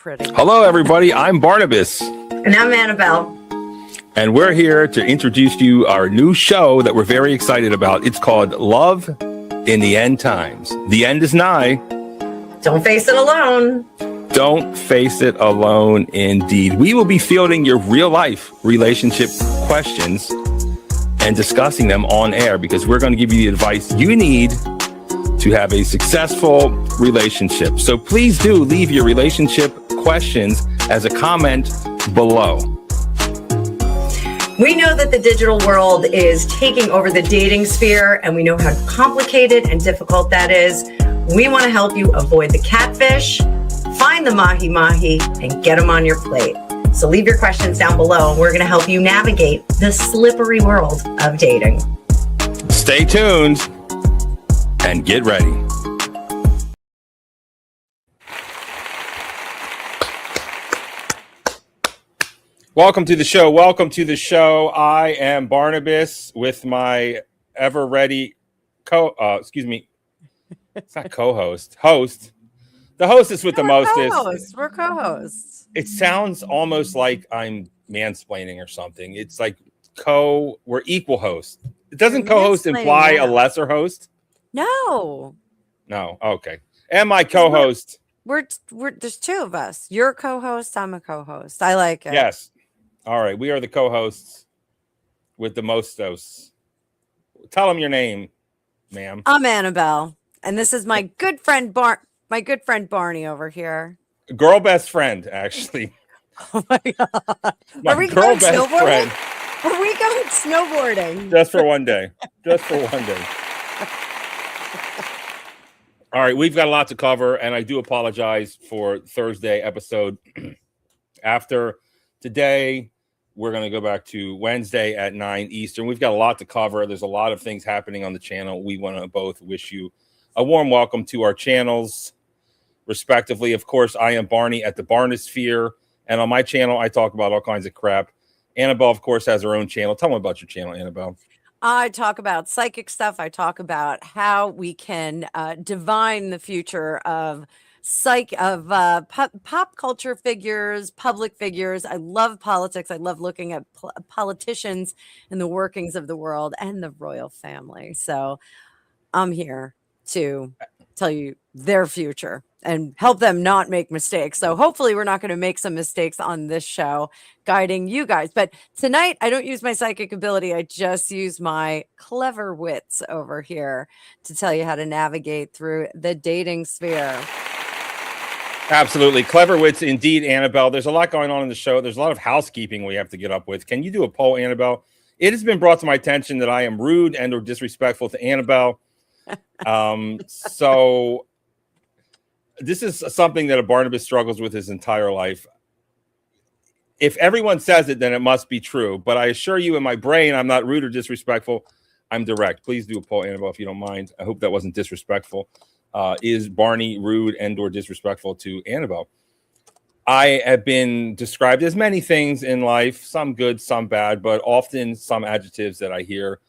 pretty. Hello, everybody. I'm Barnabas. And I'm Annabelle. And we're here to introduce you our new show that we're very excited about. It's called Love in the End Times. The end is nigh. Don't face it alone. Don't face it alone, indeed. We will be fielding your real-life relationship questions and discussing them on air because we're going to give you the advice you need to have a successful relationship. So please do leave your relationship questions as a comment below. We know that the digital world is taking over the dating sphere, and we know how complicated and difficult that is. We want to help you avoid the catfish, find the mahi-mahi, and get them on your plate. So leave your questions down below, and we're going to help you navigate the slippery world of dating. Stay tuned and get ready. Welcome to the show. Welcome to the show. I am Barnabas with my ever ready it's not co-host. Host. The hostess with the mostest. We're co-hosts. It sounds almost like I'm mansplaining or something. It's like we're equal hosts. Doesn't co-host imply a lesser host? No. Okay. And my co-host. We're there's two of us. You're a co-host. I'm a co-host. I like it. Yes. All right. We are the co-hosts with the mostos. Tell them your name, ma'am. I'm Annabelle, and this is my good friend Barney over here. Girl best friend, actually. Oh my god. My Are we girl going best snowboarding? friend. Are we going snowboarding? Just for one day. Just for one day. All right, we've got a lot to cover, and I do apologize for Thursday episode. After today, we're going to go back to Wednesday at 9 Eastern. We've got a lot to cover. There's a lot of things happening on the channel. We want to both wish you a warm welcome to our channels, respectively. Of course, I am Barney at the Barnosphere, and on my channel, I talk about all kinds of crap. Annabelle, of course, has her own channel. Tell me about your channel, Annabelle. I talk about psychic stuff. I talk about how we can divine the future of pop culture figures, public figures. I love politics. I love looking at politicians and the workings of the world and the royal family. So I'm here to tell you their future and help them not make mistakes. So hopefully we're not going to make some mistakes on this show guiding you guys. But tonight I don't use my psychic ability. I just use my clever wits over here to tell you how to navigate through the dating sphere. Absolutely. Clever wits indeed, Annabelle. There's a lot going on in the show. There's a lot of housekeeping we have to get up with. Can you do a poll, Annabelle? It has been brought to my attention that I am rude and or disrespectful to Annabelle. So this is something that a Barnabas struggles with his entire life. If everyone says it, then it must be true. But I assure you in my brain, I'm not rude or disrespectful. I'm direct. Please do a poll, Annabelle, if you don't mind. I hope that wasn't disrespectful. Is Barney rude and or disrespectful to Annabelle? I have been described as many things in life, some good, some bad, but often some adjectives that I hear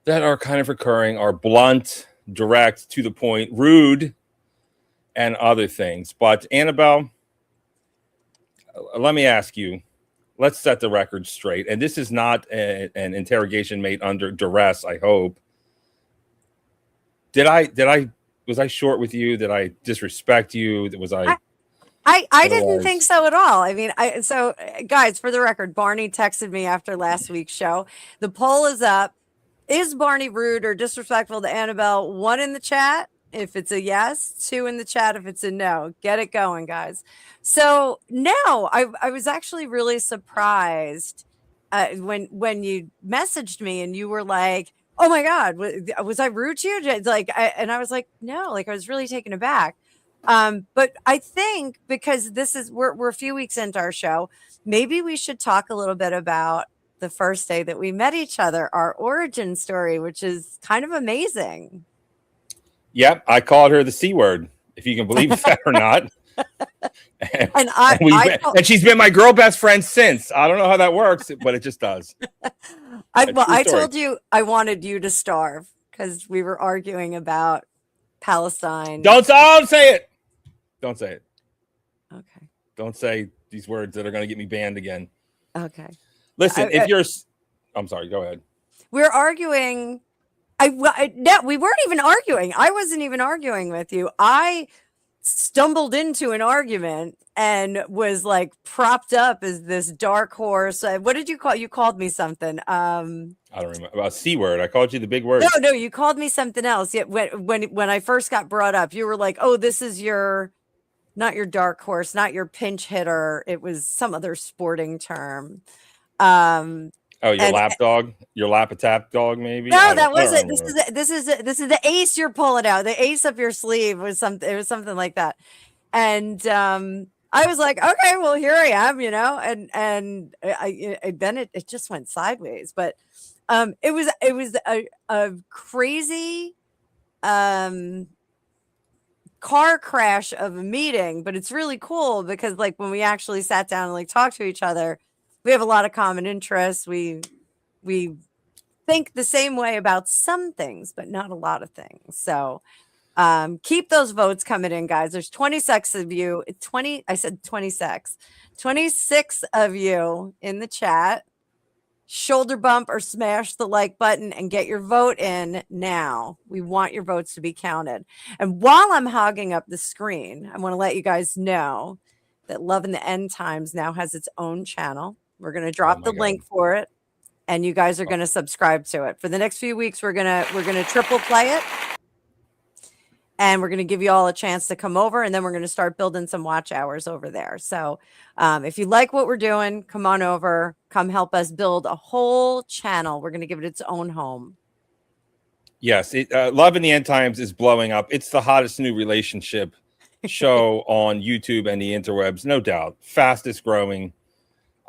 that are kind of recurring are blunt, direct, to the point, rude, and other things. But Annabelle, let me ask you, let's set the record straight. And this is not an interrogation made under duress, I hope. Was I short with you? Did I disrespect you? I didn't think so at all. I mean, so guys, for the record, Barney texted me after last week's show. The poll is up. Is Barney rude or disrespectful to Annabelle? 1 in the chat if it's a yes, 2 in the chat if it's a no. Get it going, guys. So no, I was actually really surprised when you messaged me and you were like, oh my God, was I rude to you? And I was like, no, I was really taken aback. But I think because we're a few weeks into our show, maybe we should talk a little bit about the first day that we met each other, our origin story, which is kind of amazing. Yep, I called her the C word, if you can believe that or not. And she's been my girl best friend since. I don't know how that works, but it just does. I told you I wanted you to starve because we were arguing about Palestine. Don't say it. Don't say it. Okay. Don't say these words that are going to get me banned again. Okay. Listen, if you're, I'm sorry, go ahead. We're arguing. No, we weren't even arguing. I wasn't even arguing with you. I stumbled into an argument and was like propped up as this dark horse. What did you call? You called me something. I don't remember. A C word. I called you the big word. No, you called me something else. Yet when I first got brought up, you were like, "Oh, this is not your dark horse, not your pinch hitter." It was some other sporting term. Oh, your lap dog, your lap tap dog, maybe. No, that wasn't. This is the ace you're pulling out. The ace up your sleeve was something. It was something like that. And I was like, okay, well, here I am, and then it just went sideways. But it was a crazy car crash of a meeting, but it's really cool because like when we actually sat down and like talked to each other, we have a lot of common interests. We think the same way about some things, but not a lot of things. So keep those votes coming in, guys. There's 26 of you. 20. I said 26. 26 of you in the chat. Shoulder bump or smash the like button and get your vote in now. We want your votes to be counted. And while I'm hogging up the screen, I want to let you guys know that Love in the End Times now has its own channel. We're going to drop the link for it, and you guys are going to subscribe to it. For the next few weeks, we're going to triple play it, and we're going to give you all a chance to come over, and then we're going to start building some watch hours over there. So if you like what we're doing, come on over. Come help us build a whole channel. We're going to give it its own home. Yes, Love in the End Times is blowing up. It's the hottest new relationship show on YouTube and the interwebs, no doubt. Fastest growing.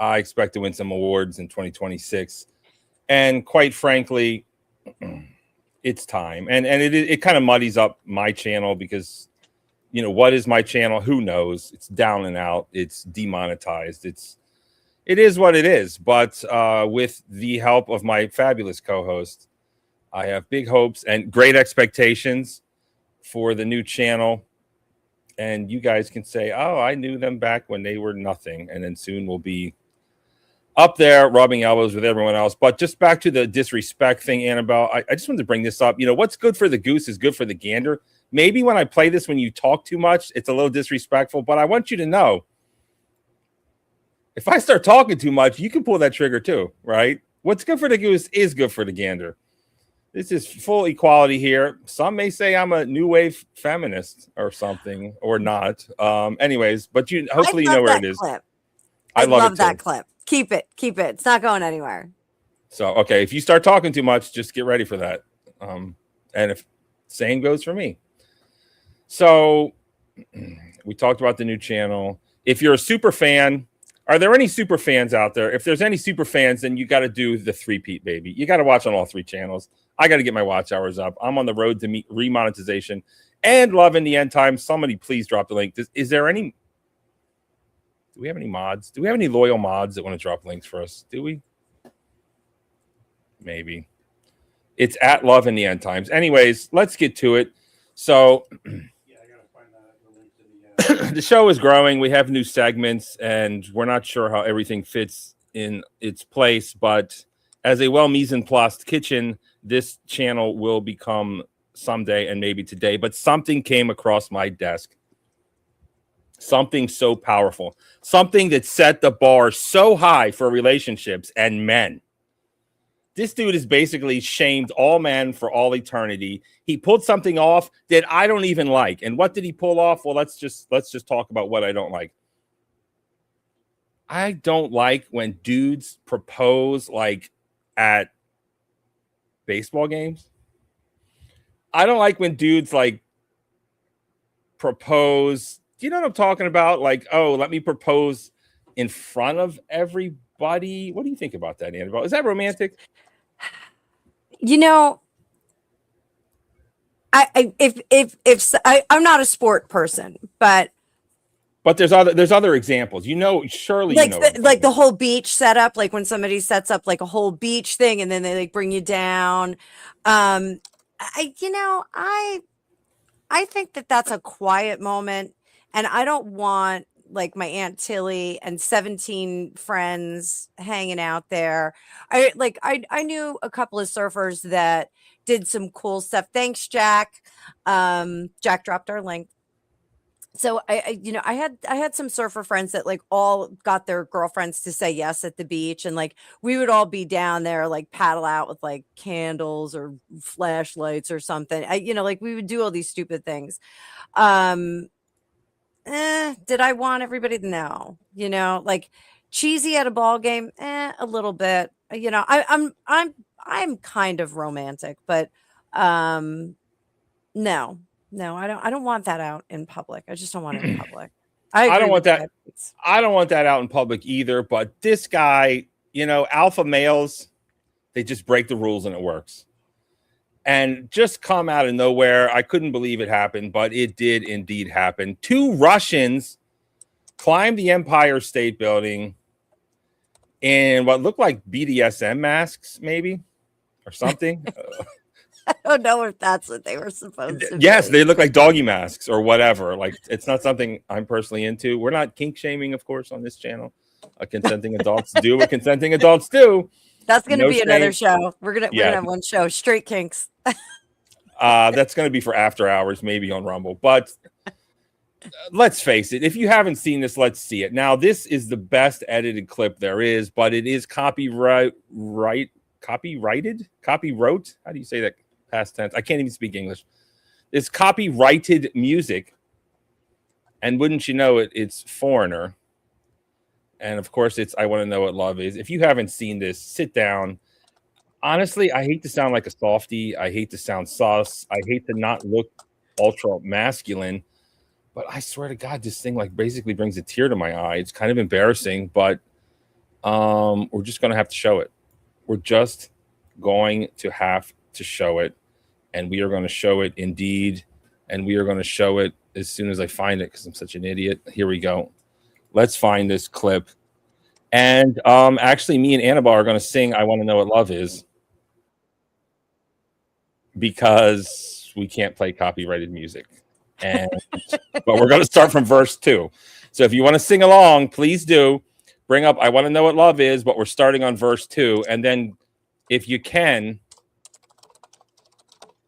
I expect to win some awards in 2026. And quite frankly, it's time. And it kind of muddies up my channel because, what is my channel? Who knows? It's down and out. It's demonetized. It is what it is. But with the help of my fabulous co-host, I have big hopes and great expectations for the new channel. And you guys can say, oh, I knew them back when they were nothing. And then soon we'll be up there rubbing elbows with everyone else. But just back to the disrespect thing, Annabelle, I just wanted to bring this up. What's good for the goose is good for the gander. Maybe when I play this, when you talk too much, it's a little disrespectful. But I want you to know, if I start talking too much, you can pull that trigger too, right? What's good for the goose is good for the gander. This is full equality here. Some may say I'm a new wave feminist or something, or not. Anyways, but hopefully you know where it is. Clip. I love that clip. Keep it. It's not going anywhere. So, okay, if you start talking too much, just get ready for that. And if same goes for me. So we talked about the new channel. If you're a super fan, are there any super fans out there? If there's any super fans, then you got to do the three-peat, baby. You got to watch on all three channels. I got to get my watch hours up. I'm on the road to remonetization and Love in the End Times. Somebody please drop the link. Is there any... Do we have any mods? Do we have any loyal mods that want to drop links for us? Do we? Maybe. It's at Love in the End Times. Anyways, let's get to it. So Yeah, I gotta find the link to the show is growing. We have new segments, and we're not sure how everything fits in its place. But as a well mise en place kitchen, this channel will become someday and maybe today. But something came across my desk. Something so powerful, something that set the bar so high for relationships and men. This dude has basically shamed all men for all eternity. He pulled something off that I don't even like. And what did he pull off? Well, let's just talk about what I don't like. I don't like when dudes propose like at baseball games. I don't like when dudes like propose. Do you know what I'm talking about? Like, oh, let me propose in front of everybody. What do you think about that, Annabelle? Is that romantic? I'm not a sport person, but there's other examples. Surely like the whole beach setup, like when somebody sets up like a whole beach thing and then they like bring you down. I think that's a quiet moment. And I don't want like my Aunt Tilly and 17 friends hanging out there. I knew a couple of surfers that did some cool stuff. Thanks, Jack. Jack dropped our link. So I had some surfer friends that like all got their girlfriends to say yes at the beach, and like we would all be down there like paddle out with like candles or flashlights or something. Like we would do all these stupid things. Did I want everybody to know? Like cheesy at a ball game, a little bit. I'm kind of romantic, but no. No, I don't want that out in public. I just don't want it in public. I don't want that. Guys. I don't want that out in public either. But this guy, alpha males, they just break the rules and it works. And just come out of nowhere. I couldn't believe it happened, but it did indeed happen. 2 Russians climbed the Empire State Building in what looked like BDSM masks, maybe, or something. I don't know if that's what they were supposed to be. Yes, they look like doggy masks or whatever. Like, it's not something I'm personally into. We're not kink shaming, of course, on this channel. Consenting adults do what consenting adults do. That's going to be another show. We're gonna have one show, Straight Kinks. That's going to be for after hours, maybe on Rumble. But let's face it, if you haven't seen this, let's see it. Now, this is the best edited clip there is, but it is copywrote. How do you say that? Past tense. I can't even speak English. It's copyrighted music. And wouldn't you know it, it's Foreigner. And of course, it's I Want to Know What Love Is. If you haven't seen this, sit down. Honestly, I hate to sound like a softie. I hate to sound sus. I hate to not look ultra masculine. But I swear to God, this thing like basically brings a tear to my eye. It's kind of embarrassing, but we're just going to have to show it. We're just going to have to show it. And we are going to show it indeed. And we are going to show it as soon as I find it because I'm such an idiot. Here we go. Let's find this clip. And actually, me and Annabelle are going to sing I Want to Know What Love Is because we can't play copyrighted music. But we're going to start from verse 2. So if you want to sing along, please do. Bring up I Want to Know What Love Is, but we're starting on verse 2. And then if you can,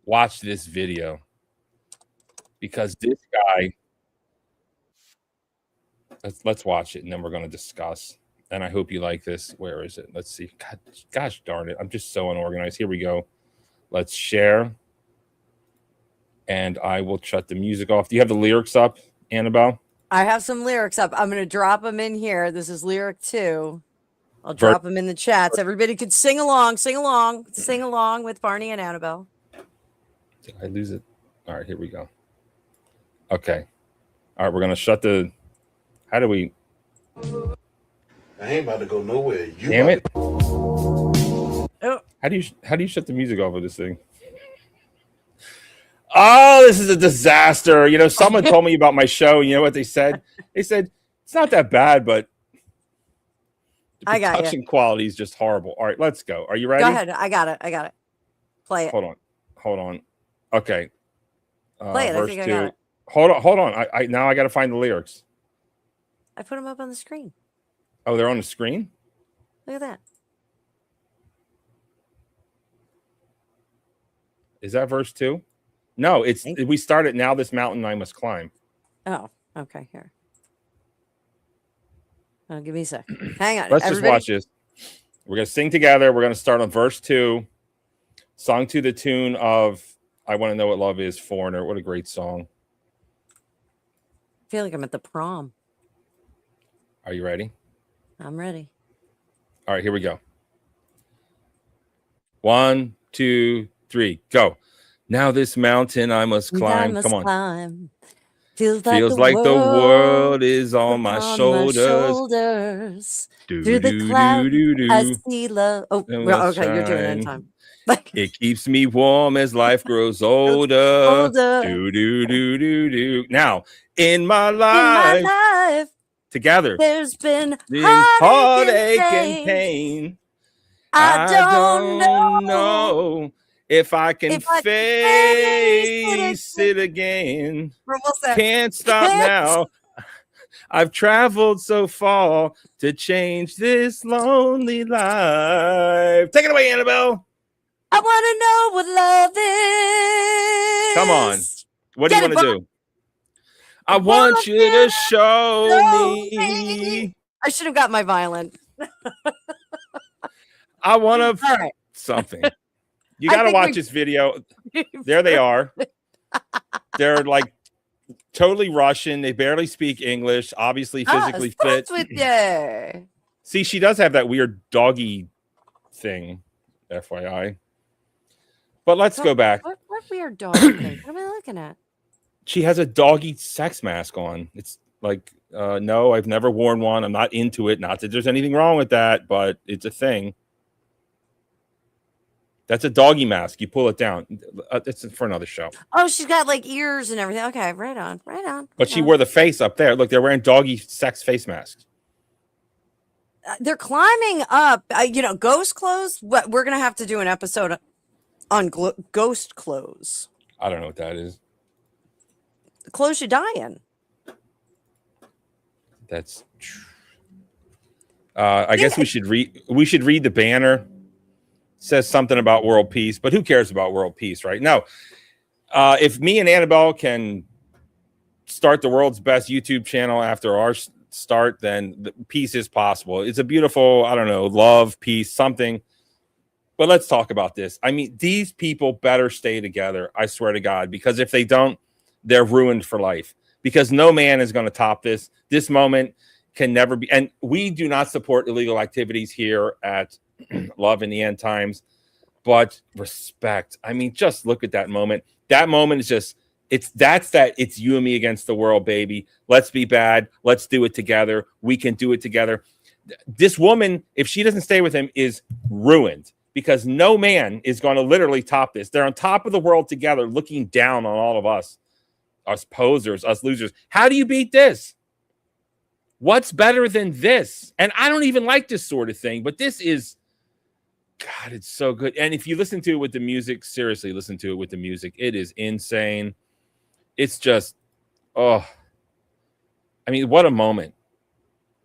watch this video. Because this guy, let's watch it, and then we're going to discuss. And I hope you like this. Where is it? Let's see. God, gosh darn it. I'm just so unorganized. Here we go. Let's share. And I will shut the music off. Do you have the lyrics up, Annabelle? I have some lyrics up. I'm going to drop them in here. This is lyric 2. I'll drop them in the chats. Everybody could sing along with Barney and Annabelle. Did I lose it? All right, here we go. Okay. All right, we're going to shut the... How do we... I ain't about to go nowhere. Damn it. Oh. How do you shut the music off of this thing? Oh, this is a disaster. Someone told me about my show. You know what they said? They said, it's not that bad, but the production quality is just horrible. All right, let's go. Are you ready? Go ahead. I got it. Play it. Hold on. Okay. Play it. I think I got it. Hold on. I now I got to find the lyrics. I put them up on the screen. Oh, they're on the screen? Look at that. Is that verse 2? No, we started Now This Mountain I Must Climb. Oh, okay. Here. Oh, give me a sec. Hang on. Let's just watch this. We're going to sing together. We're going to start on verse 2. Sung to the tune of I Want to Know What Love Is, Foreigner. What a great song. I feel like I'm at the prom. Are you ready? I'm ready. All right, here we go. 1, 2, 3, go. Now this mountain I must climb. Come on. Feels like the world is on my shoulders. Through the clouds, I see love. Oh, well, okay, you're doing it in time. It keeps me warm as life grows older. Now, in my life, together, there's been heartache and pain. I don't know if I can face it again. Can't stop now. I've traveled so far to change this lonely life. Take it away, Annabelle. I want to know what love is. Come on. What do Get you it, want to do? I want you to show me. I should have got my violin. I want to All right. something. You I got to think watch we- this video. There they are. They're like totally Russian. They barely speak English. Obviously physically fit. With you. See, she does have that weird doggy thing, FYI. But let's go back. What weird dog thing? What am I looking at? She has a doggy sex mask on. It's like, no, I've never worn one. I'm not into it. Not that there's anything wrong with that, but it's a thing. That's a doggy mask. You pull it down. It's for another show. Oh, she's got like ears and everything. Okay, right on. But she wore the face up there. Look, they're wearing doggy sex face masks. They're climbing up. Ghost clothes. What we're gonna have to do an episode on ghost clothes. I don't know what that is. The clothes you die in. That's true. I guess we should read the banner. It says something about world peace, but who cares about world peace, right? No. If me and Annabelle can start the world's best YouTube channel after our start, then the peace is possible. It's a beautiful, I don't know, love, peace, something. But let's talk about this. I mean, these people better stay together, I swear to God, because if they don't, they're ruined for life. Because no man is going to top this. This moment can never be. And we do not support illegal activities here at Love in the End Times, but respect. I mean, just look at that moment. That moment is just, it's you and me against the world, baby. Let's be bad. Let's do it together. We can do it together. This woman, if she doesn't stay with him, is ruined because no man is going to literally top this. They're on top of the world together, looking down on all of us posers, us losers. How do you beat this? What's better than this? And I don't even like this sort of thing, but this is, God, it's so good. And if you listen to it with the music, seriously, listen to it with the music. It is insane. It's just, I mean, what a moment.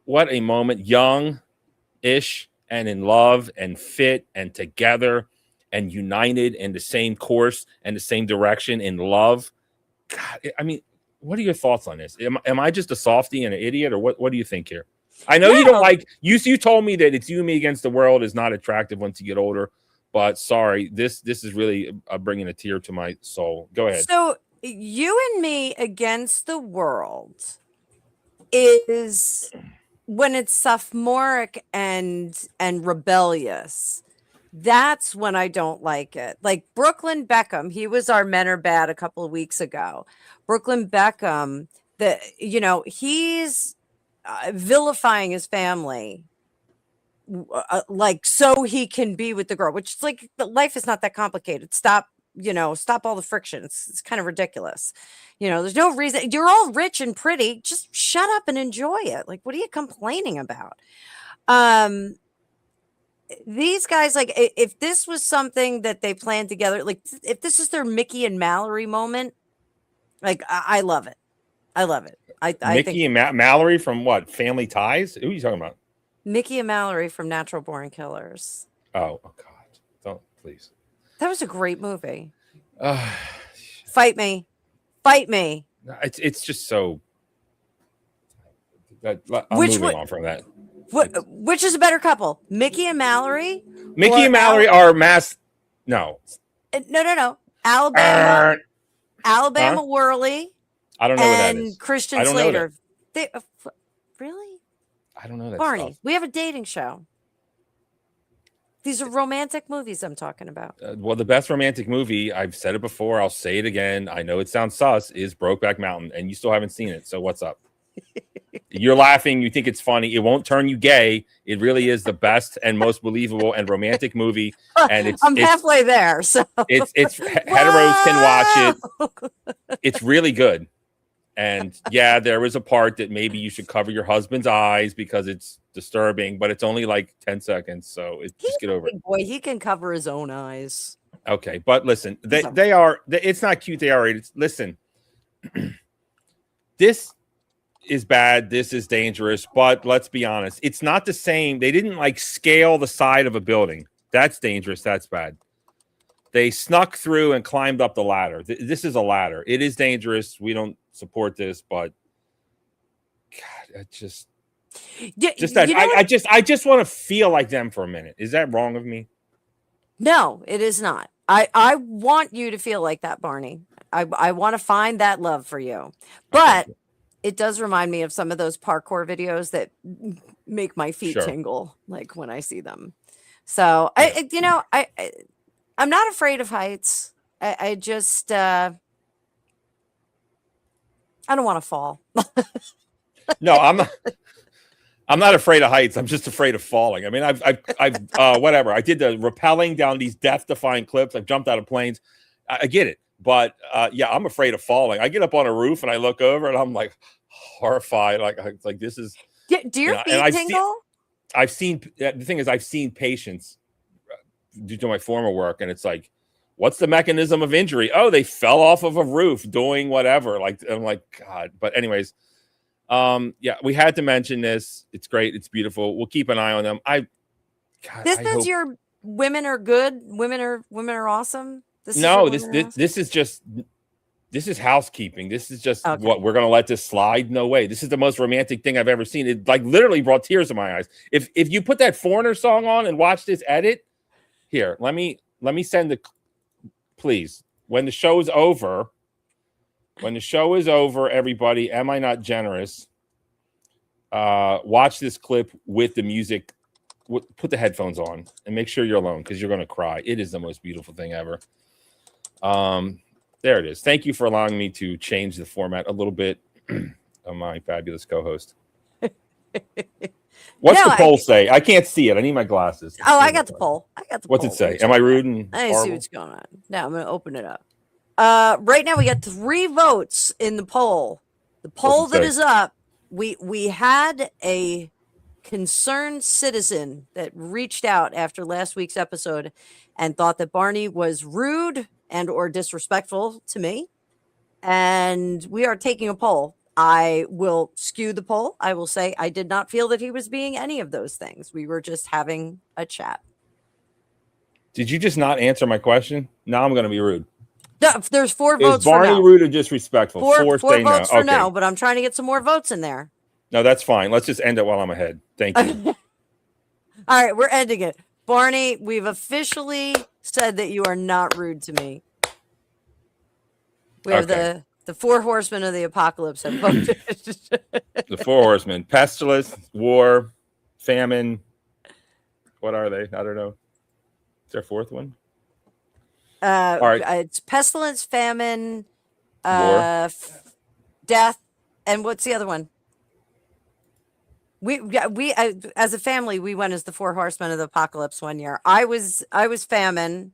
What a moment. Young-ish and in love and fit and together and united in the same course and the same direction in love. God, I mean, what are your thoughts on this? Am I just a softie and an idiot, or what do you think here? I know you don't like, you told me that it's you and me against the world is not attractive once you get older, but sorry, this is really bringing a tear to my soul. Go ahead. So you and me against the world is when it's sophomoric and rebellious. That's when I don't like it. Like Brooklyn Beckham, he was our Men Are Bad a couple of weeks ago. Brooklyn Beckham, he's vilifying his family, like so he can be with the girl. Which is like, life is not that complicated. Stop all the friction. It's kind of ridiculous. There's no reason. You're all rich and pretty. Just shut up and enjoy it. Like, what are you complaining about? These guys, like, if this was something that they planned together, like if this is their Mickey and Mallory moment, like I love it. I love it. I Mickey think and Mallory from what? Family Ties? Who are you talking about? Mickey and Mallory from Natural Born Killers. Oh God! Don't, please. That was a great movie. Fight me. It's just so. I'm Which moving on from that. Which is a better couple, Mickey and Mallory? Mickey and Mallory are mass. No. No. Alabama Worley. I don't know what that And is. Christian I don't know Slater. Really? I don't know that Barney, stuff. we have a dating show. These are romantic movies I'm talking about. Well, the best romantic movie, I've said it before, I'll say it again. I know it sounds sus, is Brokeback Mountain, and you still haven't seen it. So what's up? You're laughing. You think it's funny. It won't turn you gay. It really is the best and most believable and romantic movie. And I'm halfway there. So it's heteros can watch it. It's really good. And yeah, there is a part that maybe you should cover your husband's eyes because it's disturbing, but it's only like 10 seconds. So just get over it. Boy, he can cover his own eyes. Okay. But listen, it's not cute. They are rated. Listen, this is bad. This is dangerous. But let's be honest, it's not the same. They didn't like scale the side of a building. That's dangerous. That's bad. They snuck through and climbed up the ladder. This is a ladder. It is dangerous. We don't support this, but God, I just that I just want to feel like them for a minute. Is that wrong of me? No, it is not. I want you to feel like that, Barney. I want to find that love for you. But it does remind me of some of those parkour videos that make my feet tingle, like when I see them. So I'm not afraid of heights. I just I don't want to fall. No, I'm not afraid of heights. I'm just afraid of falling. I mean, I've whatever. I did the rappelling down these death-defying cliffs. I've jumped out of planes. I get it, but yeah, I'm afraid of falling. I get up on a roof and I look over and I'm like horrified. Like this is. Do your feet tingle? I've seen the thing is I've seen patients due to my former work, and it's like, what's the mechanism of injury? Oh, they fell off of a roof doing whatever. Like I'm like, God. But anyways. Yeah, we had to mention this. It's great. It's beautiful. We'll keep an eye on them. Your women are good. Women are awesome. This is housekeeping. This is just what we're going to let this slide. No way. This is the most romantic thing I've ever seen. It like literally brought tears to my eyes. If you put that Foreigner song on and watch this edit here, let me send please, when the show is over, everybody, am I not generous? Watch this clip with the music. Put the headphones on and make sure you're alone because you're going to cry. It is the most beautiful thing ever. There it is. Thank you for allowing me to change the format a little bit of my fabulous co-host. What's the poll say? I can't see it. I need my glasses. Oh, I got the poll. What's it say? Am I rude and I see what's going on. Now I'm going to open it up. Right now we got 3 votes in the poll. The poll that is up, we had a concerned citizen that reached out after last week's episode and thought that Barney was rude and or disrespectful to me. And we are taking a poll. I will skew the poll. I will say I did not feel that he was being any of those things. We were just having a chat. Did you just not answer my question? Now I'm going to be rude. No, there's 4 votes. Is Barney rude or disrespectful? 4 votes for no, but I'm trying to get some more votes in there. No, that's fine. Let's just end it while I'm ahead. Thank you. All right, we're ending it. Barney, we've officially said that you are not rude to me. We have the 4 horsemen of the apocalypse have voted. The 4 horsemen: pestilence, war, famine. What are they? I don't know. Is there a 4th one? All right. It's pestilence, famine, death, and what's the other one? We as a family we went as the 4 horsemen of the apocalypse one year. I was famine.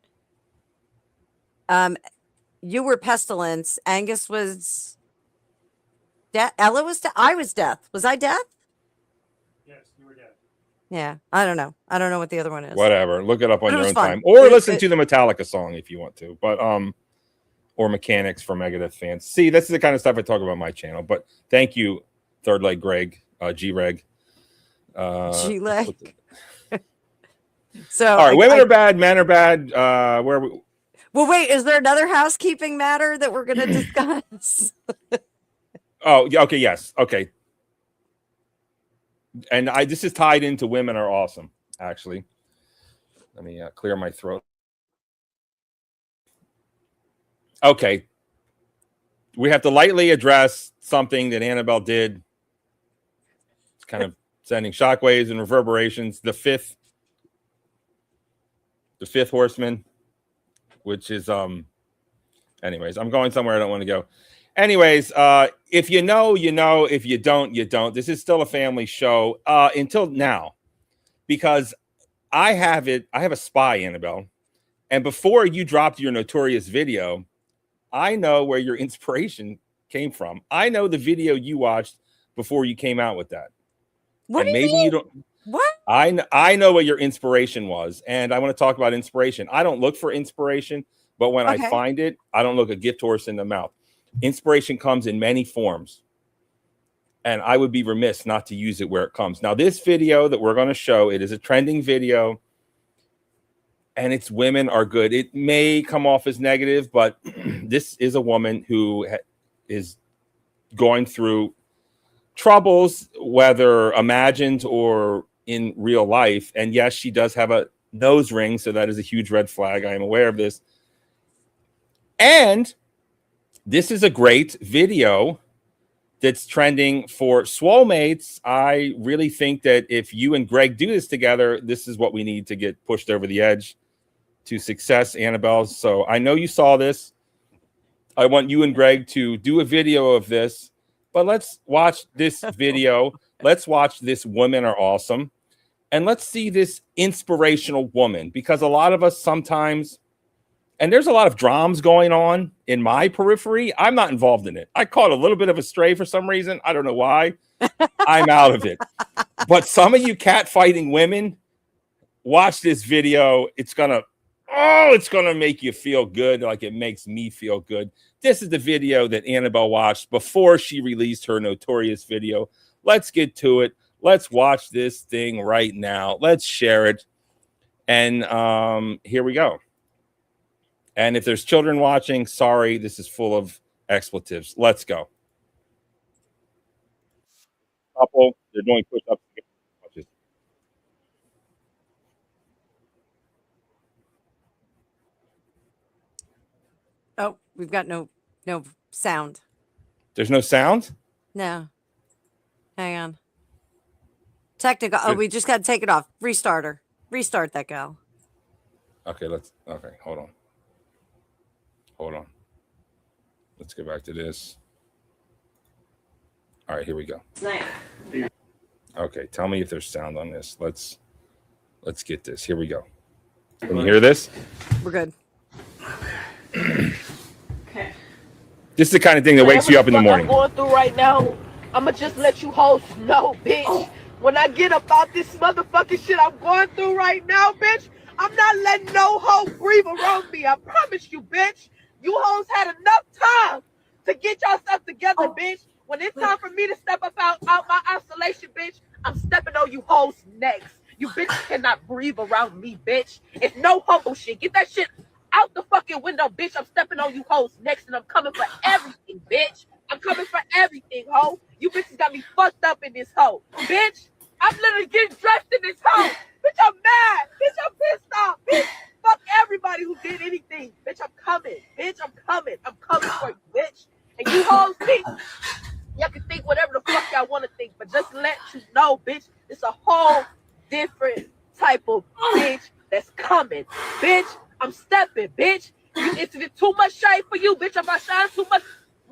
You were pestilence. Angus was death. Ella was death. I was death. Was I death? Yes, you were death. Yeah, I don't know. I don't know what the other one is. Whatever. Look it up on your own fun. time, or listen to the Metallica song if you want to. But or Mechanics for Megadeth fans. See, this is the kind of stuff I talk about on my channel. But thank you, Third Leg Greg, G-Reg. G-Leg. So all right, women are bad, men are bad. Where are we? Well, wait, is there another housekeeping matter that we're going to discuss? Oh, yeah, okay, yes, okay. And this is tied into women are awesome, actually. Let me clear my throat. Okay. We have to lightly address something that Annabelle did. It's kind of sending shockwaves and reverberations. The fifth horseman, which is anyways, I'm going somewhere I don't want to go. Anyways, if you know, you know. If you don't, you don't. This is still a family show until now, because I have a spy, Annabelle. And before you dropped your notorious video, I know where your inspiration came from. I know the video you watched before you came out with that. What and do you maybe mean? you don't. What? I know what your inspiration was, and I want to talk about inspiration. I don't look for inspiration, but when I find it, I don't look a gift horse in the mouth. Inspiration comes in many forms. and I would be remiss not to use it where it comes. Now, this video that we're going to show, it is a trending video, and its women are good. It may come off as negative, but this is a woman who is going through troubles, whether imagined or in real life. And yes, she does have a nose ring, so that is a huge red flag. I am aware of this. And this is a great video that's trending for Swolemates. I really think that if you and Greg do this together, this is what we need to get pushed over the edge to success, Annabelle. So I know you saw this. I want you and Greg to do a video of this, but let's watch this video. Let's watch this Women Are Awesome. And let's see this inspirational woman, because a lot of us sometimes, and there's a lot of dramas going on in my periphery. I'm not involved in it. I caught a little bit of a stray for some reason. I don't know why. I'm out of it. But some of you cat fighting women, watch this video. It's going to make you feel good, like it makes me feel good. This is the video that Annabelle watched before she released her notorious video. Let's get to it. Let's watch this thing right now. Let's share it. And here we go. And if there's children watching, sorry, this is full of expletives. Let's go. Couple, they're doing push-ups. Oh, we've got no sound. There's no sound? No. Hang on. Technical. Oh, we just got to take it off. Restart her. Restart that gal. Okay, hold on. Let's go back to this. All right, here we go. Okay, tell me if there's sound on this. Let's get this. Here we go. Can you hear this? We're good. Okay. This is the kind of thing that wakes you up in the morning. I'm going through right now. I'ma just let you hoes know, bitch. When I get about this motherfucking shit I'm going through right now, bitch, I'm not letting no hoe breathe around me. I promise you, bitch. You hoes had enough time to get yourself together, bitch. When it's time for me to step up out my isolation, bitch, I'm stepping on you hoes next. You bitches cannot breathe around me, bitch. It's no humble shit. Get that shit out the fucking window, bitch. I'm stepping on you hoes next, and I'm coming for everything, bitch. I'm coming for everything, hoe. You bitches got me fucked up in this hoe. Bitch, I'm literally getting dressed in this hoe. Bitch, I'm mad. Bitch, I'm pissed off. Bitch, fuck everybody who did anything. Bitch, I'm coming. Bitch, I'm coming. I'm coming for you, bitch. And you hoes think, y'all can think whatever the fuck y'all want to think, but just let you know, bitch, it's a whole different type of bitch that's coming. Bitch, I'm stepping, bitch. It's too much shade for you, bitch. If I shine too much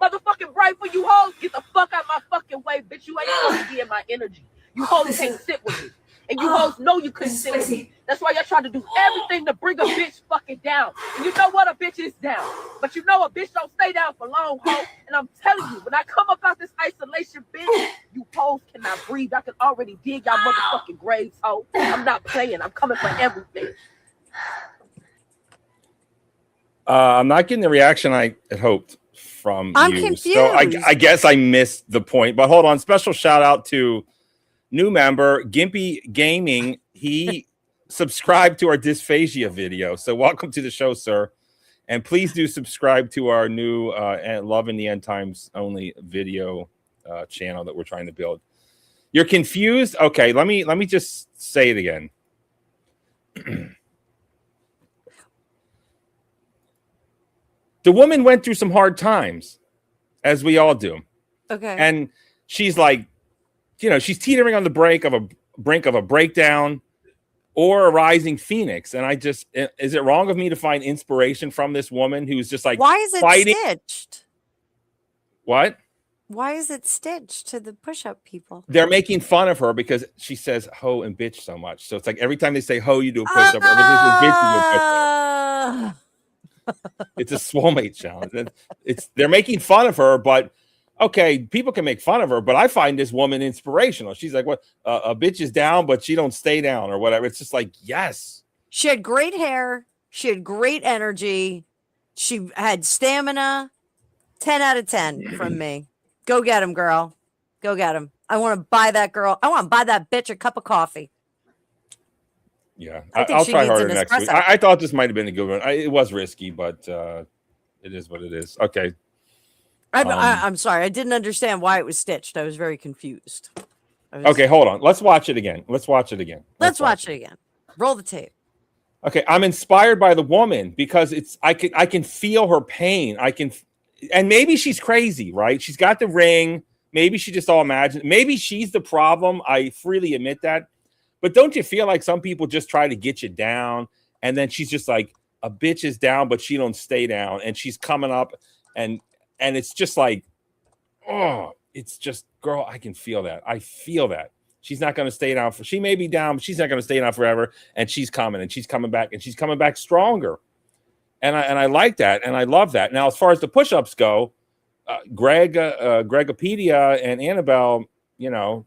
motherfucking bright for you hoes, get the fuck out my fucking way, bitch. You ain't supposed to be in my energy. You hoes can't sit with me. And you hoes know you couldn't sit with me. That's why y'all trying to do everything to bring a bitch fucking down. And you know what? A bitch is down. But you know a bitch don't stay down for long, hoe. And I'm telling you, when I come up out this isolation, bitch, you hoes cannot breathe. I can already dig y'all motherfucking graves, hoe. I'm not playing. I'm coming for everything. I'm not getting the reaction I had hoped from I'm you. confused. So I guess I missed the point. But hold on. Special shout out to new member Gimpy Gaming. He subscribed to our dysphagia video. So welcome to the show, sir. And please do subscribe to our new Love in the End Times only video channel that we're trying to build. You're confused? Okay, let me just say it again. The woman went through some hard times, as we all do. Okay. And she's like, she's teetering on the brink of a breakdown or a rising phoenix. And is it wrong of me to find inspiration from this woman who's just like, why is it fighting? stitched? What? Why is it stitched to the push-up people? They're making fun of her because she says ho and bitch so much. So it's like every time they say ho, you do a push-up. Every time they say bitch, you do a push-up. It's a Swolmate challenge. They're making fun of her, but okay, people can make fun of her, but I find this woman inspirational. She's like, what? A bitch is down, but she don't stay down or whatever. It's just like, yes. She had great hair. She had great energy. She had stamina. 10 out of 10 from me. Go get him, girl. Go get him. I want to buy that girl. I want to buy that bitch a cup of coffee. Yeah, I think I'll she try needs harder an next week. espresso. I thought this might have been a good one. It was risky, but it is what it is. Okay. I'm sorry. I didn't understand why it was stitched. I was very confused. Okay, hold on. Let's watch it again. Let's watch it again. Let's watch it again. Roll the tape. Okay, I'm inspired by the woman because I can feel her pain. And maybe she's crazy, right? She's got the ring. Maybe she just all imagined. Maybe she's the problem. I freely admit that. But don't you feel like some people just try to get you down, and then she's just like, a bitch is down, but she don't stay down, and she's coming up, and it's just like, oh, it's just, girl, I can feel that. I feel that. She's not going to stay down. She may be down, but she's not going to stay down forever. And she's coming back, and she's coming back stronger. And I like that, and I love that. Now, as far as the push-ups go, Gregopedia and Annabelle,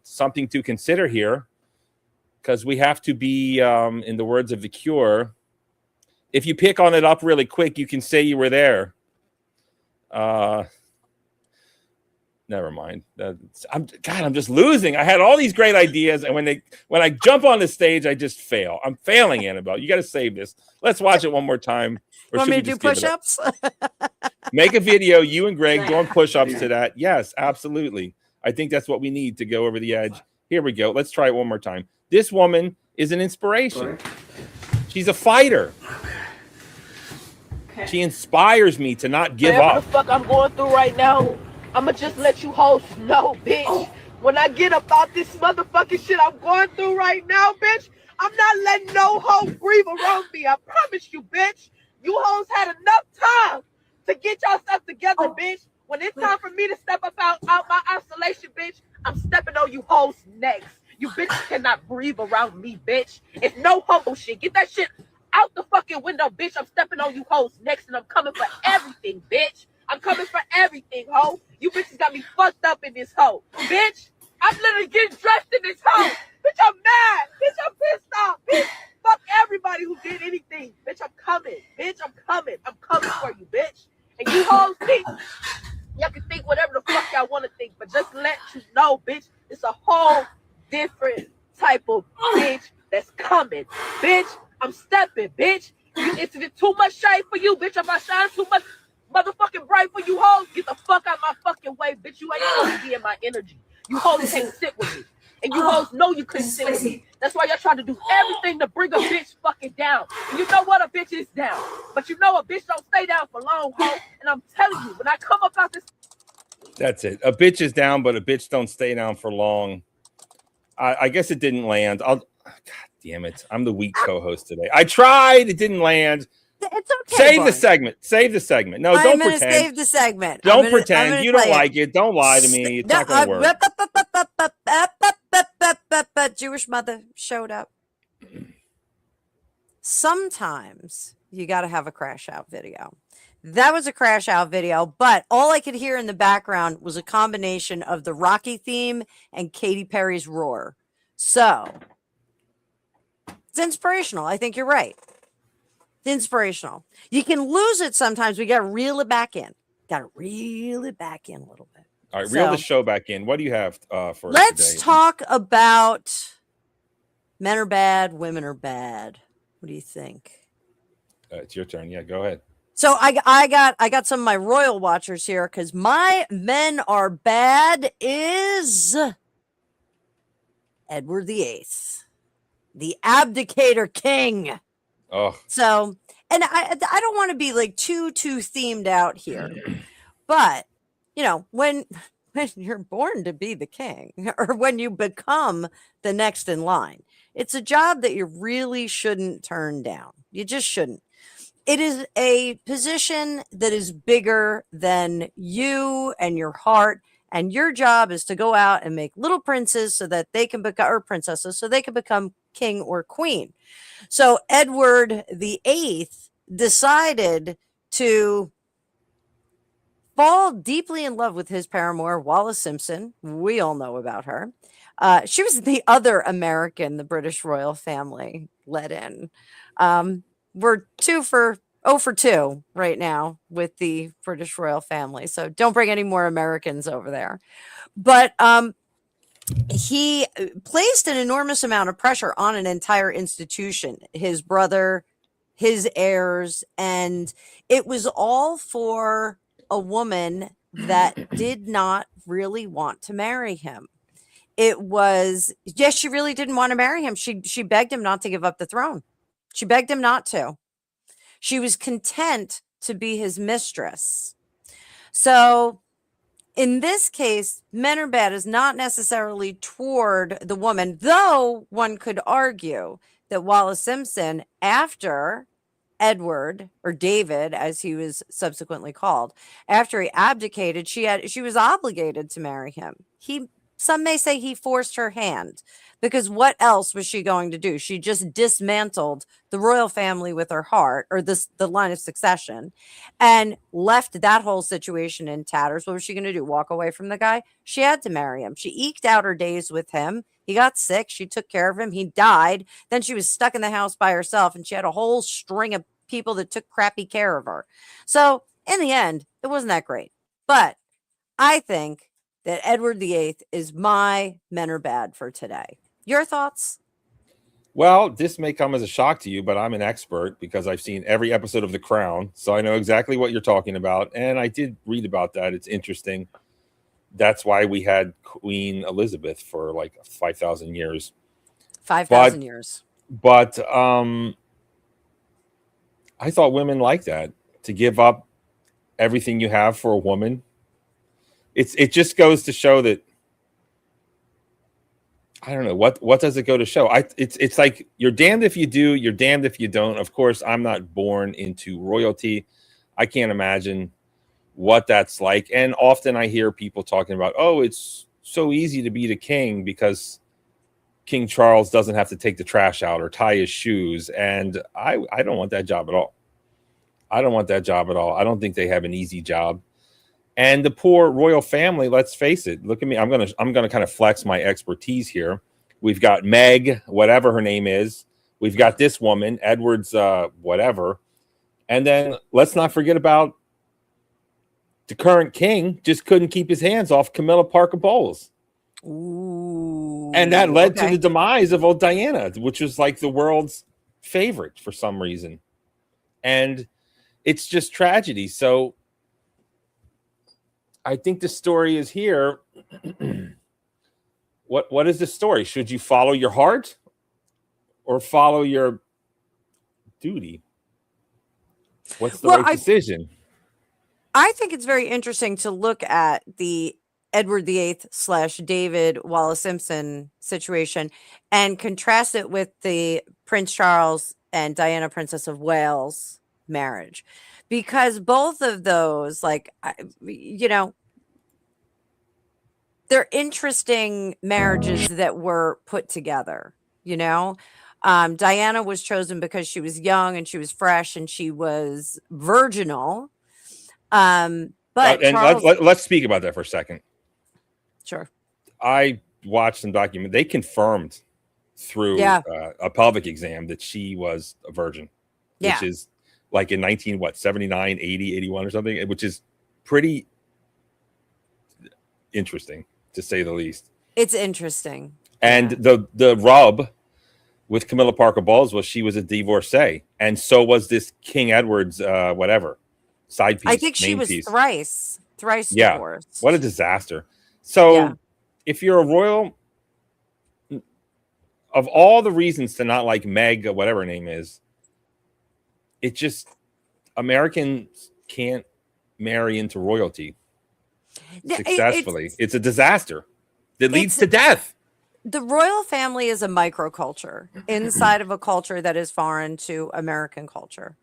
something to consider here, because we have to be, in the words of The Cure, if you pick on it up really quick, you can say you were there. Never mind. I'm just losing. I had all these great ideas, and when I jump on the stage, I just fail. I'm failing, Annabelle. You got to save this. Let's watch it one more time. You want me to do push-ups? Make a video, you and Greg doing push-ups to that. Yes, absolutely. I think that's what we need to go over the edge. Here we go. Let's try it one more time. This woman is an inspiration. She's a fighter. She inspires me to not give Whatever up. the fuck I'm going through right now, I'ma just let you hoes know, bitch. When I get about this motherfucking shit I'm going through right now, bitch, I'm not letting no hoe breathe around me. I promise you, bitch. You hoes had enough time to get yourself together, bitch. When it's time for me to step up out my isolation, bitch, I'm stepping on you hoes next. You bitches cannot breathe around me, bitch. It's no homo shit. Get that shit out the fucking window, bitch. I'm stepping on you hoes next, and I'm coming for everything, bitch. I'm coming for everything, ho. You bitches got me fucked up in this hoe. Bitch, I'm literally getting dressed in this hoe. Bitch, I'm mad. Bitch, I'm pissed off. Bitch, fuck everybody who did anything. Bitch, I'm coming. Bitch, I'm coming. I'm coming for you, bitch. And you hoes think, y'all can think whatever the fuck y'all want to think, but just let you know, bitch, it's a whole different type of bitch that's coming. Bitch, I'm stepping, bitch. It's too much shade for you, bitch. If I shine too much motherfucking bright for you hoes, get the fuck out my fucking way, bitch. You ain't supposed to be in my energy. You hoes can't sit with me. And you hoes know you couldn't sit with me. That's why y'all trying to do everything to bring a bitch fucking down. And you know what? A bitch is down. But you know a bitch don't stay down for long, ho. And I'm telling you, when I come up out this... That's it. A bitch is down, but a bitch don't stay down for long. I guess it didn't land. God damn it. I'm the weak co-host today. I tried. It didn't land. It's okay. Save Barney. the segment. Save the segment. No, I'm don't gonna pretend. save the segment. Don't pretend. You don't like it. Don't lie to me. It's not going to work. Jewish mother showed up. Sometimes you got to have a crash out video. That was a crash out video, but all I could hear in the background was a combination of the Rocky theme and Katy Perry's Roar. So it's inspirational. I think you're right. It's inspirational. You can lose it sometimes. We got to reel it back in. Got to reel it back in a little bit. All right, reel the show back in. What do you have for us Let's today? talk about men are bad, women are bad. What do you think? It's your turn. Yeah, go ahead. So I got some of my royal watchers here because my men are bad is Edward VIII, the abdicator king. Oh, So, and I don't want to be like too themed out here, but when you're born to be the king or when you become the next in line, it's a job that you really shouldn't turn down. You just shouldn't. It is a position that is bigger than you and your heart. And your job is to go out and make little princes so that they can become, or princesses, so they can become king or queen. So Edward VIII decided to fall deeply in love with his paramour, Wallis Simpson. We all know about her. She was the other American the British royal family let in. We're 0 for 2 right now with the British royal family. So don't bring any more Americans over there. But he placed an enormous amount of pressure on an entire institution, his brother, his heirs, and it was all for a woman that did not really want to marry him. It was, yes, she really didn't want to marry him. She begged him not to give up the throne. She begged him not to. She was content to be his mistress. So in this case, men are bad is not necessarily toward the woman, though one could argue that Wallace Simpson, after Edward, or David, as he was subsequently called, after he abdicated, she was obligated to marry him. Some may say he forced her hand, because what else was she going to do? She just dismantled the royal family with her heart, or the line of succession, and left that whole situation in tatters. What was she going to do? Walk away from the guy? She had to marry him. She eked out her days with him. He got sick. She took care of him. He died. Then she was stuck in the house by herself, and she had a whole string of people that took crappy care of her. So in the end, it wasn't that great. But I think that Edward VIII is my men are bad for today. Your thoughts? Well, this may come as a shock to you, but I'm an expert because I've seen every episode of The Crown. So I know exactly what you're talking about. And I did read about that. It's interesting. That's why we had Queen Elizabeth for like 5,000 years. 5,000 years. But I thought women like that, to give up everything you have for a woman. It just goes to show that, I don't know, what does it go to show? It's like you're damned if you do, you're damned if you don't. Of course, I'm not born into royalty. I can't imagine what that's like. And often I hear people talking about, oh, it's so easy to be the king because King Charles doesn't have to take the trash out or tie his shoes. And I don't want that job at all. I don't want that job at all. I don't think they have an easy job. And the poor royal family, let's face it. Look at me. I'm gonna kind of flex my expertise here. We've got Meg, whatever her name is. We've got this woman, Edward's whatever. And then let's not forget about the current king just couldn't keep his hands off Camilla Parker Bowles. Ooh. And that led to the demise of old Diana, which was like the world's favorite for some reason. And it's just tragedy. So I think the story is here. What is the story? Should you follow your heart or follow your duty? What's the right decision? I think it's very interesting to look at the Edward VIII / David Wallace Simpson situation and contrast it with the Prince Charles and Diana, Princess of Wales marriage. Because both of those, like, you know, they're interesting marriages that were put together, you know. Diana was chosen because she was young and she was fresh and she was virginal. But Charles, let's speak about that for a second. Sure. I watched some document. They confirmed through a pelvic exam that she was a virgin, which is like in 79, 80, 81 or something, which is pretty interesting to say the least. It's interesting. And the rub with Camilla Parker Bowles was she was a divorcee, and so was this King Edward's whatever side piece. I think she was thrice divorced. What a disaster. So if you're a royal, of all the reasons to not like Meg, whatever her name is, it just, Americans can't marry into royalty successfully. It's a disaster that leads to death. The royal family is a microculture inside of a culture that is foreign to American culture.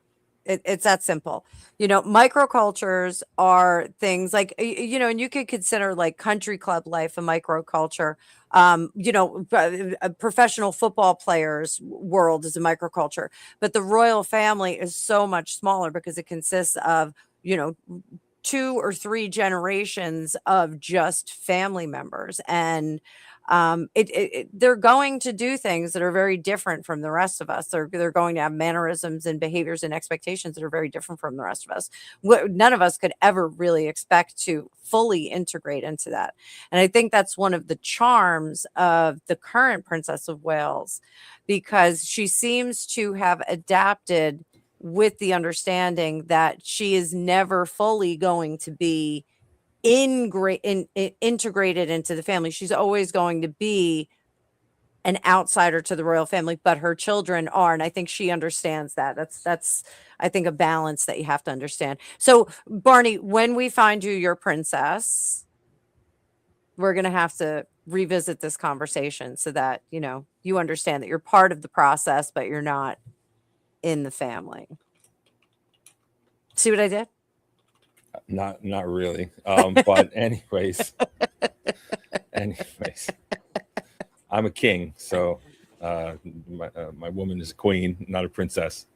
It's that simple. You know, microcultures are things like, you know, and you could consider like country club life a microculture. You know, a professional football players world is a microculture, but the royal family is so much smaller because it consists of, you know, 2 or 3 generations of just family members. And They're going to do things that are very different from the rest of us. They're going to have mannerisms and behaviors and expectations that are very different from the rest of us. None of us could ever really expect to fully integrate into that. And I think that's one of the charms of the current Princess of Wales, because she seems to have adapted with the understanding that she is never fully going to be integrated into the family. She's always going to be an outsider to the royal family, but her children are, and I think she understands that. That's I think a balance that you have to understand. So Barney, when we find you your princess, we're going to have to revisit this conversation so that you understand that you're part of the process, but you're not in the family. See what I did? Not really. But anyways, I'm a king, so my woman is a queen, not a princess.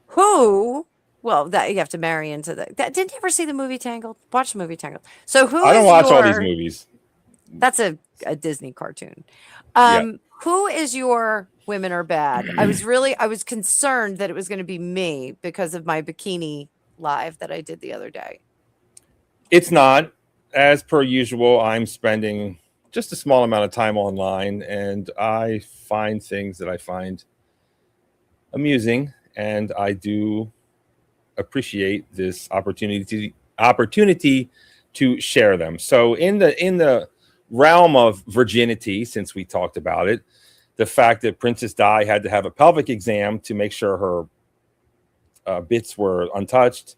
Who? Well, that you have to marry into that. Didn't you ever see the movie Tangled? Watch the movie Tangled. So who? I don't watch all these movies. That's a Disney cartoon. Yeah. Who is your women are bad? I was concerned that it was going to be me because of my bikini live that I did the other day. It's not. As per usual, I'm spending just a small amount of time online, and I find things that I find amusing, and I do appreciate this opportunity to share them. So in the realm of virginity, since we talked about it, the fact that Princess Di had to have a pelvic exam to make sure her bits were untouched.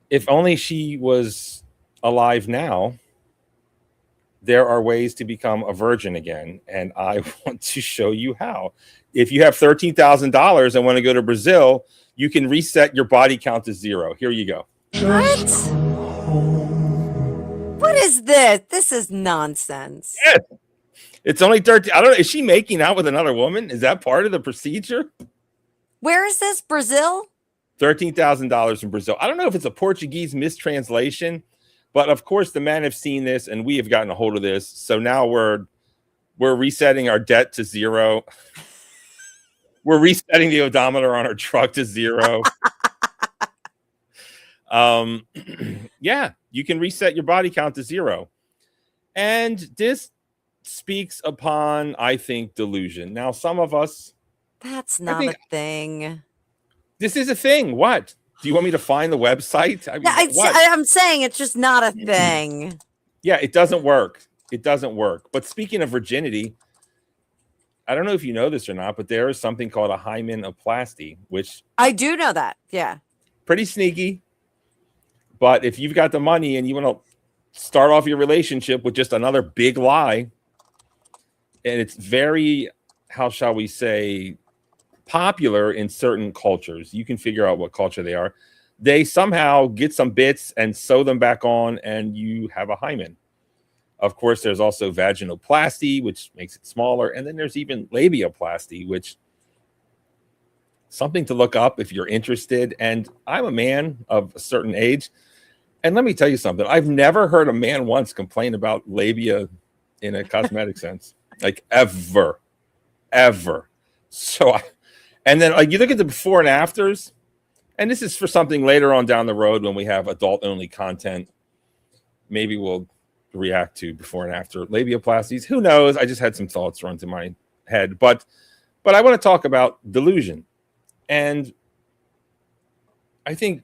If only she was alive now, there are ways to become a virgin again. And I want to show you how. If you have $13,000 and want to go to Brazil, you can reset your body count to 0. Here you go. What? What is this? This is nonsense. Yes. It's only 13. I don't know. Is she making out with another woman? Is that part of the procedure? Where is this? Brazil? $13,000 in Brazil. I don't know if it's a Portuguese mistranslation, but of course the men have seen this and we have gotten a hold of this. So now we're resetting our debt to 0. We're resetting the odometer on our truck to 0. Yeah, you can reset your body count to 0. And this speaks upon, I think, delusion. Now, some of us... That's not a thing. This is a thing. What? Do you want me to find the website? I mean, I'm saying it's just not a thing. Yeah, it doesn't work. It doesn't work. But speaking of virginity, I don't know if you know this or not, but there is something called a hymenoplasty, which... I do know that. Yeah. Pretty sneaky. But if you've got the money and you want to start off your relationship with just another big lie, and it's very, how shall we say, popular in certain cultures. You can figure out what culture they are. They somehow get some bits and sew them back on, and you have a hymen. Of course, there's also vaginoplasty, which makes it smaller. And then there's even labiaplasty, which something to look up if you're interested. And I'm a man of a certain age. And let me tell you something. I've never heard a man once complain about labia in a cosmetic sense, like ever. So, and then like you look at the before and afters, and this is for something later on down the road when we have adult only content. Maybe we'll react to before and after labiaplasties. Who knows? I just had some thoughts run to my head, but I want to talk about delusion. And I think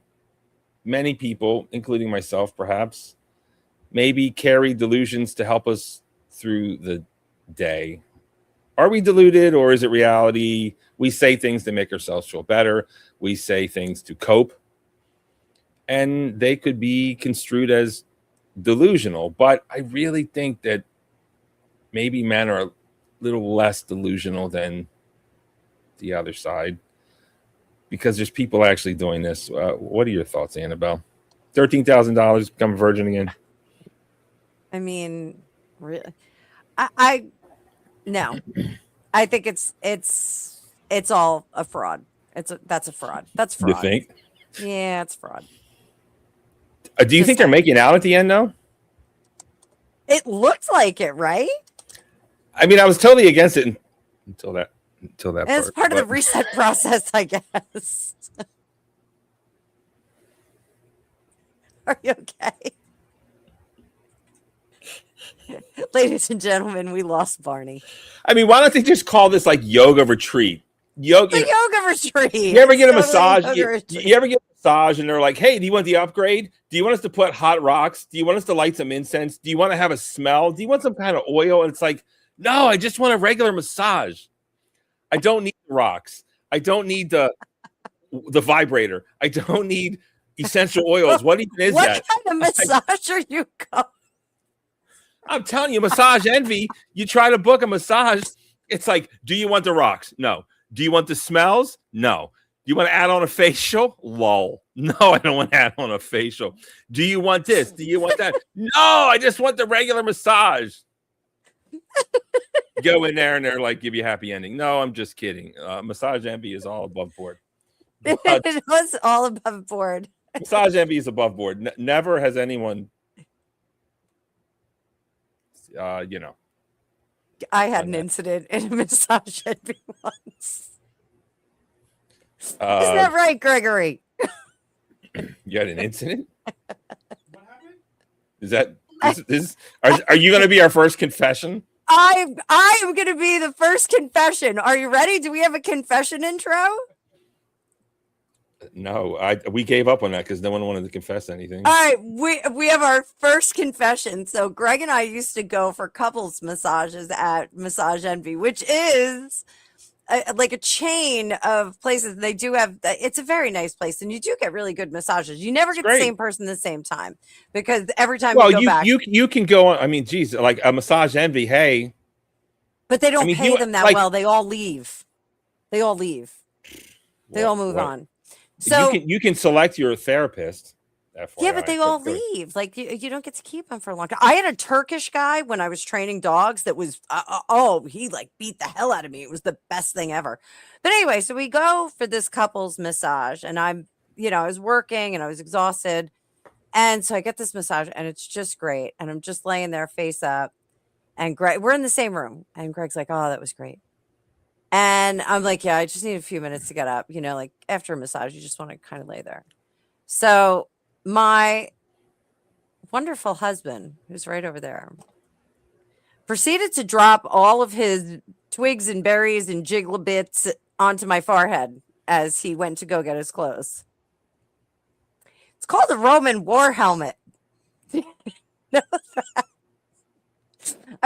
many people, including myself, perhaps, maybe carry delusions to help us through the day. Are we deluded or is it reality? We say things to make ourselves feel better. We say things to cope. And they could be construed as delusional. But I really think that maybe men are a little less delusional than the other side, because there's people actually doing this. What are your thoughts, Annabelle? $13,000, become a virgin again? I mean, really? I no. I think it's all a fraud. That's a fraud. That's fraud. You think? Yeah, it's fraud. Do you think they're making out at the end, though? It looked like it, right? I mean, I was totally against it until that It's part of the reset process, I guess. Are you okay? Ladies and gentlemen, we lost Barney. I mean, why don't they just call this like yoga retreat? Yoga, The yoga retreat. you ever get a It's totally massage? yoga You retreat. ever get a massage and they're like, "Hey, do you want the upgrade? Do you want us to put hot rocks? Do you want us to light some incense? Do you want to have a smell? Do you want some kind of oil?" And it's like, no, I just want a regular massage. I don't need the rocks. I don't need the vibrator. I don't need essential oils. What even is What that? kind of massage are you going? I'm telling you, massage envy. You try to book a massage, it's like, do you want the rocks? No. Do you want the smells? No. Do you want to add on a facial? Lol. No, I don't want to add on a facial. Do you want this? Do you want that? No, I just want the regular massage. Go in there and they're like, give you a happy ending. No, I'm just kidding. Massage envy is all above board. But It was all above board. massage envy is above board. Never has anyone, you know. I had an incident in a massage envy once. Isn't that right, Gregory? You had an incident? Is that this are you going to be our first confession? I am going to be the first confession. Are you ready? Do we have a confession intro? No, we gave up on that because no one wanted to confess anything. All right, we have our first confession. So Greg and I used to go for couples massages at Massage Envy, which is like a chain of places. They do have. It's a very nice place, and you do get really good massages. You never get great. the same person the same time because every time Well, you go back, you can go on. I mean, geez, like a Massage Envy. Hey, but they don't I mean, pay them that like- well. They all leave. They all leave. They all move well, on. So you can select your therapist. yeah, but they all leave. Like you don't get to keep them for a long time. I had a Turkish guy when I was training dogs that was he like beat the hell out of me. It was the best thing ever. But anyway, so we go for this couple's massage, and I was working and I was exhausted, and so I get this massage, and it's just great. And I'm just laying there face up, and Greg, we're in the same room, and Greg's like, "Oh, that was great." And I'm like, yeah, I just need a few minutes to get up. Like after a massage, you just want to kind of lay there. So my wonderful husband, who's right over there, proceeded to drop all of his twigs and berries and jiggle bits onto my forehead as he went to go get his clothes. It's called a Roman war helmet. I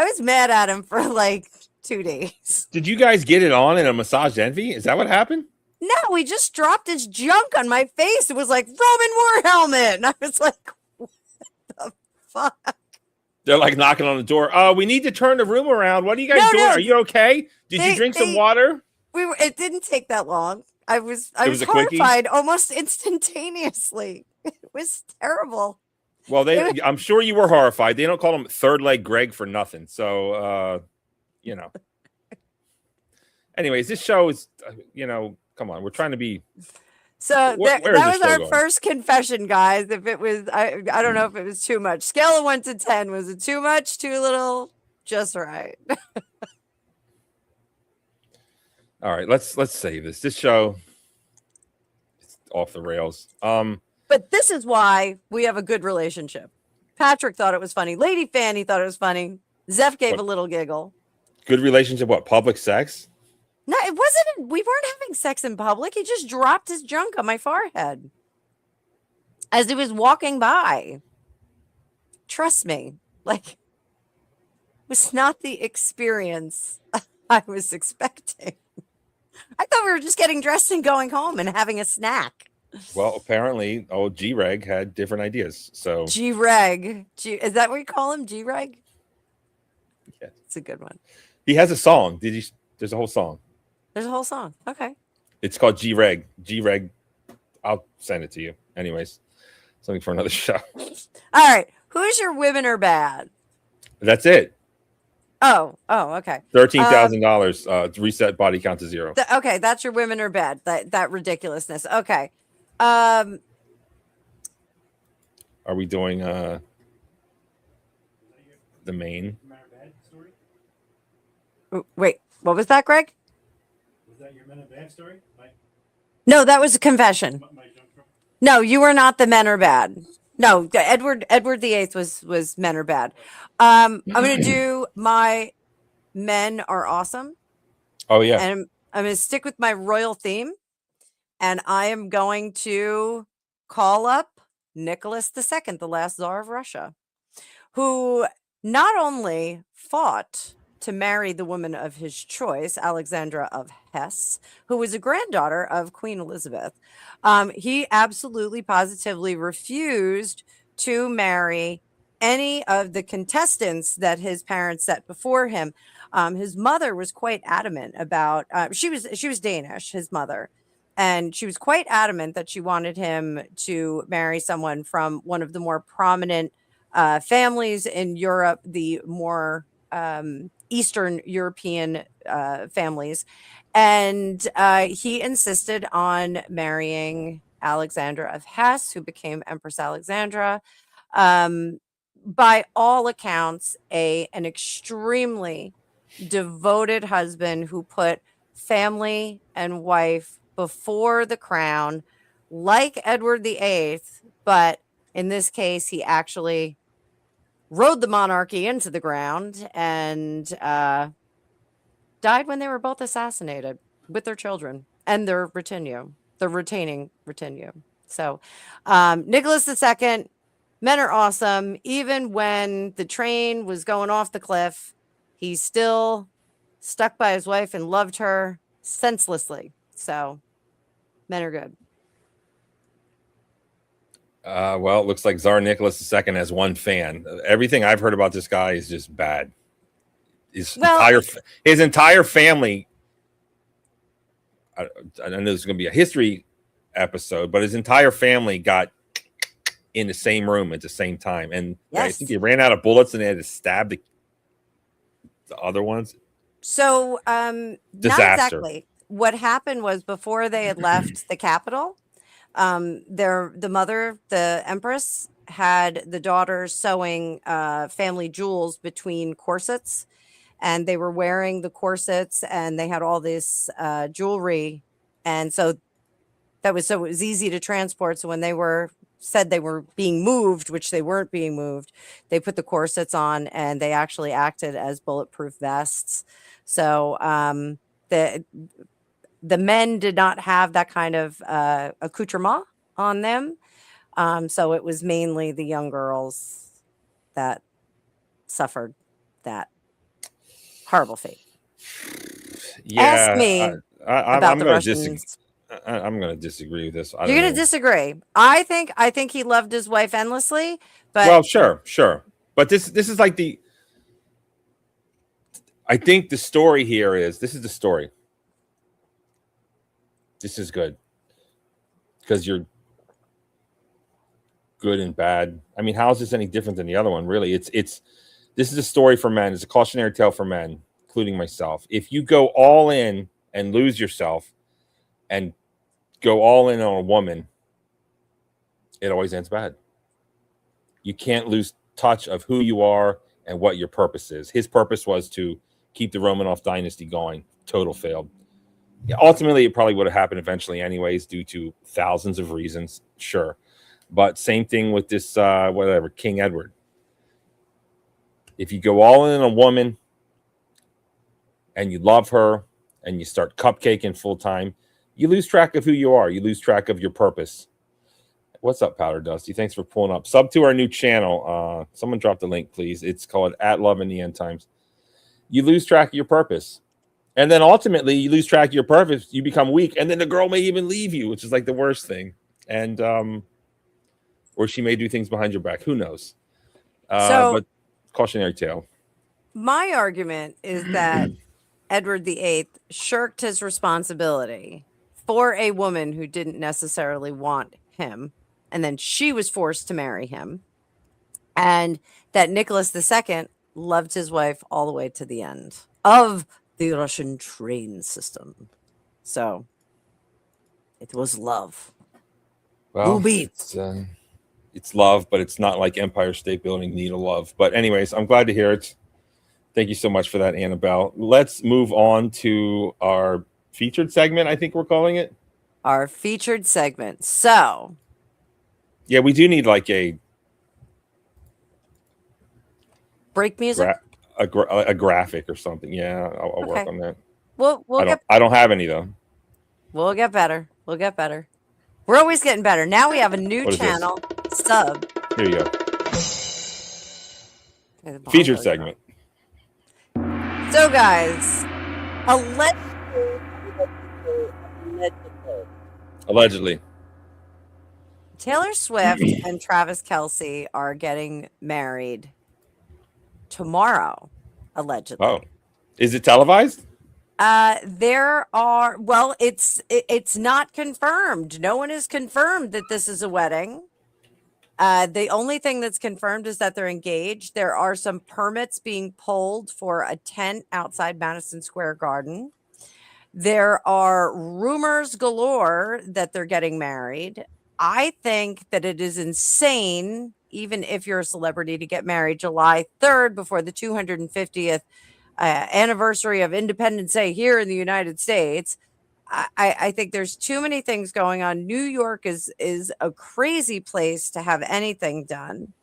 was mad at him for like 2 days. Did you guys get it on in a Massage Envy? Is that what happened? No, he just dropped his junk on my face. It was like Roman war helmet. And I was like, what the fuck? They're like knocking on the door. We need to turn the room around. What are you guys doing? No. Are you okay? Did you drink some water? It didn't take that long. I was was a quickie? horrified almost instantaneously. It was terrible. Well, I'm sure you were horrified. They don't call him Third Leg Greg for nothing. So, Anyways, this show is, come on. We're trying to be. So Where is that this was show our going? first confession, guys. If it was, I don't know if it was too much. Scale of 1 to 10. Was it too much, too little, just right? All right, let's save this. This show is off the rails. But this is why we have a good relationship. Patrick thought it was funny. Lady Fanny thought it was funny. Zeph gave What? a little giggle. Good relationship. What? Public sex? No, it wasn't. We weren't having sex in public. He just dropped his junk on my forehead as he was walking by. Trust me, it was not the experience I was expecting. I thought we were just getting dressed and going home and having a snack. Well, apparently, old G-Reg had different ideas. So G-Reg. Is that what you call him? G-Reg? Yeah. It's a good one. He has a song. There's a whole song. There's a whole song. Okay. It's called G-Reg. G-Reg. I'll send it to you. Anyways, something for another show. All right. Who's your women are bad? That's it. Oh, okay. $13,000. Reset body count to 0. Okay, that's your women are bad. That ridiculousness. Okay. Are we doing the main? Wait, what was that, Greg? Was that your Men in Bad story? No, that was a confession. My junk drawer? No, you were not the men are bad. No, Edward the Eighth was men are bad. I'm gonna do my men are awesome, Oh yeah. and I'm gonna stick with my royal theme, and I am going to call up Nicholas II, the last Tsar of Russia, who not only fought to marry the woman of his choice, Alexandra of Hesse, who was a granddaughter of Queen Elizabeth. He absolutely positively refused to marry any of the contestants that his parents set before him. His mother was quite adamant about she was Danish, his mother, and she was quite adamant that she wanted him to marry someone from one of the more prominent families in Europe, the more Eastern European families. And he insisted on marrying Alexandra of Hesse, who became Empress Alexandra. By all accounts, an extremely devoted husband who put family and wife before the crown, like Edward VIII, but in this case, he actually rode the monarchy into the ground and died when they were both assassinated with their children and their retinue, the retaining retinue. So Nicholas II, men are awesome. Even when the train was going off the cliff, he still stuck by his wife and loved her senselessly. So men are good. Well, it looks like Tsar Nicholas II has one fan. Everything I've heard about this guy is just bad. His entire family. I know this is going to be a history episode, but his entire family got in the same room at the same time, and I think they ran out of bullets and they had to stab the other ones. So, not exactly. What happened was before they had left the capital. The mother, the empress, had the daughters sewing family jewels between corsets, and they were wearing the corsets, and they had all this jewelry, and so it was easy to transport. So when they said they were being moved, which they weren't being moved, they put the corsets on, and they actually acted as bulletproof vests. So the men did not have that kind of accoutrement on them. So it was mainly the young girls that suffered that horrible fate. Yeah, Ask me about the Russians. I'm going to disagree with this. You're going to disagree. I think he loved his wife endlessly. But well, sure. But this is like I think the story here is this is the story. This is good because you're good and bad. I mean, how is this any different than the other one? Really, this is a story for men. It's a cautionary tale for men, including myself. If you go all in and lose yourself and go all in on a woman, it always ends bad. You can't lose touch of who you are and what your purpose is. His purpose was to keep the Romanov dynasty going. Total failed. Yeah, ultimately, it probably would have happened eventually anyways due to thousands of reasons, sure. But same thing with this, King Edward. If you go all in on a woman and you love her and you start cupcaking full time, you lose track of who you are. You lose track of your purpose. What's up, Powder Dusty? Thanks for pulling up. Sub to our new channel. Someone drop the link, please. It's called At Love in the End Times. You lose track of your purpose. And then ultimately, you lose track of your purpose. You become weak. And then the girl may even leave you, which is like the worst thing. And or she may do things behind your back. Who knows? But cautionary tale. My argument is that Edward VIII shirked his responsibility for a woman who didn't necessarily want him. And then she was forced to marry him. And that Nicholas II loved his wife all the way to the end of the Russian train system. So it was love. Well, it's love, but it's not like Empire State Building need a love. But anyways, I'm glad to hear it. Thank you so much for that, Annabelle. Let's move on to our featured segment, I think we're calling it. Our featured segment. So, Yeah, we do need like a break music. a graphic or something. Yeah, I'll work Okay. on that. We'll I don't have any though. We'll get better. We'll get better. We're always getting better. Now we have a new What is this? channel sub. Here you go. Okay, the Featured bongo's segment. on. So, guys, Allegedly. Taylor Swift and Travis Kelce are getting married tomorrow, allegedly. Oh, is it televised? It's not confirmed. No one has confirmed that this is a wedding. The only thing that's confirmed is that they're engaged. There are some permits being pulled for a tent outside Madison Square Garden. There are rumors galore that they're getting married. I think that it is insane, even if you're a celebrity, to get married July 3rd before the 250th anniversary of Independence Day here in the United States. I think there's too many things going on. New York is a crazy place to have anything done.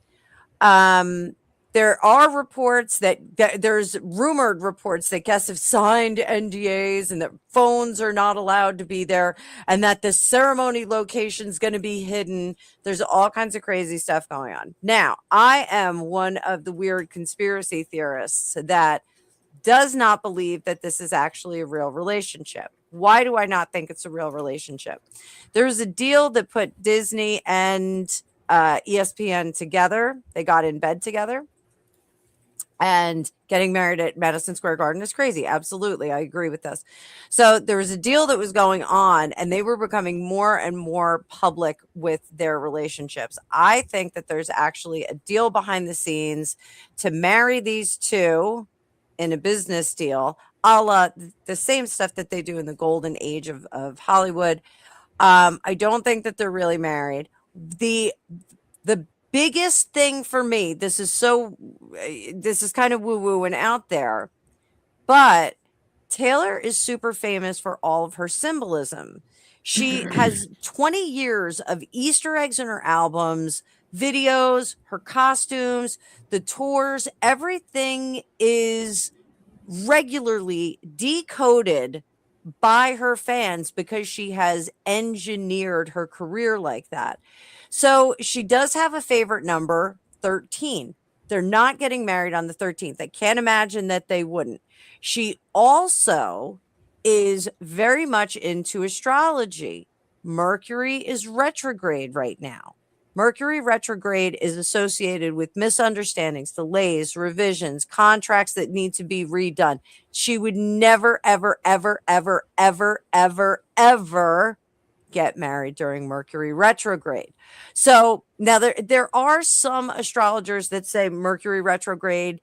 There are reports that there's rumored reports that guests have signed NDAs and that phones are not allowed to be there and that the ceremony location is going to be hidden. There's all kinds of crazy stuff going on. Now, I am one of the weird conspiracy theorists that does not believe that this is actually a real relationship. Why do I not think it's a real relationship? There's a deal that put Disney and ESPN together. They got in bed together. And getting married at Madison Square Garden is crazy. Absolutely. I agree with this. So there was a deal that was going on and they were becoming more and more public with their relationships. I think that there's actually a deal behind the scenes to marry these two in a business deal, a la the same stuff that they do in the golden age of Hollywood. I don't think that they're really married. The biggest thing for me, this is kind of woo-woo and out there, but Taylor is super famous for all of her symbolism. She has 20 years of Easter eggs in her albums, videos, her costumes, the tours. Everything is regularly decoded by her fans because she has engineered her career like that. So she does have a favorite number, 13. They're not getting married on the 13th. I can't imagine that they wouldn't. She also is very much into astrology. Mercury is retrograde right now. Mercury retrograde is associated with misunderstandings, delays, revisions, contracts that need to be redone. She would never, ever, ever, ever, ever, ever, ever get married during Mercury retrograde. So now there are some astrologers that say Mercury retrograde,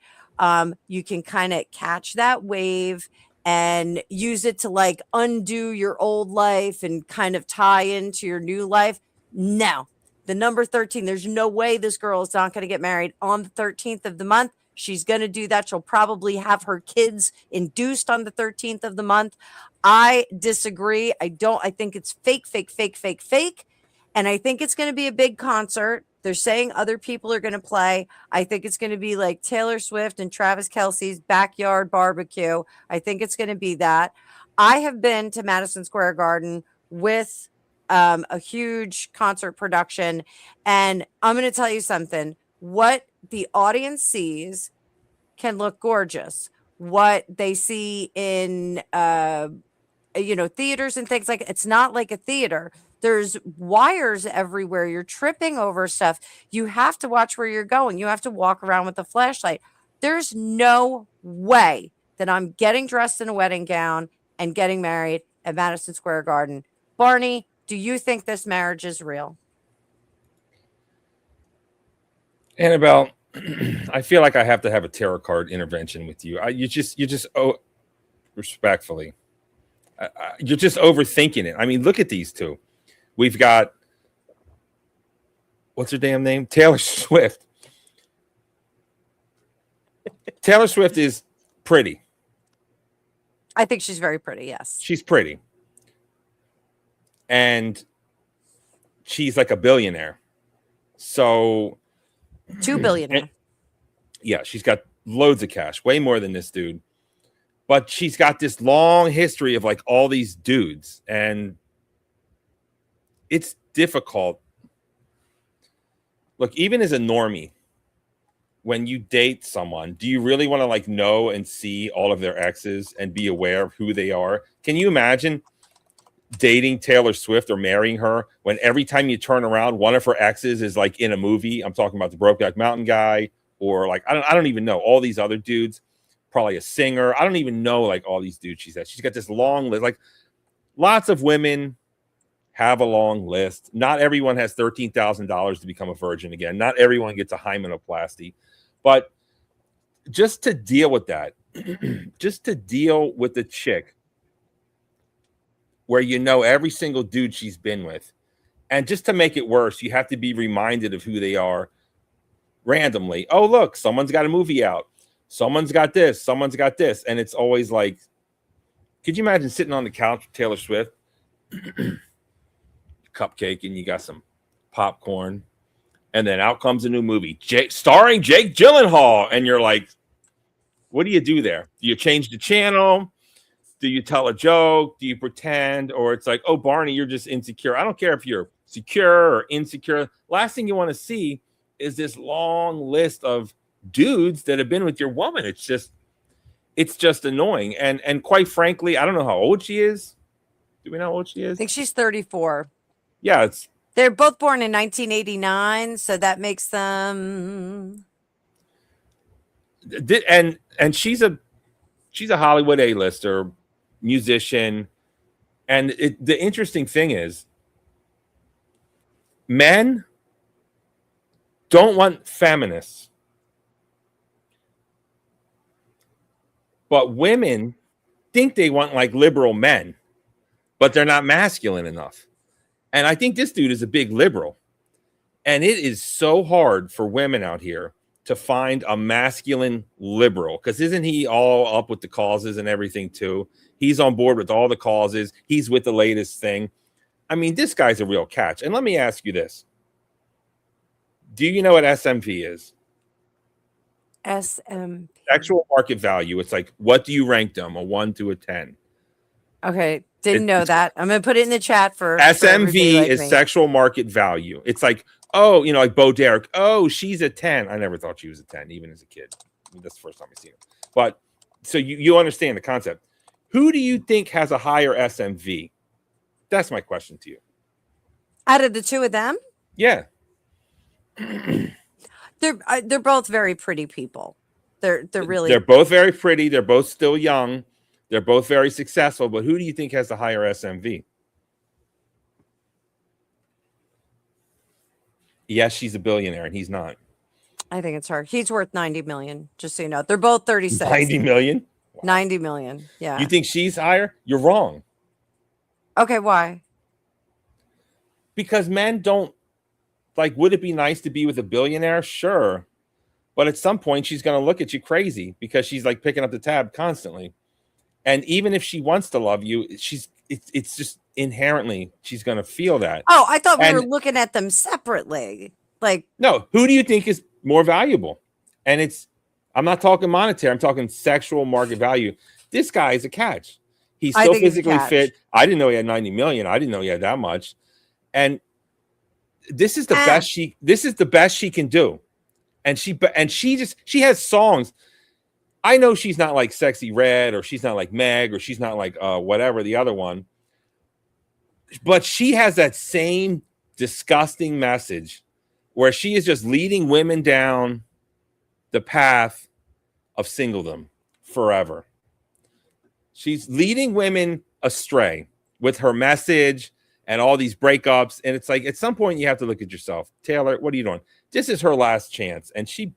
you can kind of catch that wave and use it to like undo your old life and kind of tie into your new life. No, the number 13, there's no way this girl is not going to get married on the 13th of the month. She's going to do that. She'll probably have her kids induced on the 13th of the month. I disagree. I think it's fake. And I think it's going to be a big concert. They're saying other people are going to play. I think it's going to be like Taylor Swift and Travis Kelce's backyard barbecue. I think it's going to be that. I have been to Madison Square Garden with a huge concert production. And I'm going to tell you something. What the audience sees can look gorgeous. What they see in, theaters and things like, it's not like a theater. There's wires everywhere. You're tripping over stuff. You have to watch where you're going. You have to walk around with a flashlight. There's no way that I'm getting dressed in a wedding gown and getting married at Madison Square Garden. Barney, do you think this marriage is real? Annabelle, I feel like I have to have a tarot card intervention with you. Respectfully, you're just overthinking it. I mean, look at these two. We've got, what's her damn name? Taylor Swift. Taylor Swift is pretty. I think she's very pretty. Yes. She's pretty. And she's like a billionaire. So 2 billion. yeah, she's got loads of cash, way more than this dude. But she's got this long history of like all these dudes, and it's difficult. Look, even as a normie, when you date someone, do you really want to like know and see all of their exes and be aware of who they are? Can you imagine dating Taylor Swift or marrying her when every time you turn around, one of her exes is like in a movie? I'm talking about the Brokeback Mountain guy, or like I don't even know all these other dudes, probably a singer. I don't even know like all these dudes she's had. She's got this long list. Like lots of women have a long list. Not everyone has $13,000 to become a virgin again. Not everyone gets a hymenoplasty, but just to deal with that, just to deal with the chick where you know every single dude she's been with, and just to make it worse, you have to be reminded of who they are randomly. Oh, look, someone's got a movie out. Someone's got this. Someone's got this. And it's always like, could you imagine sitting on the couch with Taylor Swift, cupcake, and you got some popcorn, and then out comes a new movie starring Jake Gyllenhaal, and you're like, what do you do there? Do you change the channel? Do you tell a joke? Do you pretend? Or it's like, oh, Barney, you're just insecure. I don't care if you're secure or insecure. Last thing you want to see is this long list of dudes that have been with your woman. It's just annoying. And quite frankly, I don't know how old she is. Do we know how old she is? I think she's 34. Yeah, They're both born in 1989, so that makes them. And she's a Hollywood A-lister, musician. And the interesting thing is, men don't want feminists, but women think they want like liberal men, but they're not masculine enough. And I think this dude is a big liberal, and it is so hard for women out here to find a masculine liberal, because isn't he all up with the causes and everything too? He's on board with all the causes. He's with the latest thing. I mean, this guy's a real catch. And let me ask you this. Do you know what SMV is? SM. Sexual market value. It's like, what do you rank them? A 1 to a 10. Okay. Didn't know that. I'm going to put it in the chat for SMV like is me. sexual market value. It's like, oh, you know, like Bo Derek. Oh, she's a 10. I never thought she was a 10, even as a kid. I mean, that's the first time I've seen it. But so you understand the concept. Who do you think has a higher SMV? That's my question to you. Out of the two of them, Yeah. they're both very pretty people. They're really. They're both very pretty. They're both still young. They're both very successful. But who do you think has the higher SMV? Yes, she's a billionaire, and he's not. I think it's her. He's worth 90 million. Just so you know, they're both 36. 90 million. 90 million. Yeah. You think she's higher? You're wrong. Okay. Why? Because men don't like, would it be nice to be with a billionaire? Sure. But at some point, she's going to look at you crazy because she's like picking up the tab constantly. And even if she wants to love you, it's just inherently she's going to feel that. Oh, I thought we And- were looking at them separately. Like, No, who do you think is more valuable? And I'm not talking monetary. I'm talking sexual market value. This guy is a catch. He's I so think he's a physically catch. fit. I didn't know he had 90 million. I didn't know he had that much. And this is the best she can do. And she has songs. I know she's not like Sexy Red, or she's not like Meg, or she's not like whatever the other one. But she has that same disgusting message where she is just leading women down the path of singledom forever. She's leading women astray with her message and all these breakups. And it's like, at some point you have to look at yourself. Taylor, what are you doing? This is her last chance, and she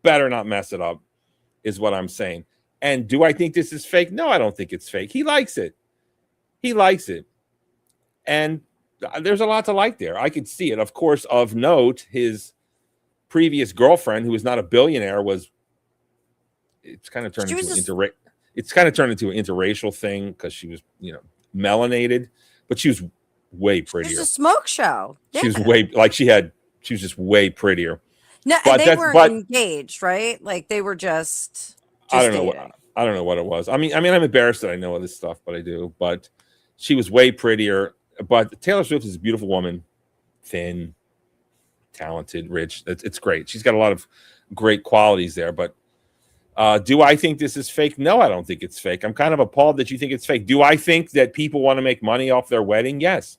better not mess it up, is what I'm saying. And do I think this is fake? No, I don't think it's fake. He likes it. He likes it. And there's a lot to like there. I could see it. Of course, of note, his previous girlfriend, who was not a billionaire, was it's kind of turned She into was an just- it's kind of turned into an interracial thing because she was, melanated, but she was way It was prettier. a smoke show. She was Yeah. she was just way prettier. No, but and they that's- weren't but- engaged, right? Like they were just I don't know dating. I don't know what it was. I mean, I'm embarrassed that I know all this stuff, but I do. But she was way prettier. But Taylor Swift is a beautiful woman, thin, talented, rich. It's great. She's got a lot of great qualities there. But do I think this is fake? No, I don't think it's fake. I'm kind of appalled that you think it's fake. Do I think that people want to make money off their wedding? Yes.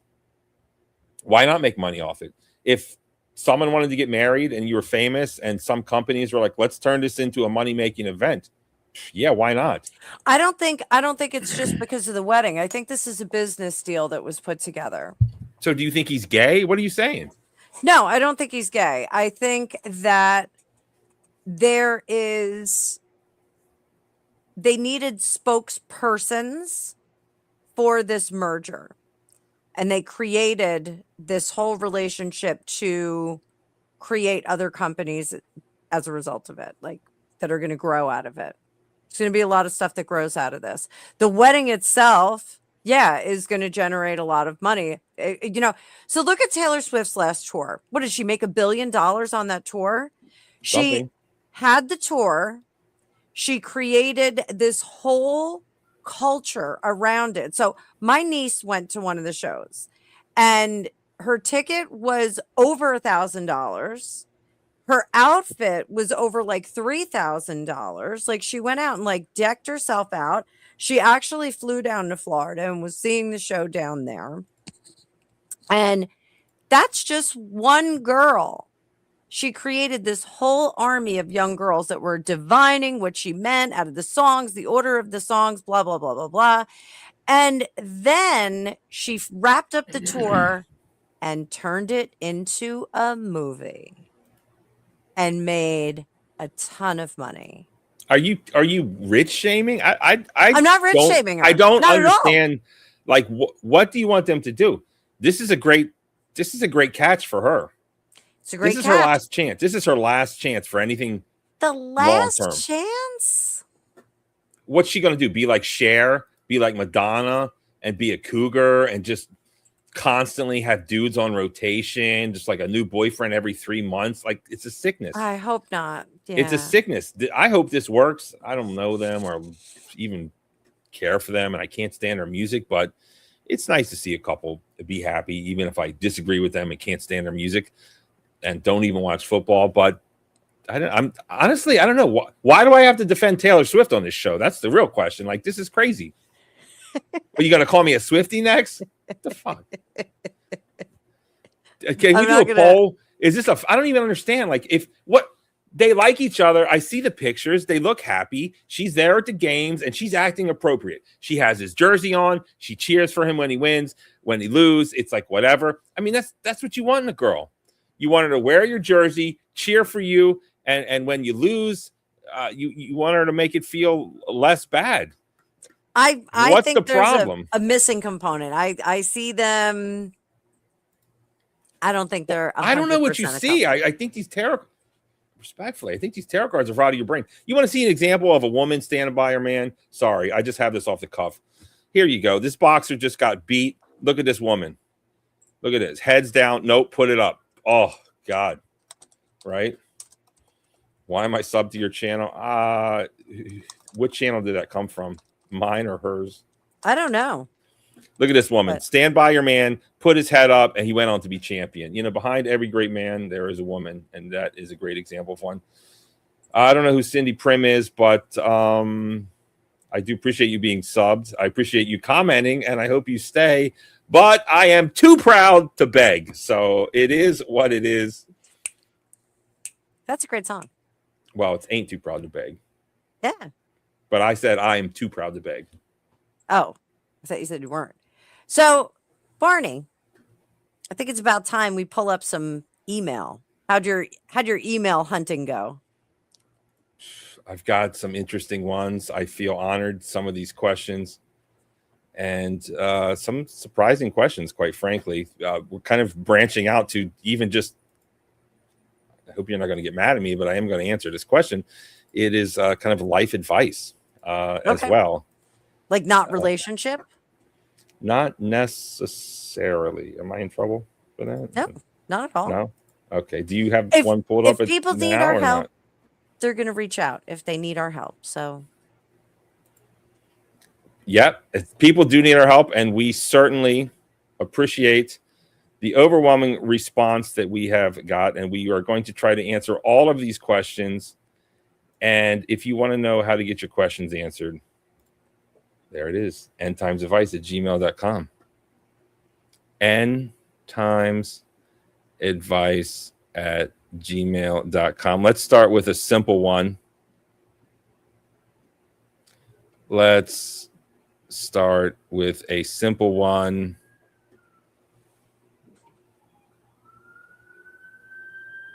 Why not make money off it? If someone wanted to get married and you were famous and some companies were like, let's turn this into a money-making event. Yeah, why not? I don't think it's just because of the wedding. I think this is a business deal that was put together. So do you think he's gay? What are you saying? No, I don't think he's gay. I think that they needed spokespersons for this merger. And they created this whole relationship to create other companies as a result of it, like that are going to grow out of it. It's going to be a lot of stuff that grows out of this. The wedding itself, is going to generate a lot of money. So look at Taylor Swift's last tour. What did she make $1 billion on that tour? She Something. had the tour. She created this whole culture around it. So my niece went to one of the shows and her ticket was over $1,000. Her outfit was over like $3,000. Like she went out and like decked herself out. She actually flew down to Florida and was seeing the show down there. And that's just one girl. She created this whole army of young girls that were divining what she meant out of the songs, the order of the songs, blah, blah, blah, blah, blah. And then she wrapped up the tour and turned it into a movie and made a ton of money. Are you rich shaming? I'm not rich shaming her. I don't Not at all. understand. Like, what do you want them to do? This is a great catch for her. It's a great This is catch. her last chance. This is her last chance for anything. The last long-term. chance? What's she gonna do? Be like Cher? Be like Madonna? And be a cougar and just constantly have dudes on rotation, just like a new boyfriend every 3 months? Like, it's a sickness. I hope not. Yeah. It's a sickness. I hope this works. I don't know them or even care for them, and I can't stand their music, but it's nice to see a couple be happy, even if I disagree with them and can't stand their music and don't even watch football. But I'm honestly, I don't know. Why do I have to defend Taylor Swift on this show? That's the real question. Like, this is crazy. Are you going to call me a Swiftie next? What the fuck? Can we do a poll? Is this I don't even understand. Like, if what they like each other, I see the pictures. They look happy. She's there at the games and she's acting appropriate. She has his jersey on. She cheers for him when he wins. When he loses, it's like whatever. I mean, that's what you want in a girl. You want her to wear your jersey, cheer for you, and when you lose, you want her to make it feel less bad. I What's think the there's problem? a missing component. I see them. I don't think they're. I don't know what you 100% a see. couple. I think these tarot, respectfully, I think these tarot cards are out of your brain. You want to see an example of a woman standing by her man? Sorry, I just have this off the cuff. Here you go. This boxer just got beat. Look at this woman. Look at this. Heads down. Nope. Put it up. Oh, God. Right? Why am I subbed to your channel? What channel did that come from? Mine or hers? I don't know. Look at this woman. But- Stand by your man, put his head up, and he went on to be champion. You know, behind every great man, there is a woman, and that is a great example of one. I don't know who Cindy Prim is, but I do appreciate you being subbed. I appreciate you commenting, and I hope you stay. But I am too proud to beg. So it is what it is. That's a great song. Well, it's ain't too proud to beg. Yeah. But I said I am too proud to beg. Oh, I thought you said you weren't. So, Barney, I think it's about time we pull up some email. How'd your email hunting go? I've got some interesting ones. I feel honored, some of these questions, and some surprising questions, quite frankly. We're kind of branching out to even just, I hope you're not going to get mad at me, but I am going to answer this question. it is kind of life advice as Okay. well. Like not relationship? Not necessarily. Am I in trouble for that? No, not at all. No. Okay. Do you have If- one pulled if up? people need now our or help, not? They're going to reach out if they need our help. So Yep. If people do need our help, and we certainly appreciate the overwhelming response that we have got, and we are going to try to answer all of these questions. And if you want to know how to get your questions answered, there it is. endtimesadvice@gmail.com. endtimesadvice@gmail.com. Let's start with a simple one. Let's start with a simple one.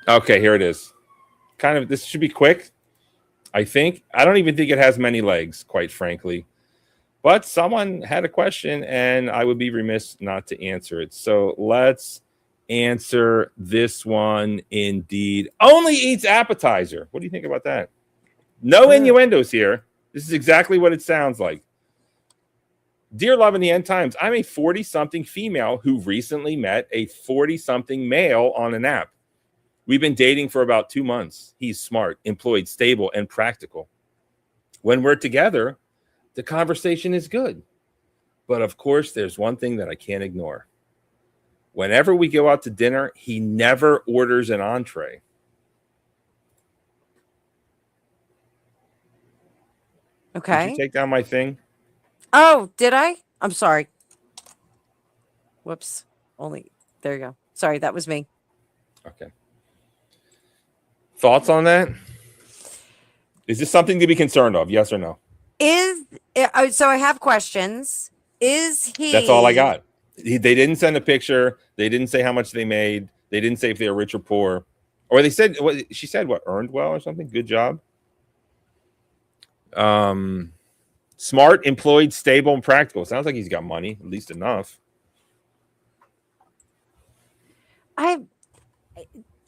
Okay, here it is. Kind of, this should be quick, I think. I don't even think it has many legs, quite frankly. But someone had a question, and I would be remiss not to answer it. So let's answer this one indeed. Only eats appetizer. What do you think about that? No innuendos here. This is exactly what it sounds like. Dear Love in the End Times, I'm a 40-something female who recently met a 40-something male on an app. We've been dating for about 2 months. He's smart, employed, stable, and practical. When we're together, the conversation is good. But of course, there's one thing that I can't ignore. Whenever we go out to dinner, he never orders an entree. Did okay. you take down my thing? Oh, did I? I'm sorry. Whoops. Only there you go. Sorry, that was me. Okay. Thoughts on that? Is this something to be concerned of? Yes or no? So I have questions. Is he? That's all I got. They didn't send a picture. They didn't say how much they made. They didn't say if they were rich or poor. Or they said what she said, what, earned well or something? Good job. Smart, employed, stable, and practical. Sounds like he's got money, at least enough.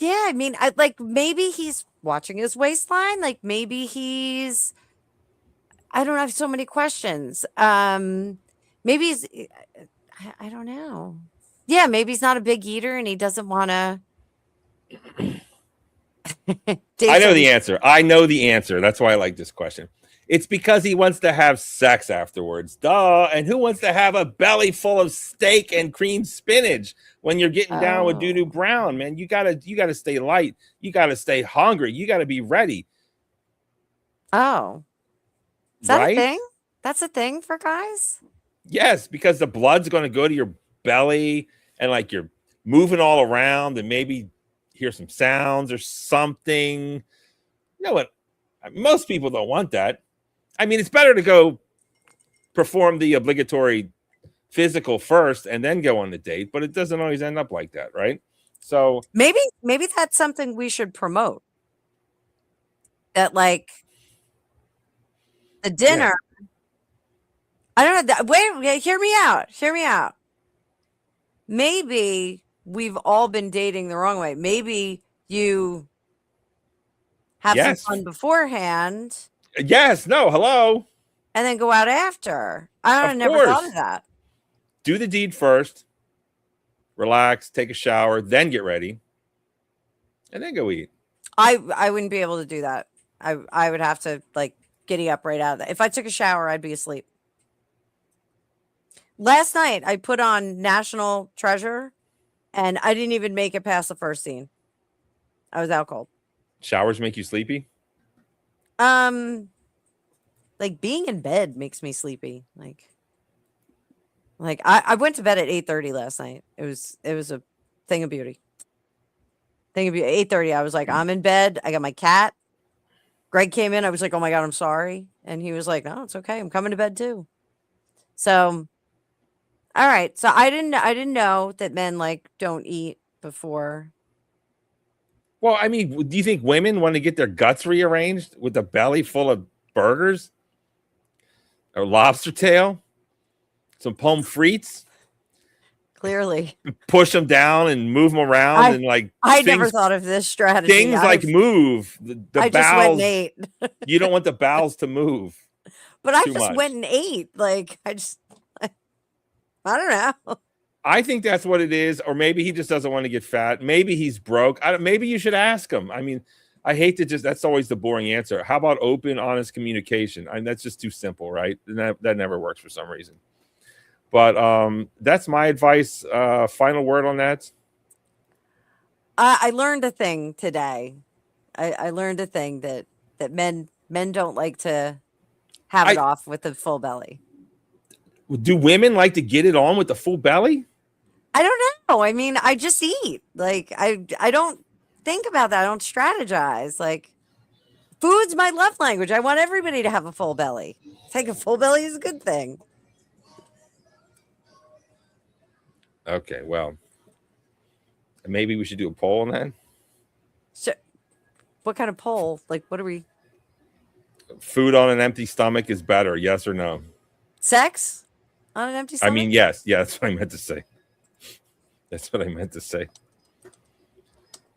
Yeah, I mean, I like maybe he's watching his waistline. Like maybe he's. I don't have so many questions. Maybe he's. I don't know. Yeah, maybe he's not a big eater and he doesn't want to. I know the answer. I know the answer. That's why I like this question. It's because he wants to have sex afterwards. Duh. And who wants to have a belly full of steak and cream spinach when you're getting down with Doo Doo Brown, man? You gotta stay light. You gotta stay hungry. You gotta be ready. Oh. Is that right? a thing? That's a thing for guys? Yes, because the blood's gonna go to your belly and like you're moving all around and maybe hear some sounds or something. You know what? Most people don't want that. I mean, it's better to go perform the obligatory physical first and then go on the date, but it doesn't always end up like that, right? So Maybe that's something we should promote. That like the dinner. Yeah. I don't know. Wait, hear me out. Hear me out. Maybe we've all been dating the wrong way. Maybe you have some fun beforehand. Yes. No. Hello. And then go out after. I never thought of that. Do the deed first. Relax. Take a shower. Then get ready. And then go eat. I wouldn't be able to do that. I would have to like giddy up right out of that. If I took a shower, I'd be asleep. Last night I put on National Treasure, and I didn't even make it past the first scene. I was out cold. Showers make you sleepy? Like being in bed makes me sleepy. Like I went to bed at 8:30 last night. It was a thing of beauty. 8:30. I was like, I'm in bed. I got my cat. Greg came in. I was like, oh my God, I'm sorry. And he was like, no, it's okay. I'm coming to bed too. So, all right. So I didn't know that men like don't eat before. Well, I mean, do you think women want to get their guts rearranged with a belly full of burgers or lobster tail, some pommes frites? Clearly, push them down and move them around, and like I never thought of this strategy. Things like move the I bowels. just went and ate. You don't want the bowels to move. But I too just much. went and ate. Like I don't know. I think that's what it is, or maybe he just doesn't want to get fat. Maybe he's broke. Maybe you should ask him. I mean, I hate to that's always the boring answer. How about open, honest communication? I mean, that's just too simple, right? And that never works for some reason. But that's my advice. Final word on that. I learned a thing today. I learned a thing that men don't like to have it off with a full belly. Do women like to get it on with the full belly? I don't know. I mean, I just eat. Like I don't think about that. I don't strategize. Like food's my love language. I want everybody to have a full belly. I think a full belly is a good thing. Okay, well, maybe we should do a poll on that. So, what kind of poll? Like, what are we? Food on an empty stomach is better, yes or no? Sex on an empty stomach? I mean, yes. Yeah, that's what I meant to say. That's what I meant to say.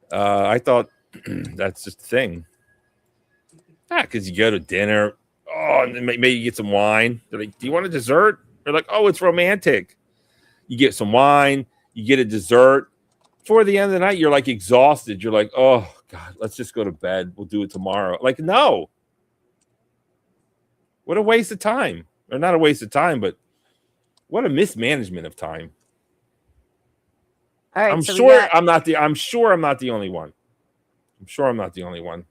I thought that's just a thing. Because you go to dinner, and then maybe you get some wine. They're like, do you want a dessert? They're like, oh, it's romantic. You get some wine, you get a dessert. For the end of the night, you're like exhausted. You're like, oh, God, let's just go to bed. We'll do it tomorrow. Like, no. What a waste of time. Or not a waste of time, but what a mismanagement of time. All right, I'm so sure I'm not the only one. I'm sure I'm not the only one.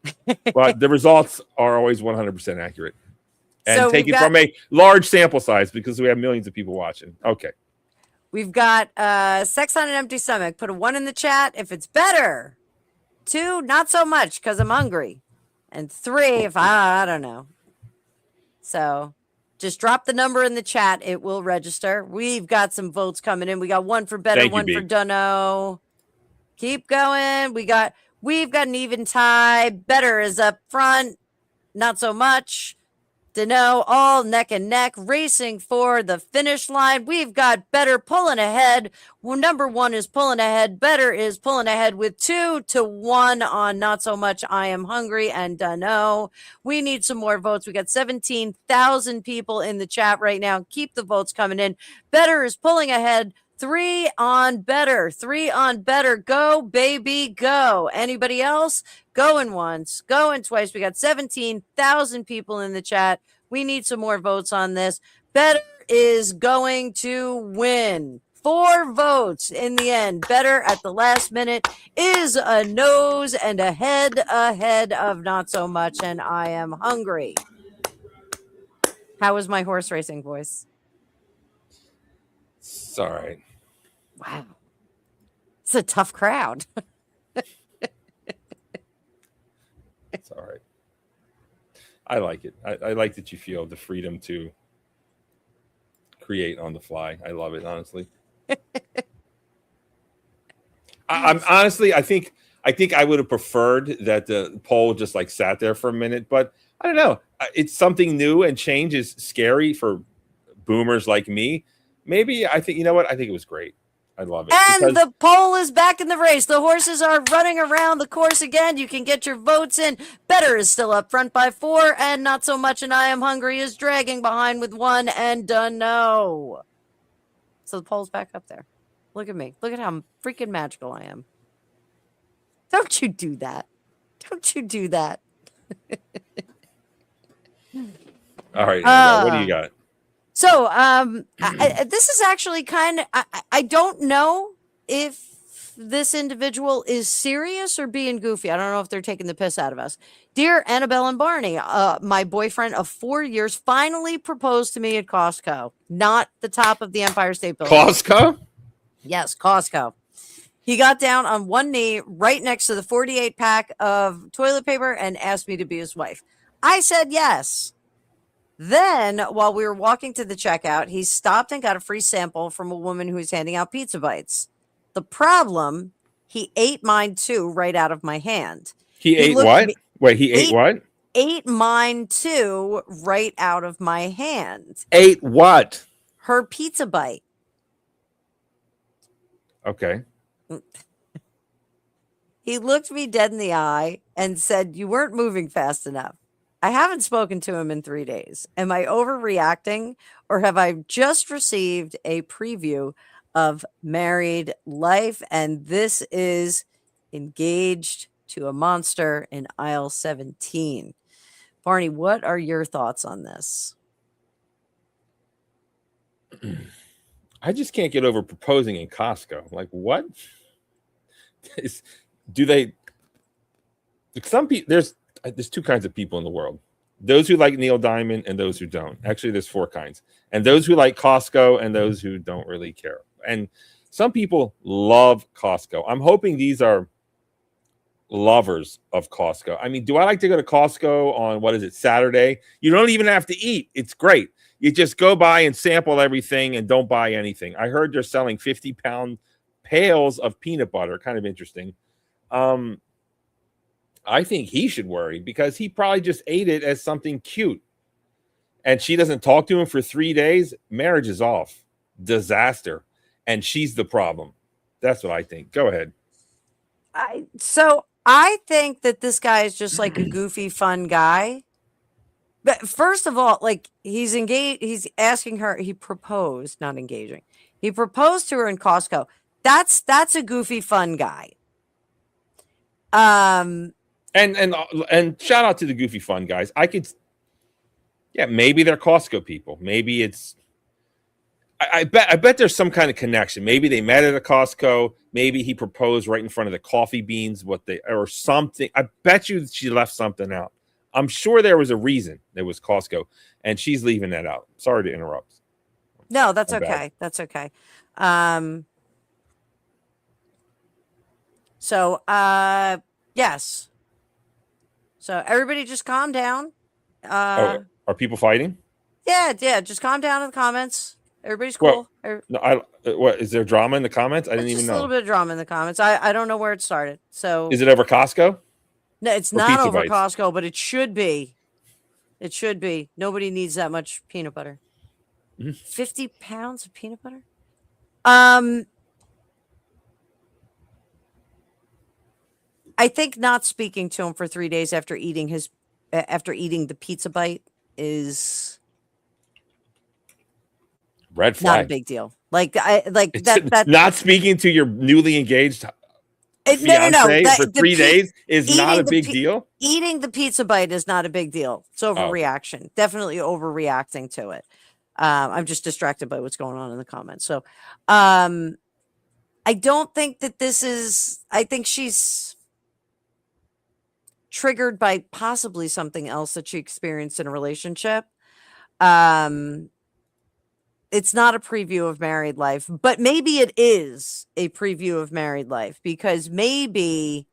But the results are always 100% accurate. And So take we've it from a large sample size because we have millions of people watching. Okay. We've got sex on an empty stomach. Put a 1 in the chat if it's better. 2, not so much because I'm hungry. And 3, if I don't know. So just drop the number in the chat. It will register. We've got some votes coming in. We got 1 for better, Thank you, 1 for B. dunno. Keep going. We've got an even tie. Better is up front. Not so much. Dunno, all neck and neck, racing for the finish line. We've got better pulling ahead. Well, number 1 is pulling ahead. Better is pulling ahead with 2-1 on not so much. I am hungry and dunno. We need some more votes. We got 17,000 people in the chat right now. Keep the votes coming in. Better is pulling ahead. 3 on better. 3 on better. Go, baby, go. Anybody else? Going once, going twice. We got 17,000 people in the chat. We need some more votes on this. Better is going to win. 4 votes in the end. Better at the last minute is a nose and a head ahead of not so much. And I am hungry. How was my horse racing voice? It's all right. Wow. It's a tough crowd. It's all right. I like it. I like that you feel the freedom to create on the fly. I love it, honestly. I'm honestly, I think I would have preferred that the poll just like sat there for a minute, but I don't know. It's something new, and change is scary for boomers like me. Maybe I think, you know what? I think it was great. I love it. And the poll is back in the race. The horses are running around the course again. You can get your votes in. Better is still up front by 4, and not so much. And I am hungry is dragging behind with 1 and dunno. So the poll's back up there. Look at me. Look at how freaking magical I am. Don't you do that. Don't you do that. All right. What do you got? So, this is actually kind of, I don't know if this individual is serious or being goofy. I don't know if they're taking the piss out of us. Dear Annabelle and Barney, my boyfriend of 4 years finally proposed to me at Costco, not the top of the Empire State Building. Costco? Yes, Costco. He got down on one knee right next to the 48 pack of toilet paper and asked me to be his wife. I said yes. Then, while we were walking to the checkout, he stopped and got a free sample from a woman who was handing out pizza bites. The problem, he ate mine too right out of my hand. He ate what? Wait, he ate what? Ate mine too right out of my hand. Ate what? Her pizza bite. Okay. He looked me dead in the eye and said, "You weren't moving fast enough." I haven't spoken to him in 3 days. Am I overreacting, or have I just received a preview of married life? And this is engaged to a monster in aisle 17. Barney, what are your thoughts on this? I just can't get over proposing in Costco. Like, what? Do they? Some people, there's two kinds of people in the world: those who like Neil Diamond and those who don't. Actually, there's 4 kinds, and those who like Costco and those who don't really care. And some people love Costco. I'm hoping these are lovers of Costco. I mean, do I like to go to Costco on, what is it, Saturday? You don't even have to eat. It's great. You just go by and sample everything and don't buy anything. I heard they're selling 50-pound pails of peanut butter. Kind of interesting. I think he should worry because he probably just ate it as something cute. And she doesn't talk to him for 3 days. Marriage is off. Disaster. And she's the problem. That's what I think. Go ahead. So I think that this guy is just like a goofy, fun guy. But first of all, like, he's engaged. He's asking her. He proposed, not engaging. He proposed to her in Costco. That's a goofy, fun guy. And shout out to the goofy fun guys. Maybe they're Costco people. Maybe it's. I bet there's some kind of connection. Maybe they met at a Costco. Maybe he proposed right in front of the coffee beans, or something. I bet you she left something out. I'm sure there was a reason there was Costco, and she's leaving that out. Sorry to interrupt. No, that's I'm okay. bad. That's okay. Yes. So everybody just calm down. Are people fighting? Yeah. Just calm down in the comments. Everybody's cool. No, what is there drama in the comments? I didn't even know. A little bit of drama in the comments. I don't know where it started. So Is it over Costco? No, it's or not Pizza over Bites? Costco, but it should be. It should be. Nobody needs that much peanut butter. 50 pounds of peanut butter? I think not speaking to him for 3 days after eating the pizza bite is Red flag. not a big deal. That not speaking to your newly engaged fiance for 3 days is not a big deal. Eating the pizza bite is not a big deal. It's overreaction. Definitely overreacting to it. I'm just distracted by what's going on in the comments. So I don't think that this is, I think she's triggered by possibly something else that she experienced in a relationship. It's not a preview of married life, but maybe it is a preview of married life because maybe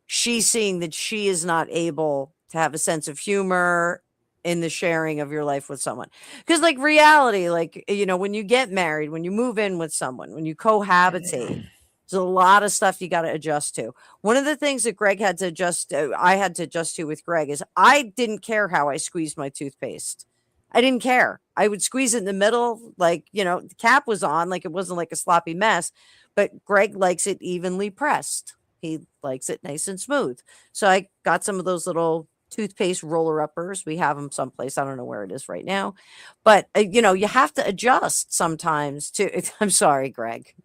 she's seeing that she is not able to have a sense of humor in the sharing of your life with someone. Because like reality, like, you know, when you get married, when you move in with someone, when you cohabitate, there's a lot of stuff you got to adjust to. One of the things that Greg had to adjust, I had to adjust to with Greg is I didn't care how I squeezed my toothpaste. I didn't care. I would squeeze it in the middle, like, you know, the cap was on, like it wasn't like a sloppy mess, but Greg likes it evenly pressed. He likes it nice and smooth. So I got some of those little toothpaste roller uppers. We have them someplace. I don't know where it is right now, but you know, you have to adjust sometimes to, I'm sorry, Greg.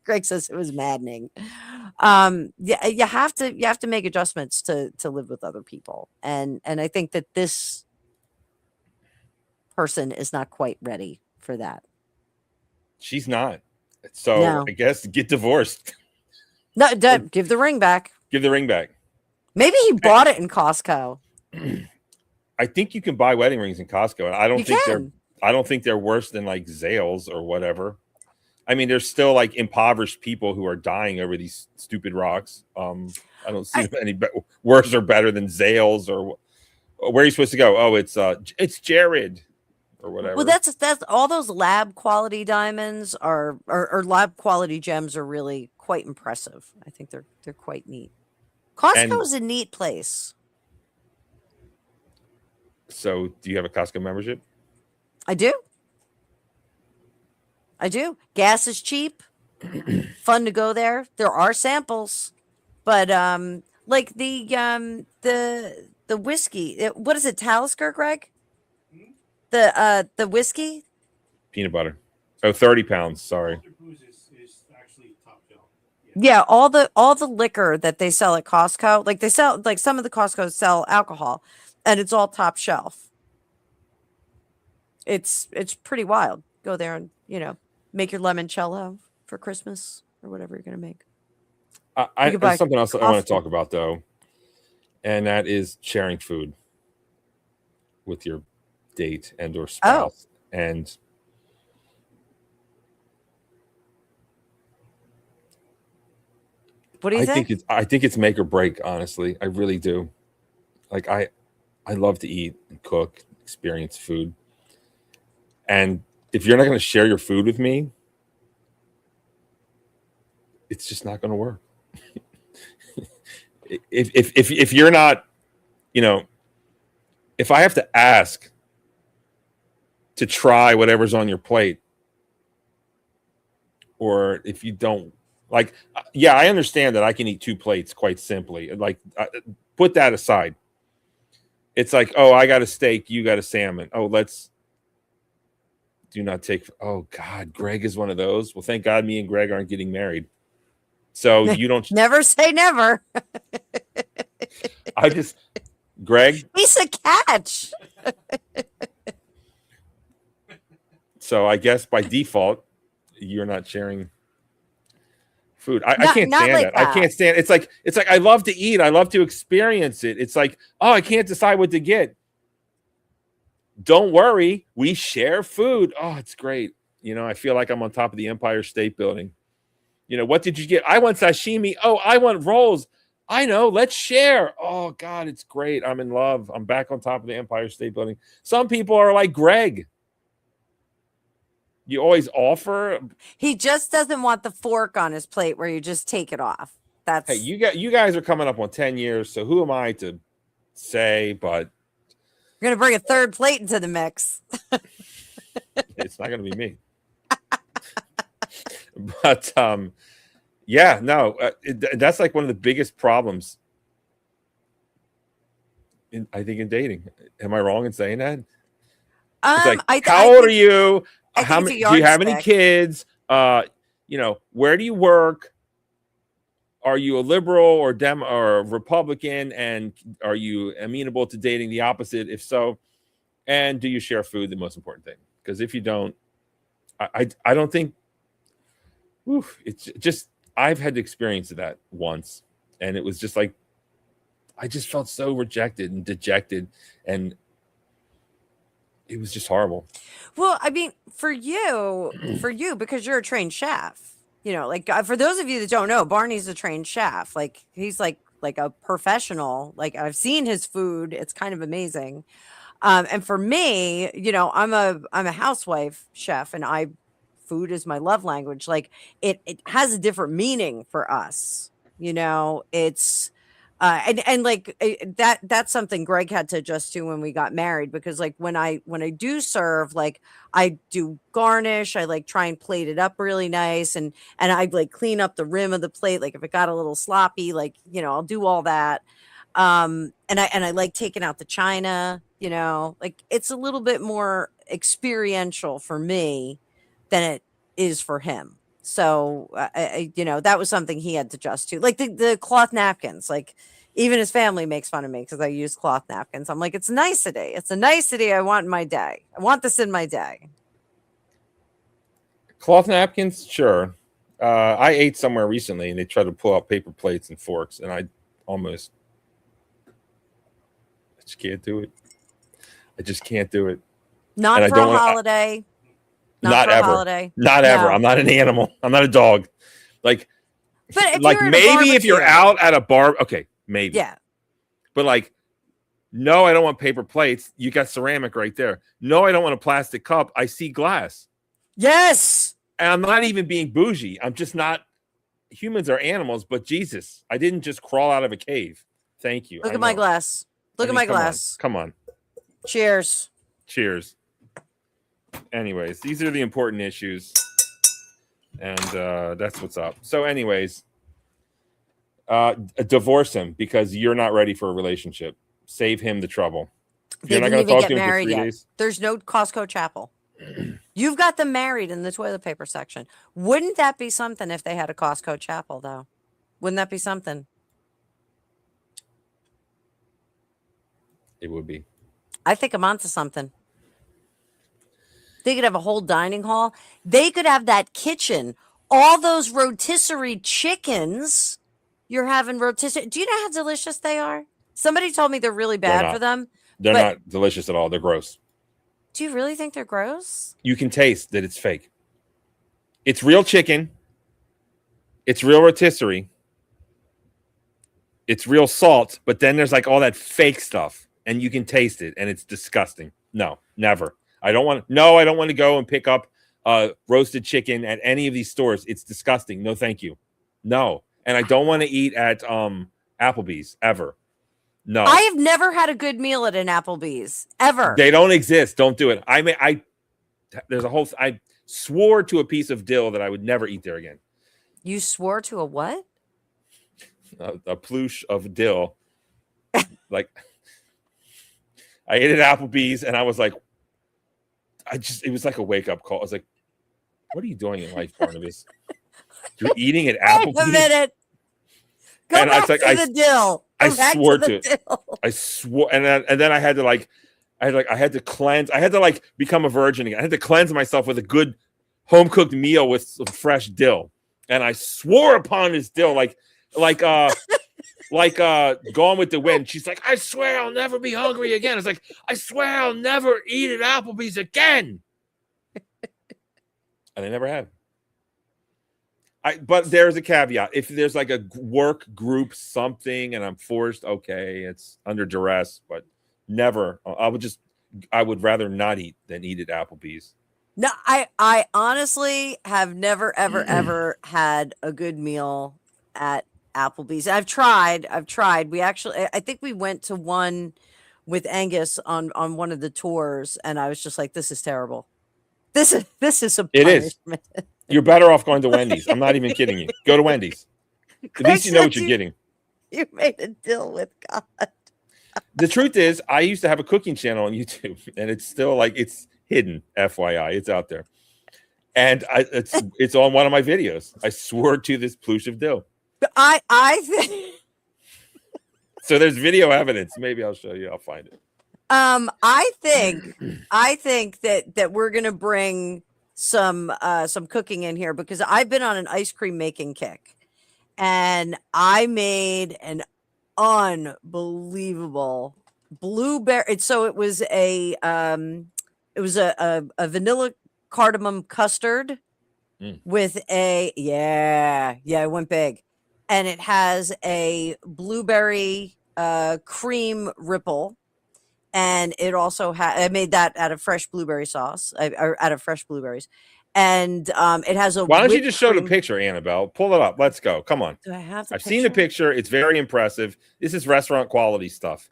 Greg says it was maddening. Yeah, you have to make adjustments to live with other people. And I think that this person is not quite ready for that. She's not. So No. I guess get divorced. No, give the ring back. Give the ring back. Maybe he bought it in Costco. I think you can buy wedding rings in Costco. And I don't You think they're worse than like Zales or whatever. I mean, there's still like impoverished people who are dying over these stupid rocks. I don't see them any worse or better than Zales or where are you supposed to go? Oh, it's Jared or whatever. Well, that's all those lab quality diamonds or lab quality gems are really quite impressive. I think they're quite neat. Costco is a neat place. So, do you have a Costco membership? I do. Gas is cheap. fun to go there. There are samples, but like the whiskey. What is it? Talisker, Greg? The whiskey. Peanut butter. Oh, 30 pounds. Sorry. Ulster Booze is actually top shelf. Yeah, all the liquor that they sell at Costco, like they sell, like some of the Costco sell alcohol, and it's all top shelf. It's pretty wild. Go there and make your limoncello for Christmas or whatever you're gonna make. You could buy There's something else I want coffee. to talk about though, and that is sharing food with your date and or spouse. And What do you think? I think it's make or break, honestly. I really do. Like I love to eat and cook, experience food. And if you're not going to share your food with me, it's just not going to work. if you're not, if I have to ask to try whatever's on your plate, or if you don't like, yeah, I understand that I can eat 2 plates quite simply. Like, put that aside. It's like, oh, I got a steak, you got a salmon. Oh, do not take. Oh God, Greg is one of those. Well, thank God me and Greg aren't getting married. So you don't. Never say never. Greg. He's a catch. So I guess by default, you're not sharing food. I can't not stand like that. I can't stand. It's like I love to eat. I love to experience it. It's like, oh, I can't decide what to get. Don't worry, we share food. Oh, it's great. I feel like I'm on top of the Empire State Building. What did you get? I want sashimi. Oh, I want rolls. I know. Let's share. Oh God, it's great. I'm in love. I'm back on top of the Empire State Building. Some people are like Greg. You always offer. He just doesn't want the fork on his plate where you just take it off. That's Hey, you guys are coming up on 10 years, so who am I to say? But you're gonna bring a third plate into the mix. it's not going to be me. But yeah, no, that's like one of the biggest problems. I think in dating. Am I wrong in saying that? It's like, how old are you? How many? Do you have any kids? Where do you work? Are you a liberal or or a Republican? And are you amenable to dating the opposite? If so, and do you share food? The most important thing, because if you don't, I don't think. It's just I've had the experience of that once, and it was just like I just felt so rejected and dejected, and it was just horrible. Well, I mean, for you, because you're a trained chef, like for those of you that don't know, Barney's a trained chef. Like he's like a professional. Like I've seen his food; it's kind of amazing. And for me, I'm a housewife chef, and food is my love language. Like it has a different meaning for us. It's. And like that's something Greg had to adjust to when we got married, because like when I do serve, like I do garnish, I like try and plate it up really nice, and I like clean up the rim of the plate, like if it got a little sloppy, like I'll do all that. And I like taking out the china, like it's a little bit more experiential for me than it is for him. So, that was something he had to adjust to. Like the cloth napkins, like even his family makes fun of me because I use cloth napkins. I'm like, it's a nicety. It's a nicety I want in my day. I want this in my day. Cloth napkins, sure. I ate somewhere recently and they tried to pull out paper plates and forks, and I just can't do it. I just can't do it. Not for a holiday. Not ever. Holiday. Not ever. I'm not an animal. I'm not a dog. Like, but maybe if you're out at a bar, okay, maybe. Yeah. But like, no, I don't want paper plates. You got ceramic right there. No, I don't want a plastic cup. I see glass. Yes. And I'm not even being bougie. I'm just not. Humans are animals, but Jesus, I didn't just crawl out of a cave. Thank you. Look at my glass. Look at my glass. Come on. Cheers. Cheers. Anyways, these are the important issues. And that's what's up. So, anyways, divorce him because you're not ready for a relationship. Save him the trouble. If They you're not didn't going to even talk get to him for married 3 yet. days. There's no Costco chapel. You've got them married in the toilet paper section. Wouldn't that be something if they had a Costco chapel, though? Wouldn't that be something? It would be. I think I'm onto something. They could have a whole dining hall. They could have that kitchen. All those rotisserie chickens. You're having rotisserie. Do you know how delicious they are? Somebody told me they're really They're bad not. for them. They're But- not delicious at all. They're gross. Do you really think they're gross? You can taste that it's fake. It's real chicken. It's real rotisserie. It's real salt, but then there's like all that fake stuff, and you can taste it, and it's disgusting. No, never. I don't want to go and pick up roasted chicken at any of these stores. It's disgusting. No, thank you. No. And I don't want to eat at Applebee's ever. No. I have never had a good meal at an Applebee's ever. They don't exist. Don't do it. I swore to a piece of dill that I would never eat there again. You swore to a what? A ploosh of dill. Like I ate at Applebee's and I was like, it was like a wake up call. I was like, what are you doing in life, Barnabas? You're eating at Applebee's? Wait a minute. Go And back it's like, to the dill. I Go back swore to to the dill. I swore, and then I had to I had to cleanse. I had to become a virgin again. I had to cleanse myself with a good home cooked meal with some fresh dill, and I swore upon this dill, like Gone with the Wind. She's like, I swear I'll never be hungry again. It's like, I swear I'll never eat at Applebee's again, and I never have. But there's a caveat. If there's like a work group something and I'm forced, okay, it's under duress, but never. I would rather not eat than eat at Applebee's. No, I honestly have never, ever, ever had a good meal at Applebee's. I've tried. We actually, I think we went to one with Angus on one of the tours, and I was just like, this is terrible. This is a It is. punishment. You're better off going to Wendy's. I'm not even kidding you. Go to Wendy's. At least you know what you're getting. You made a deal with God. The truth is, I used to have a cooking channel on YouTube, and it's still it's hidden. FYI, it's out there, and it's on one of my videos. I swore to this ploosh of dill. I think. So there's video evidence. Maybe I'll show you. I'll find it. I think that we're gonna bring some cooking in here because I've been on an ice cream making kick, and I made an unbelievable blueberry. So it was a vanilla cardamom custard with it went big, and it has a blueberry cream ripple. And it also I made that out of fresh blueberry sauce, or out of fresh blueberries. And it has a. Why don't you whipped just show the cream- picture, Annabelle? Pull it up. Let's go. Come on. Do I have the I've seen the picture. It's very impressive. This is restaurant quality stuff.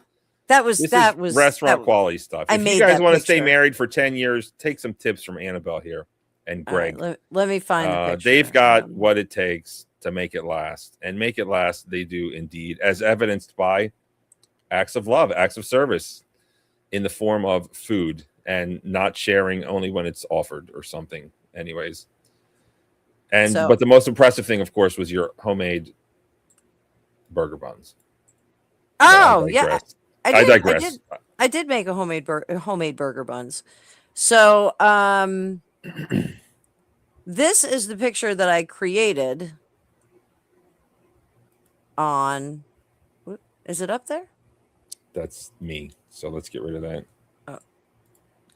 This is restaurant quality stuff. I If made you guys that want to stay picture. married for 10 years, take some tips from Annabelle here and All right, Greg. let me find the picture. They've got what it takes to make it last, and make it last. They do indeed, as evidenced by acts of love, acts of service in the form of food, and not sharing only when it's offered or something. Anyways, but the most impressive thing, of course, was your homemade burger buns. Oh yeah, I digress. I did make a homemade burger buns. So this is the picture that I created on. Is it up there? That's me. So let's get rid of that. Oh.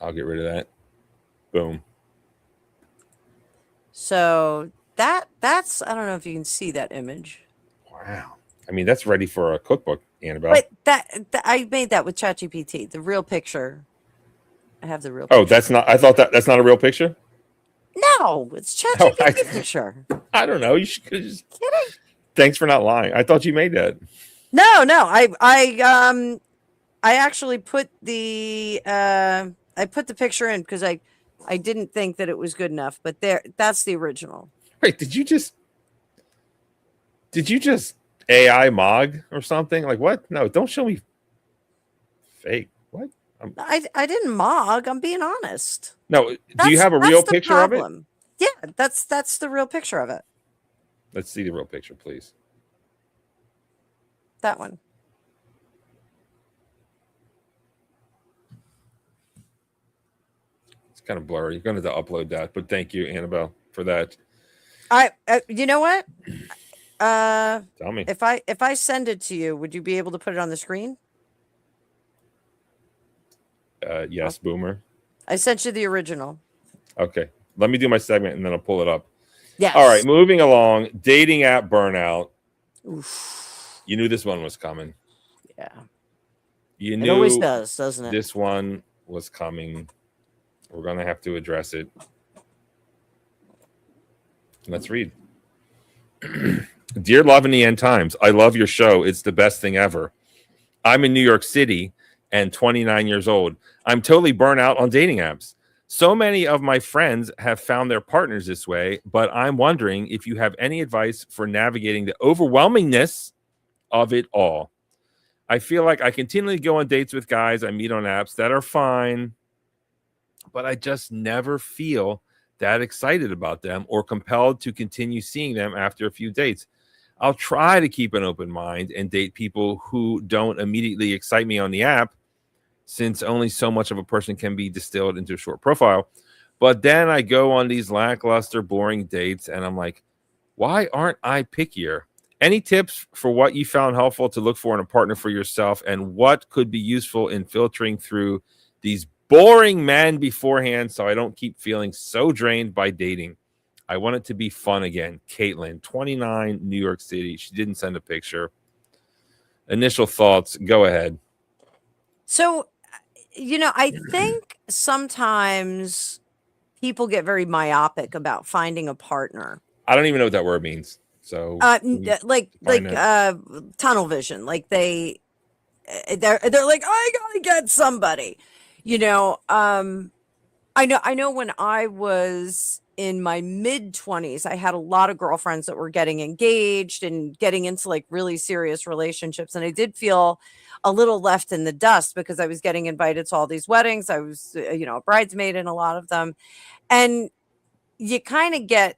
I'll get rid of that. Boom. So that's I don't know if you can see that image. Wow. I mean, that's ready for a cookbook, Annabelle. But that I made that with ChatGPT. The real picture. I have the real picture. Oh, that's not a real picture? No, it's ChatGPT picture. I don't know. You should just Kidding. Thanks for not lying. I thought you made that. No. I actually put the picture in because I didn't think that it was good enough, but that's the original. Wait, did you just AI Mog or something? Like what? No, don't show me fake. What? I didn't mog. I'm being honest. No, do you have a real the picture of it? problem. Yeah, that's the real picture of it. Let's see the real picture, please. That one. It's kind of blurry. You're going to have to upload that, but thank you, Annabelle, for that. You know what? Tell me. If I send it to you, would you be able to put it on the screen? Yes, Boomer. I sent you the original. Okay. Let me do my segment and then I'll pull it up. Yes. All right, moving along. Dating app burnout. Oof. You knew this one was coming. Yeah. You It knew always does, doesn't it? this one was coming. We're going to have to address it. Let's read. Dear Love in the End Times, I love your show. It's the best thing ever. I'm in New York City and 29 years old. I'm totally burnt out on dating apps. So many of my friends have found their partners this way, but I'm wondering if you have any advice for navigating the overwhelmingness of it all. I feel like I continually go on dates with guys I meet on apps that are fine, but I just never feel that excited about them or compelled to continue seeing them after a few dates. I'll try to keep an open mind and date people who don't immediately excite me on the app, since only so much of a person can be distilled into a short profile. But then I go on these lackluster, boring dates, and I'm like, why aren't I pickier? Any tips for what you found helpful to look for in a partner for yourself, and what could be useful in filtering through these boring men beforehand so I don't keep feeling so drained by dating? I want it to be fun again. Caitlin, 29, New York City. She didn't send a picture. Initial thoughts. Go ahead. So, I think sometimes people get very myopic about finding a partner. I don't even know what that word means. So, like tunnel vision. Like they're like, I gotta get somebody. I know when I was in my mid 20s, I had a lot of girlfriends that were getting engaged and getting into like really serious relationships. And I did feel a little left in the dust because I was getting invited to all these weddings. I was, a bridesmaid in a lot of them. And you kind of get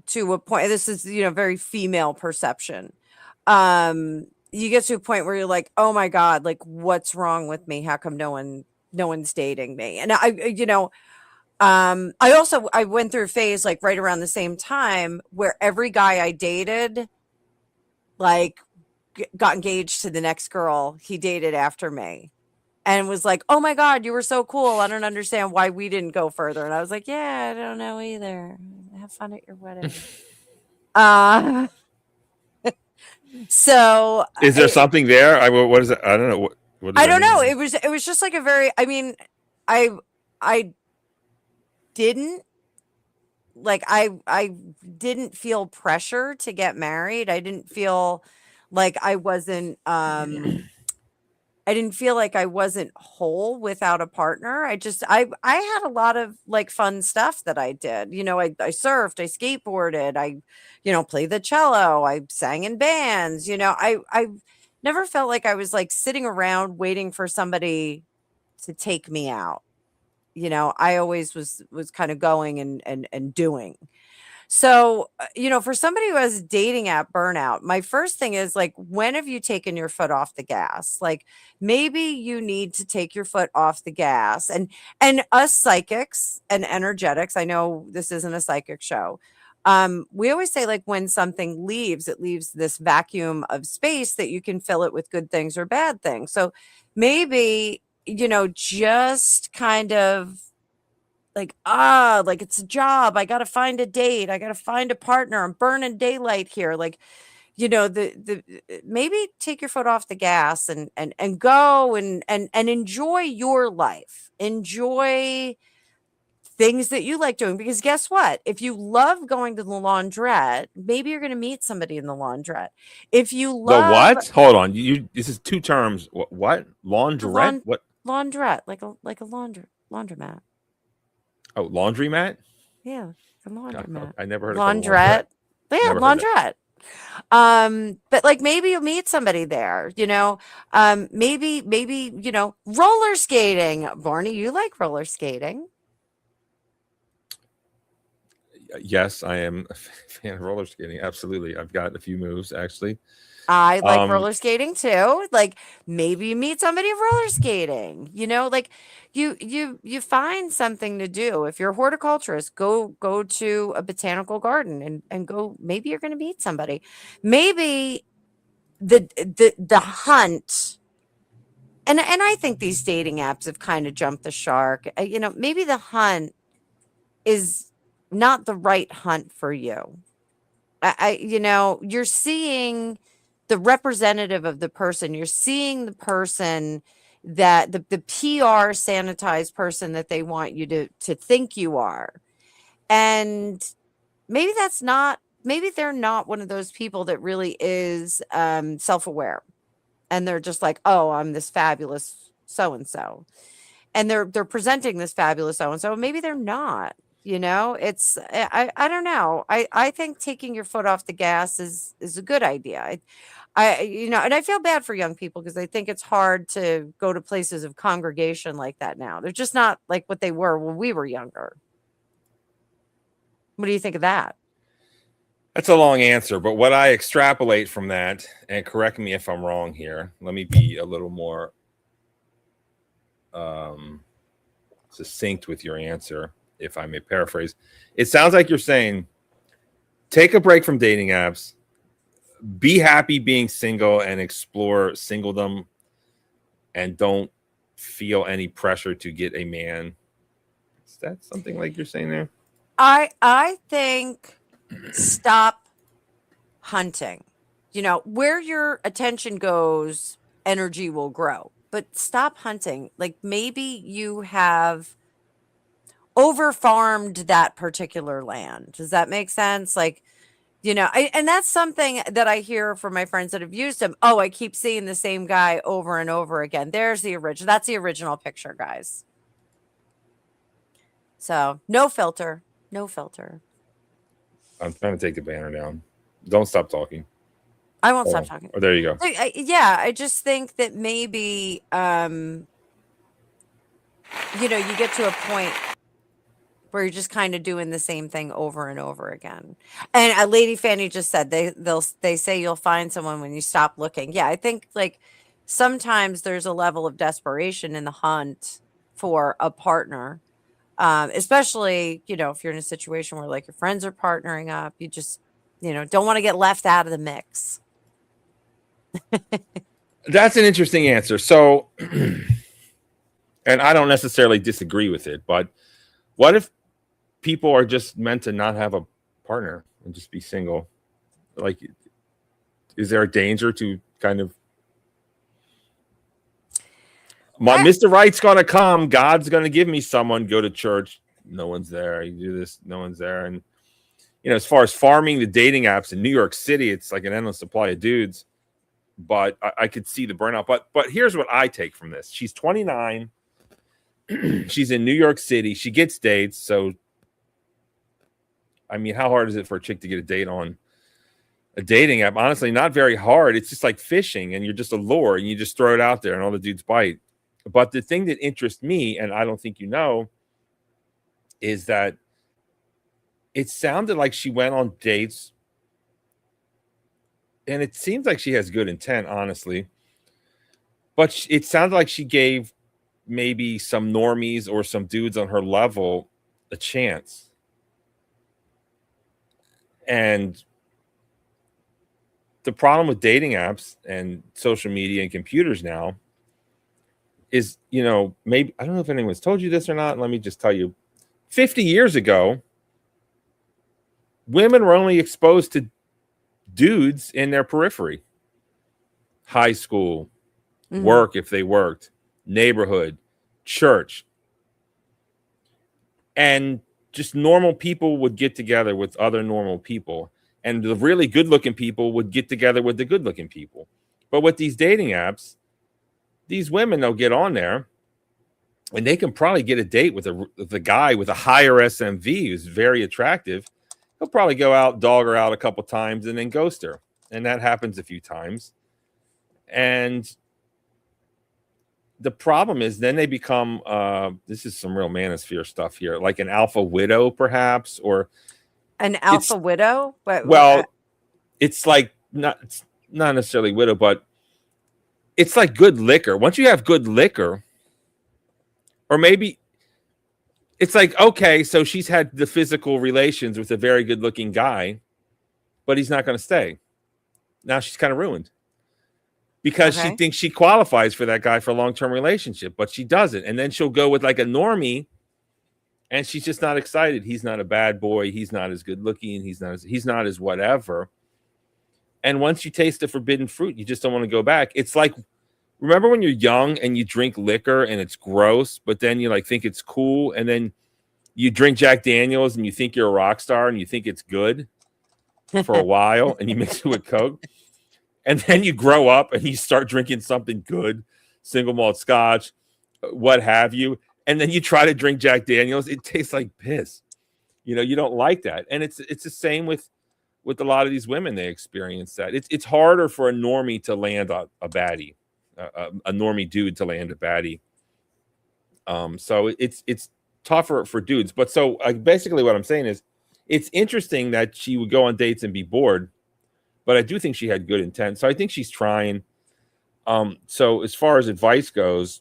to a point, this is, very female perception. You get to a point where you're like, oh my God, like what's wrong with me? How come no one's dating me? And I went through a phase like right around the same time where every guy I dated, like got engaged to the next girl he dated after me and was like, oh my God, you were so cool. I don't understand why we didn't go further. And I was like, yeah, I don't know either. Have fun at your wedding. So is there something there? What is it? I don't know. What I don't know. It was just like a very, I didn't like, I didn't feel pressure to get married. I didn't feel like I wasn't, I didn't feel like I wasn't whole without a partner. I had a lot of like fun stuff that I did. I surfed, I skateboarded, I, played the cello, I sang in bands, I never felt like I was like sitting around waiting for somebody to take me out. I always was kind of going and doing. So, for somebody who has dating app burnout, my first thing is like, when have you taken your foot off the gas? Like maybe you need to take your foot off the gas, and us psychics and energetics. I know this isn't a psychic show. We always say like when something leaves, it leaves this vacuum of space that you can fill it with good things or bad things. So maybe, just kind of like, like it's a job. I got to find a date. I got to find a partner. I'm burning daylight here. Like, the maybe take your foot off the gas and go and enjoy your life. Enjoy things that you like doing, because guess what? If you love going to the laundrette, maybe you're going to meet somebody in the laundrette. If you love the what? Hold on. This is two terms. What? Laundrette? What? Laundrette, like a laundromat. Oh, laundromat? Yeah. A laundromat. I never heard Laundrette. of Yeah, Never heard laundrette. But like maybe you'll meet somebody there, you know. Maybe, you know, roller skating. Barney, you like roller skating. Yes, I am a fan of roller skating. Absolutely. I've got a few moves actually. I like Um, roller skating too. Like maybe you meet somebody roller skating, you know, like you find something to do. If you're a horticulturist, go to a botanical garden and go, maybe you're going to meet somebody. Maybe the hunt, and I think these dating apps have kind of jumped the shark. You know, maybe the hunt is not the right hunt for you. You know, you're seeing the representative of the person. You're seeing the person that the PR sanitized person that they want you to think you are. And maybe maybe they're not one of those people that really is self-aware. And they're just like, oh, I'm this fabulous so-and-so. And they're presenting this fabulous so-and-so. Maybe they're not. You know, it's I don't know. I think taking your foot off the gas is a good idea. I you know, and I feel bad for young people because I think it's hard to go to places of congregation like that now. They're just not like what they were when we were younger. What do you think of that? That's a long answer, but what I extrapolate from that, and correct me if I'm wrong here, let me be a little more succinct with your answer, if I may paraphrase. It sounds like you're saying take a break from dating apps, be happy being single and explore singledom, and don't feel any pressure to get a man. Is that something like you're saying there? I think stop hunting. You know, where your attention goes, energy will grow. But stop hunting. Like maybe you have over farmed that particular land. Does that make sense? Like, you know, and that's something that I hear from my friends that have used them. Oh, I keep seeing the same guy over and over again. There's the original. That's the original picture, guys. So no filter. No filter. I'm trying to take the banner down. Don't stop talking. I won't stop talking. Oh, there you go. Yeah, I just think that maybe, you know, you get to a point where you're just kind of doing the same thing over and over again. And Lady Fanny just said they say you'll find someone when you stop looking. Yeah, I think like sometimes there's a level of desperation in the hunt for a partner, especially, you know, if you're in a situation where like your friends are partnering up, you just, you know, don't want to get left out of the mix. That's an interesting answer. So, and I don't necessarily disagree with it, but what if people are just meant to not have a partner and just be single? Like, is there a danger to kind of Mr. Right's gonna come, God's gonna give me someone, go to church, no one's there, you do this, no one's there. And you know, as far as farming the dating apps in New York City, it's like an endless supply of dudes. But I could see the burnout. But here's what I take from this. She's 29. She's in New York City. She gets dates. So, I mean, how hard is it for a chick to get a date on a dating app? Honestly, not very hard. It's just like fishing, and you're just a lure, and you just throw it out there, and all the dudes bite. But the thing that interests me, and I don't think you know, is that it sounded like she went on dates, and it seems like she has good intent, honestly. But it sounded like she gave maybe some normies or some dudes on her level a chance. And the problem with dating apps and social media and computers now is, you know, maybe, I don't know if anyone's told you this or not. Let me just tell you, 50 years ago, women were only exposed to dudes in their periphery. High school, work if they worked, neighborhood, church. And just normal people would get together with other normal people. And the really good-looking people would get together with the good-looking people. But with these dating apps, these women, they'll get on there and they can probably get a date with a guy with a higher SMV who's very attractive. He'll probably go out, dog her out a couple times, and then ghost her. And that happens a few times. And the problem is then they become, this is some real manosphere stuff here, like an alpha widow, perhaps, or An alpha widow? well, it's like it's not necessarily widow, but it's like good liquor. Once you have good liquor, or maybe it's like, okay, so she's had the physical relations with a very good looking guy, but he's not going to stay. Now she's kind of ruined because she thinks she qualifies for that guy for a long-term relationship, but she doesn't. And then she'll go with like a normie, and she's just not excited. He's not a bad boy. He's not as good looking. He's not as whatever. And once you taste the forbidden fruit, you just don't want to go back. It's like, remember when you're young and you drink liquor and it's gross, but then you like think it's cool, and then you drink Jack Daniels and you think you're a rock star and you think it's good for a while, and you mix it with Coke, and then you grow up and you start drinking something good, single malt scotch, what have you, and then you try to drink Jack Daniels. It tastes like piss. You know, you don't like that, and it's the same with a lot of these women. They experience that. It's harder for a normie to land a baddie. A normie dude to land a baddie. So it's tougher for dudes. But so basically what I'm saying is it's interesting that she would go on dates and be bored, but I do think she had good intent. So I think she's trying. So as far as advice goes,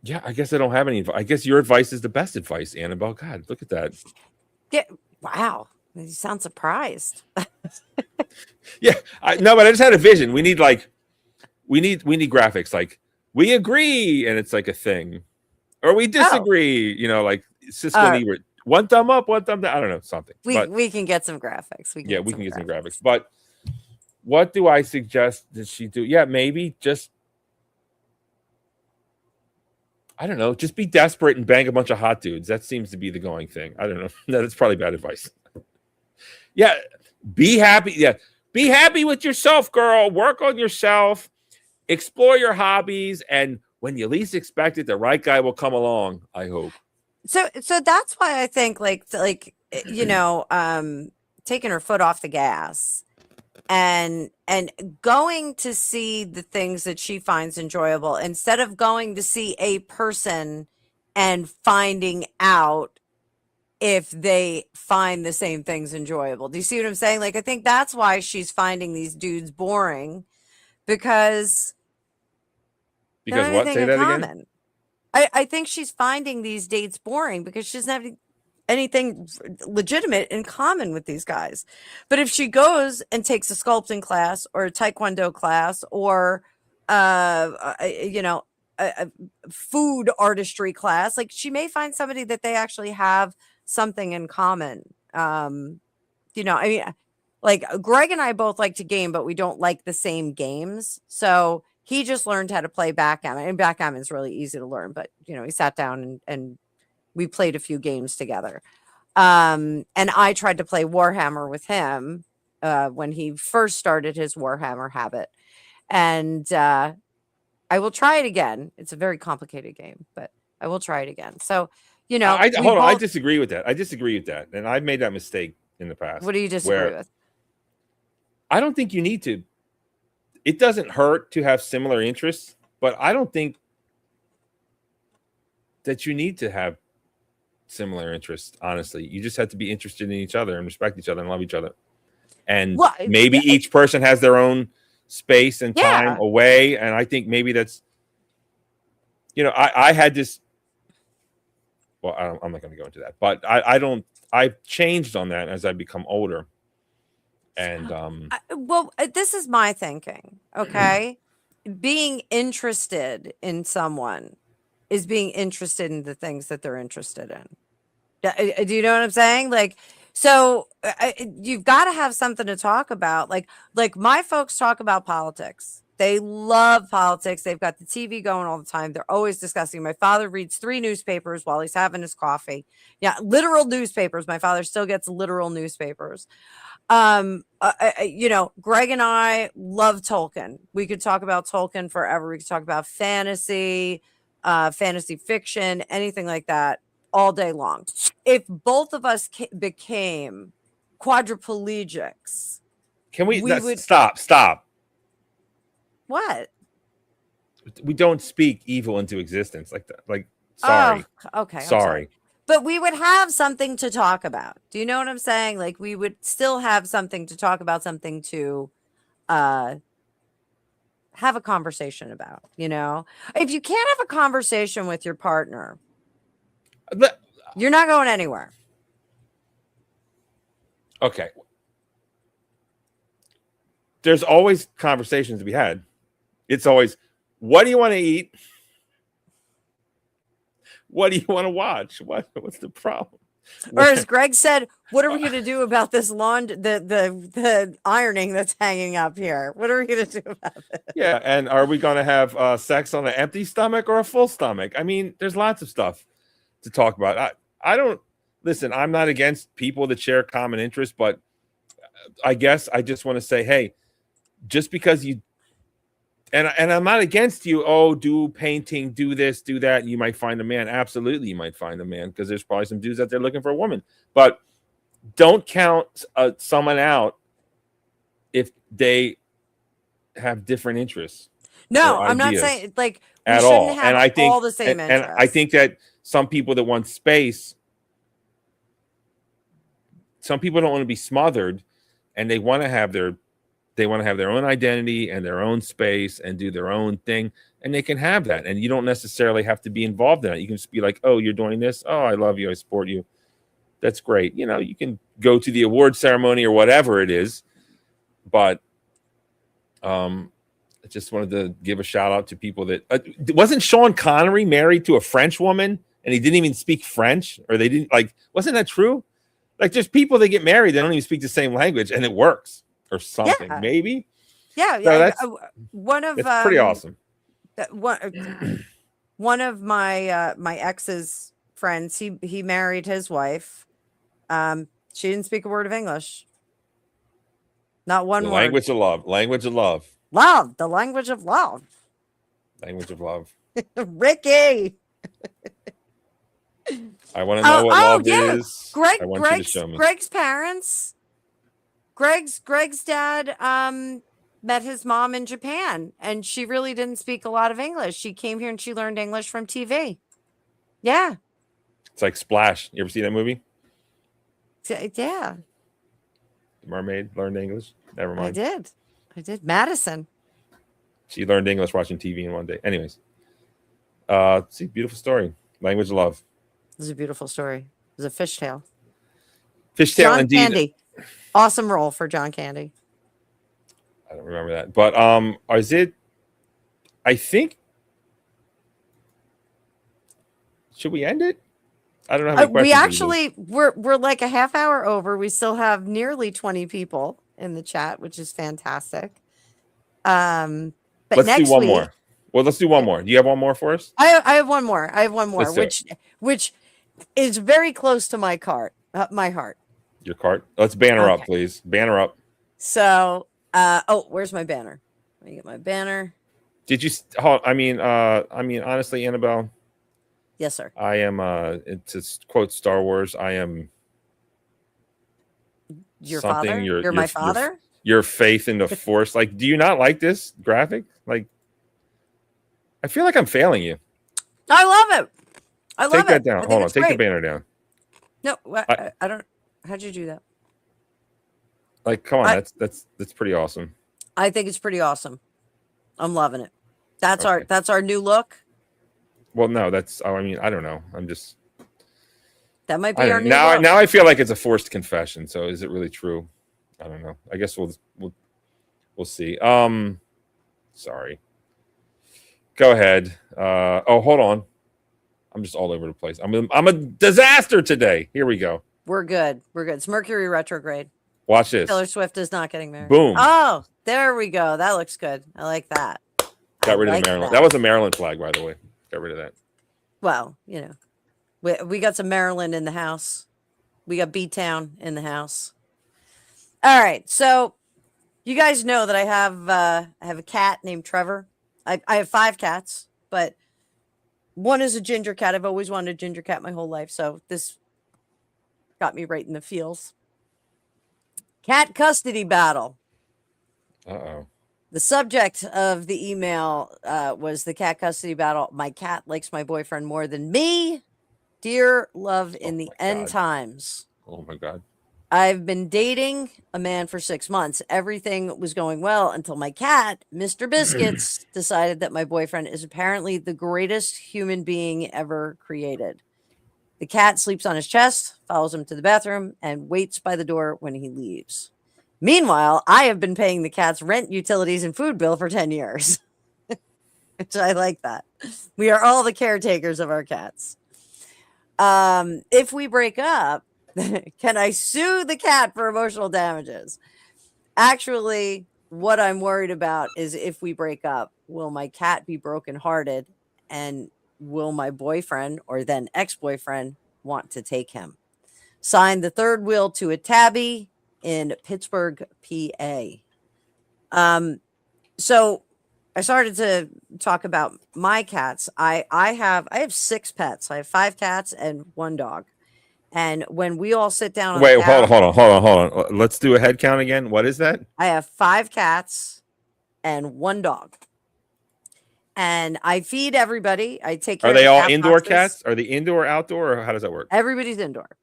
yeah, I guess I don't have any. I guess your advice is the best advice, Annabelle. God, look at that. Yeah. Wow. You sound surprised. Yeah, no, but I just had a vision. We need graphics like we agree, and it's like a thing, or we disagree. You know, like Cisco and Ebert, one thumb up, one thumb down. I don't know, something. We can get some graphics. We can get some graphics. But what do I suggest that she do? Yeah, maybe just, I don't know, just be desperate and bang a bunch of hot dudes. That seems to be the going thing. I don't know. That's probably bad advice. Yeah, be happy. Yeah, be happy with yourself, girl. Work on yourself. Explore your hobbies, and when you least expect it, the right guy will come along. I hope. So that's why I think you know, taking her foot off the gas and going to see the things that she finds enjoyable instead of going to see a person and finding out if they find the same things enjoyable. Do you see what I'm saying? Like, I think that's why she's finding these dudes boring, because what? Say that again. I think she's finding these dates boring because she doesn't have anything legitimate in common with these guys. But if she goes and takes a sculpting class or a taekwondo class or you know, a food artistry class, like, she may find somebody that they actually have something in common. You know, I mean, like, Greg and I both like to game, but we don't like the same games. So he just learned how to play backgammon, and backgammon is really easy to learn, but you know, he sat down and we played a few games together. And I tried to play Warhammer with him when he first started his Warhammer habit. And I will try it again. It's a very complicated game, but I will try it again. So, you know, hold on. I disagree with that. And I've made that mistake in the past. What do you disagree with? I don't think you need to. It doesn't hurt to have similar interests, but I don't think that you need to have similar interests. Honestly, you just have to be interested in each other and respect each other and love each other. And maybe each person has their own space and time away. And I think maybe that's, you know, I had this. Well, I'm not going to go into that, but I've changed on that as I become older. And this is my thinking. Okay. Being interested in someone is being interested in the things that they're interested in. Do you know what I'm saying? Like, so you've got to have something to talk about. Like my folks talk about politics. They love politics. They've got the TV going all the time. They're always discussing. My father reads 3 newspapers while he's having his coffee. Yeah, literal newspapers. My father still gets literal newspapers. You know, Greg and I love Tolkien. We could talk about Tolkien forever. We could talk about fantasy, fantasy fiction, anything like that all day long. If both of us became quadriplegics, Can we, we would stop? what? We don't speak evil into existence like that. Like, sorry. Oh, okay. I'm Sorry. But we would have something to talk about. Do you know what I'm saying? Like we would still have something to talk about, something to have a conversation about, you know? If you can't have a conversation with your partner, you're not going anywhere. Okay. There's always conversations to be had. It's always, what do you want to eat? What do you want to watch? What's the problem? Or as Greg said, what are we going to do about this the ironing that's hanging up here? What are we going to do about it? Yeah, and are we going to have sex on an empty stomach or a full stomach? I mean, there's lots of stuff to talk about. I don't listen. I'm not against people that share common interests, but I guess I just want to say, hey, just because you and I'm not against you. Oh, do painting, do this, do that. You might find a man. Absolutely, you might find a man because there's probably some dudes out there looking for a woman. But don't count someone out if they have different interests. No, I'm not saying like we at shouldn't all. have And I think all the same and interests. I think that some people that want space, some people don't want to be smothered, and they want to have their own identity and their own space and do their own thing, and they can have that. And you don't necessarily have to be involved in it. You can just be like, oh, you're doing this. Oh, I love you. I support you. That's great. You know, you can go to the award ceremony or whatever it is. But I just wanted to give a shout out to people that wasn't Sean Connery married to a French woman and he didn't even speak French, or they didn't wasn't that true? Like, there's people that get married, they don't even speak the same language and it works. Or something, Yeah. maybe. Yeah, So yeah. One of it's pretty awesome. One of my my ex's friends, he married his wife. She didn't speak a word of English. Not one word. Language of love. Language of love. Love, the language of love. Language of love. Ricky. I want to know what love yeah. is. I want you to show me. Greg's parents. Greg's dad met his mom in Japan, and she really didn't speak a lot of English. She came here and she learned English from TV. Yeah. It's like Splash. You ever see that movie? Yeah. The mermaid learned English. Never mind. I did. Madison. She learned English watching TV in one day. Anyways. See, beautiful story. Language of love. This is a beautiful story. It was a fishtail. Fishtail John indeed. Candy. Awesome role for John Candy. I don't remember that. But is it, I think, should we end it? I don't know how many questions We actually we're like a half hour over. We still have nearly 20 people in the chat, which is fantastic. But let's next do one week, more. Well, let's do one more. Do you have one more for us? I have one more. Let's do it. which is very close to my heart. Your cart. Let's banner up, Okay. please. Banner up. So, where's my banner? Let me get my banner. Did you? I mean, honestly, Annabelle, Yes, sir. I am. To quote Star Wars, I am. Your something father. your- You're my your- father. Your faith in the Force. Like, do you not like this graphic? Like, I feel like I'm failing you. I love it. I love Take that it. down. I think Hold on. it's Take the great. banner down. No, I don't. How'd you do that? Like, come on. I- That's pretty awesome. I think it's pretty awesome. I'm loving it. That's Okay. that's our new look. Well, no, that's. I mean, I don't know. I'm just. That might be I our don't new know. look. Now I feel like it's a forced confession. So is it really true? I don't know. I guess we'll see. Sorry. Go ahead. Hold on. I'm just all over the place. I'm a disaster today. Here we go. We're good. It's Mercury retrograde. Watch this. Taylor Swift is not getting married. Boom. Oh, there we go. That looks good. I like that. Got rid of like the Maryland. That was a Maryland flag, by the way. Got rid of that. Well, we got some Maryland in the house. We got B-Town in the house. All right. So you guys know that I have a cat named Trevor. I have 5 cats, but one is a ginger cat. I've always wanted a ginger cat my whole life, so this got me right in the feels. Cat custody battle. Uh-oh. The subject of the email was the cat custody battle. My cat likes my boyfriend more than me. Dear love in the end times. Oh my God. I've been dating a man for 6 months. Everything was going well until my cat, Mr. Biscuits, decided that my boyfriend is apparently the greatest human being ever created. The cat sleeps on his chest, follows him to the bathroom, and waits by the door when he leaves. Meanwhile, I have been paying the cat's rent, utilities, and food bill for 10 years. Which I like that. We are all the caretakers of our cats. If we break up, can I sue the cat for emotional damages? Actually, what I'm worried about is if we break up, will my cat be brokenhearted, and will my boyfriend or then ex-boyfriend want to take him? Signed, the third wheel to a tabby in Pittsburgh, PA. So I started to talk about my cats. I have 6 pets. I have 5 cats and 1 dog. And when we all sit down on Wait, the hold couch, on. Let's do a head count again. What is that? I have 5 cats and 1 dog. And I feed everybody. I take care Are of they the all cat indoor boxes. cats? Are they indoor, outdoor, or how does that work? Everybody's indoor.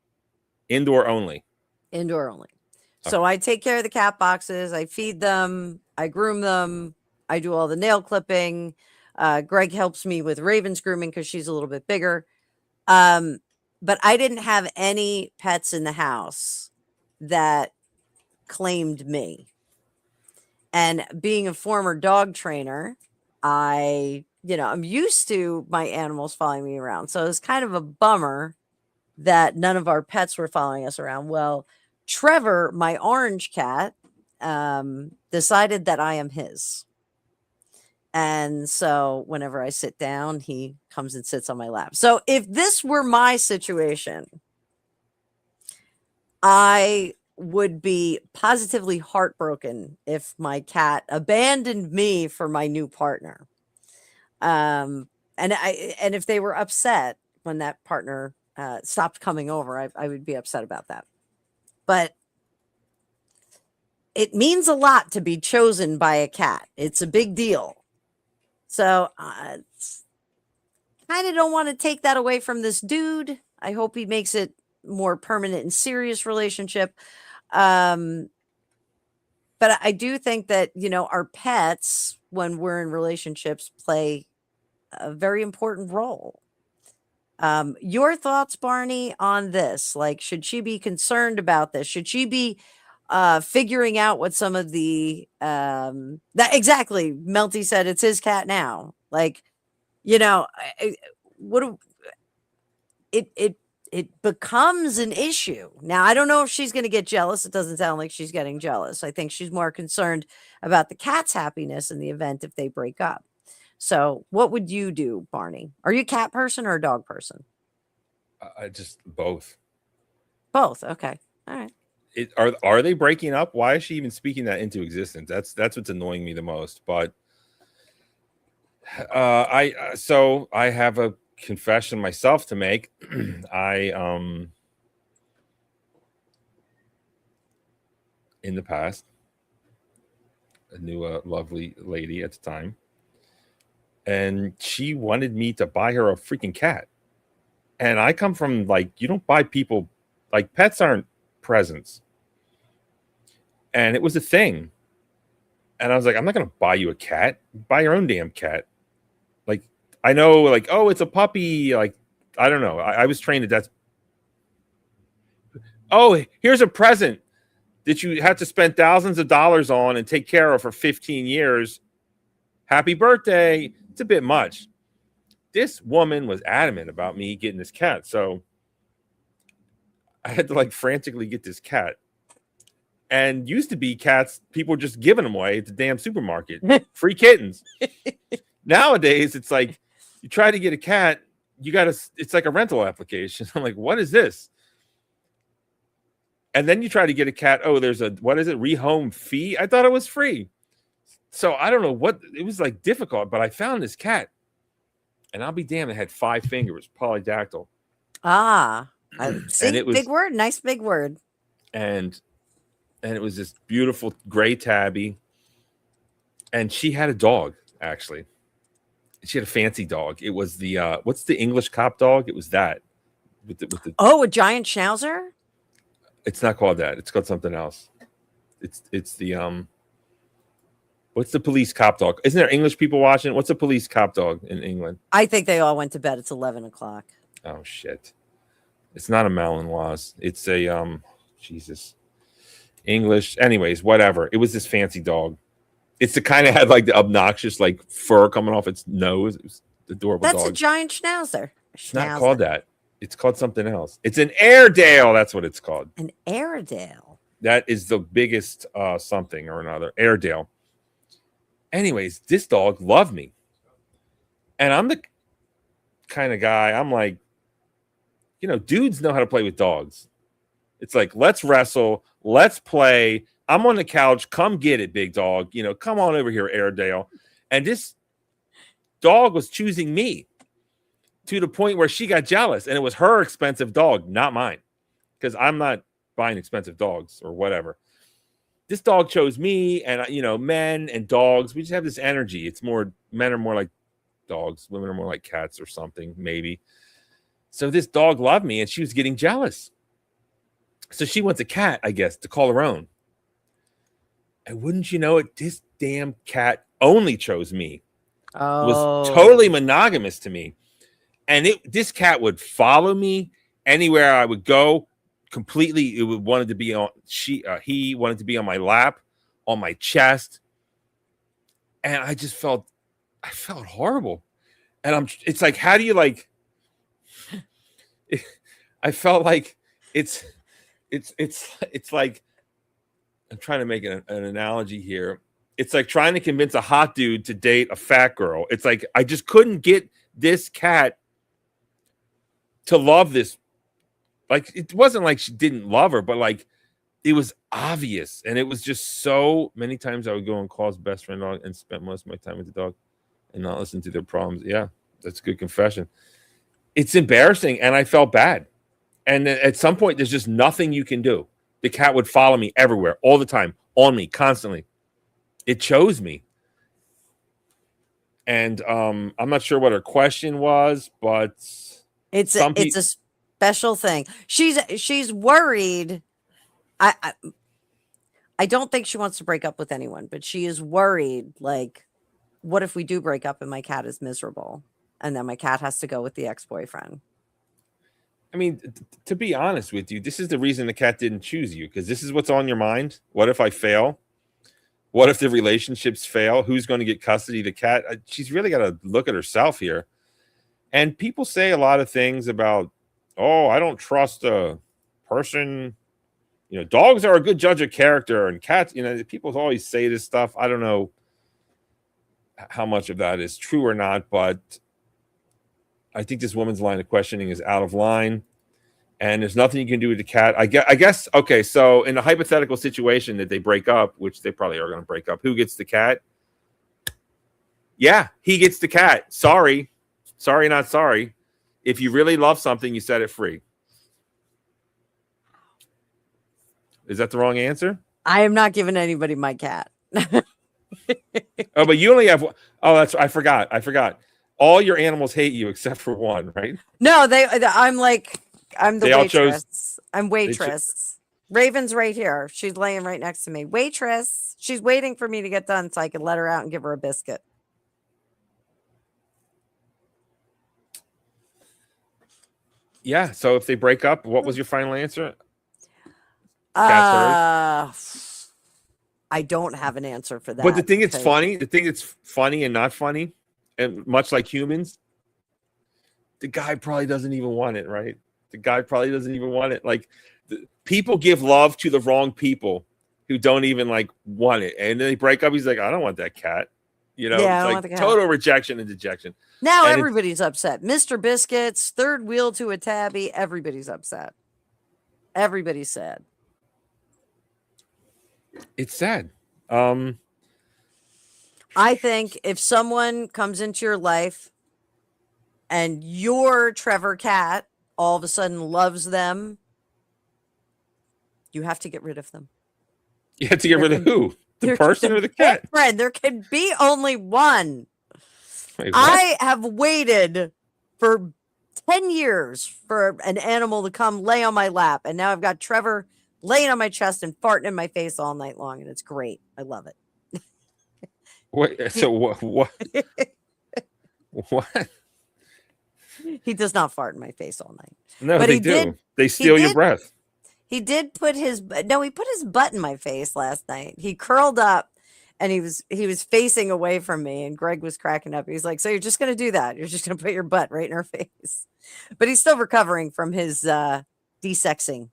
Indoor only. Indoor only. So I take care of the cat boxes. I feed them. I groom them. I do all the nail clipping. Greg helps me with Raven's grooming because she's a little bit bigger. But I didn't have any pets in the house that claimed me. And being a former dog trainer, I'm used to my animals following me around. So it's kind of a bummer that none of our pets were following us around. Well, Trevor, my orange cat, decided that I am his. And so whenever I sit down, he comes and sits on my lap. So if this were my situation, I would be positively heartbroken if my cat abandoned me for my new partner. And if they were upset when that partner stopped coming over, I would be upset about that. But it means a lot to be chosen by a cat. It's a big deal. So kind of don't want to take that away from this dude. I hope he makes it more permanent and serious relationship. But I do think that, our pets, when we're in relationships, play a very important role. Your thoughts, Barney, on this? Like, should she be concerned about this? Should she be figuring out what some of the that exactly Melty said it's his cat now? Like, it becomes an issue. Now, I don't know if she's going to get jealous. It doesn't sound like she's getting jealous. I think she's more concerned about the cat's happiness in the event if they break up. So what would you do, Barney? Are you a cat person or a dog person? Just both. Both. Okay. All right. Are they breaking up? Why is she even speaking that into existence? That's what's annoying me the most. But I have a confession myself to make. I in the past I knew a lovely lady at the time, and she wanted me to buy her a freaking cat. And I come from, like, you don't buy people, like, pets aren't presents. And it was a thing. And I was like, I'm not going to buy you a cat. Buy your own damn cat. Like, I know, like, oh, it's a puppy. Like, I don't know. I was trained that that's, oh, here's a present that you had to spend thousands of dollars on and take care of for 15 years. Happy birthday. It's a bit much. This woman was adamant about me getting this cat. So I had to, like, frantically get this cat. And used to be cats, people were just giving them away at the damn supermarket. Free kittens. Nowadays, it's like, you try to get a cat, it's like a rental application. I'm like, what is this? And then you try to get a cat. Oh, there's a, what is it? Rehome fee. I thought it was free. So I don't know what, it was like difficult, but I found this cat and I'll be damned. It had 5 fingers, polydactyl. Ah, see, And it was, big word, nice big word. and it was this beautiful gray tabby. And she had a dog, actually. She had a fancy dog. It was the what's the English cop dog? It was that with the Oh, a giant schnauzer. it's not called that. It's called something else. It's the what's the police cop dog? Isn't there English people watching? What's a police cop dog in England? I think they all went to bed. It's 11 o'clock. Oh shit. It's not a Malinois. It's a Jesus. English. Anyways, whatever. It was this fancy dog. It's the kind of had like the obnoxious like fur coming off its nose. It was adorable That's dog. a giant schnauzer. It's not called that. It's called something else. It's an Airedale. That's what it's called. An Airedale. That is the biggest something or another. Airedale. Anyways, this dog loved me. And I'm the kind of guy, I'm like, you know, dudes know how to play with dogs. It's like, let's wrestle, let's play. I'm on the couch. Come get it, big dog. You know, come on over here, Airedale. And this dog was choosing me to the point where she got jealous. And it was her expensive dog, not mine. Because I'm not buying expensive dogs or whatever. This dog chose me, and you know, men and dogs, we just have this energy. It's more, men are more like dogs, women are more like cats or something, maybe. So this dog loved me, and she was getting jealous. So she wants a cat, I guess, to call her own. And wouldn't you know it, this damn cat only chose me. Oh, Was totally monogamous to me. And this cat would follow me anywhere I would go. Completely, it would wanted to be on. He wanted to be on my lap, on my chest, and I felt horrible. And it's like, how do you like? I felt like it's like, I'm trying to make an analogy here. It's like trying to convince a hot dude to date a fat girl. It's like I just couldn't get this cat to love this. Like, it wasn't like she didn't love her, but like it was obvious. And it was just so many times I would go and call his best friend dog and spend most of my time with the dog and not listen to their problems. Yeah, that's a good confession. It's embarrassing. And I felt bad. And at some point, there's just nothing you can do. The cat would follow me everywhere, all the time, on me, constantly. It chose me. And I'm not sure what her question was, but it's a special thing. She's worried. I don't think she wants to break up with anyone, but she is worried. Like, what if we do break up and my cat is miserable, and then my cat has to go with the ex-boyfriend? I mean, to be honest with you, this is the reason the cat didn't choose you, because this is what's on your mind. What if I fail? What if the relationships fail? Who's going to get custody of the cat? She's really got to look at herself here. And people say a lot of things about, oh, I don't trust a person. You know, dogs are a good judge of character, and cats, you know, people always say this stuff. I don't know how much of that is true or not, but I think this woman's line of questioning is out of line, and there's nothing you can do with the cat. I guess, okay, so in a hypothetical situation that they break up, which they probably are going to break up, who gets the cat? Yeah, he gets the cat. Sorry, not sorry. If you really love something, you set it free. Is that the wrong answer? I am not giving anybody my cat. Oh, but you only have, oh, I forgot. All your animals hate you except for one, right? No, I'm the They all waitress. I'm waitress. Raven's right here. She's laying right next to me. Waitress. She's waiting for me to get done so I can let her out and give her a biscuit. Yeah. So if they break up, what was your final answer? I don't have an answer for that. But the thing that's funny and not funny, and much like humans, the guy probably doesn't even want it, right? The guy probably doesn't even want it. Like, people give love to the wrong people who don't even like want it, and then they break up. He's like, I don't want that cat. You know, Yeah, I don't it's want the like cat. total rejection and dejection. Now And everybody's upset. Mr. Biscuits, third wheel to a tabby. Everybody's upset. Everybody's sad. It's sad. I think if someone comes into your life and your Trevor cat all of a sudden loves them, you have to get rid of them. You have to get rid of who? The person or the cat? Friend, there can be only one. Wait, what? I have waited for 10 years for an animal to come lay on my lap. And now I've got Trevor laying on my chest and farting in my face all night long. And it's great. I love it. What? So what? What? He does not fart in my face all night. No, But they he do. did- They steal your did- breath. He did put his he put his butt in my face last night. He curled up and he was facing away from me, and Greg was cracking up. He's like, "So you're just gonna do that? You're just gonna put your butt right in her face?" But he's still recovering from his desexing,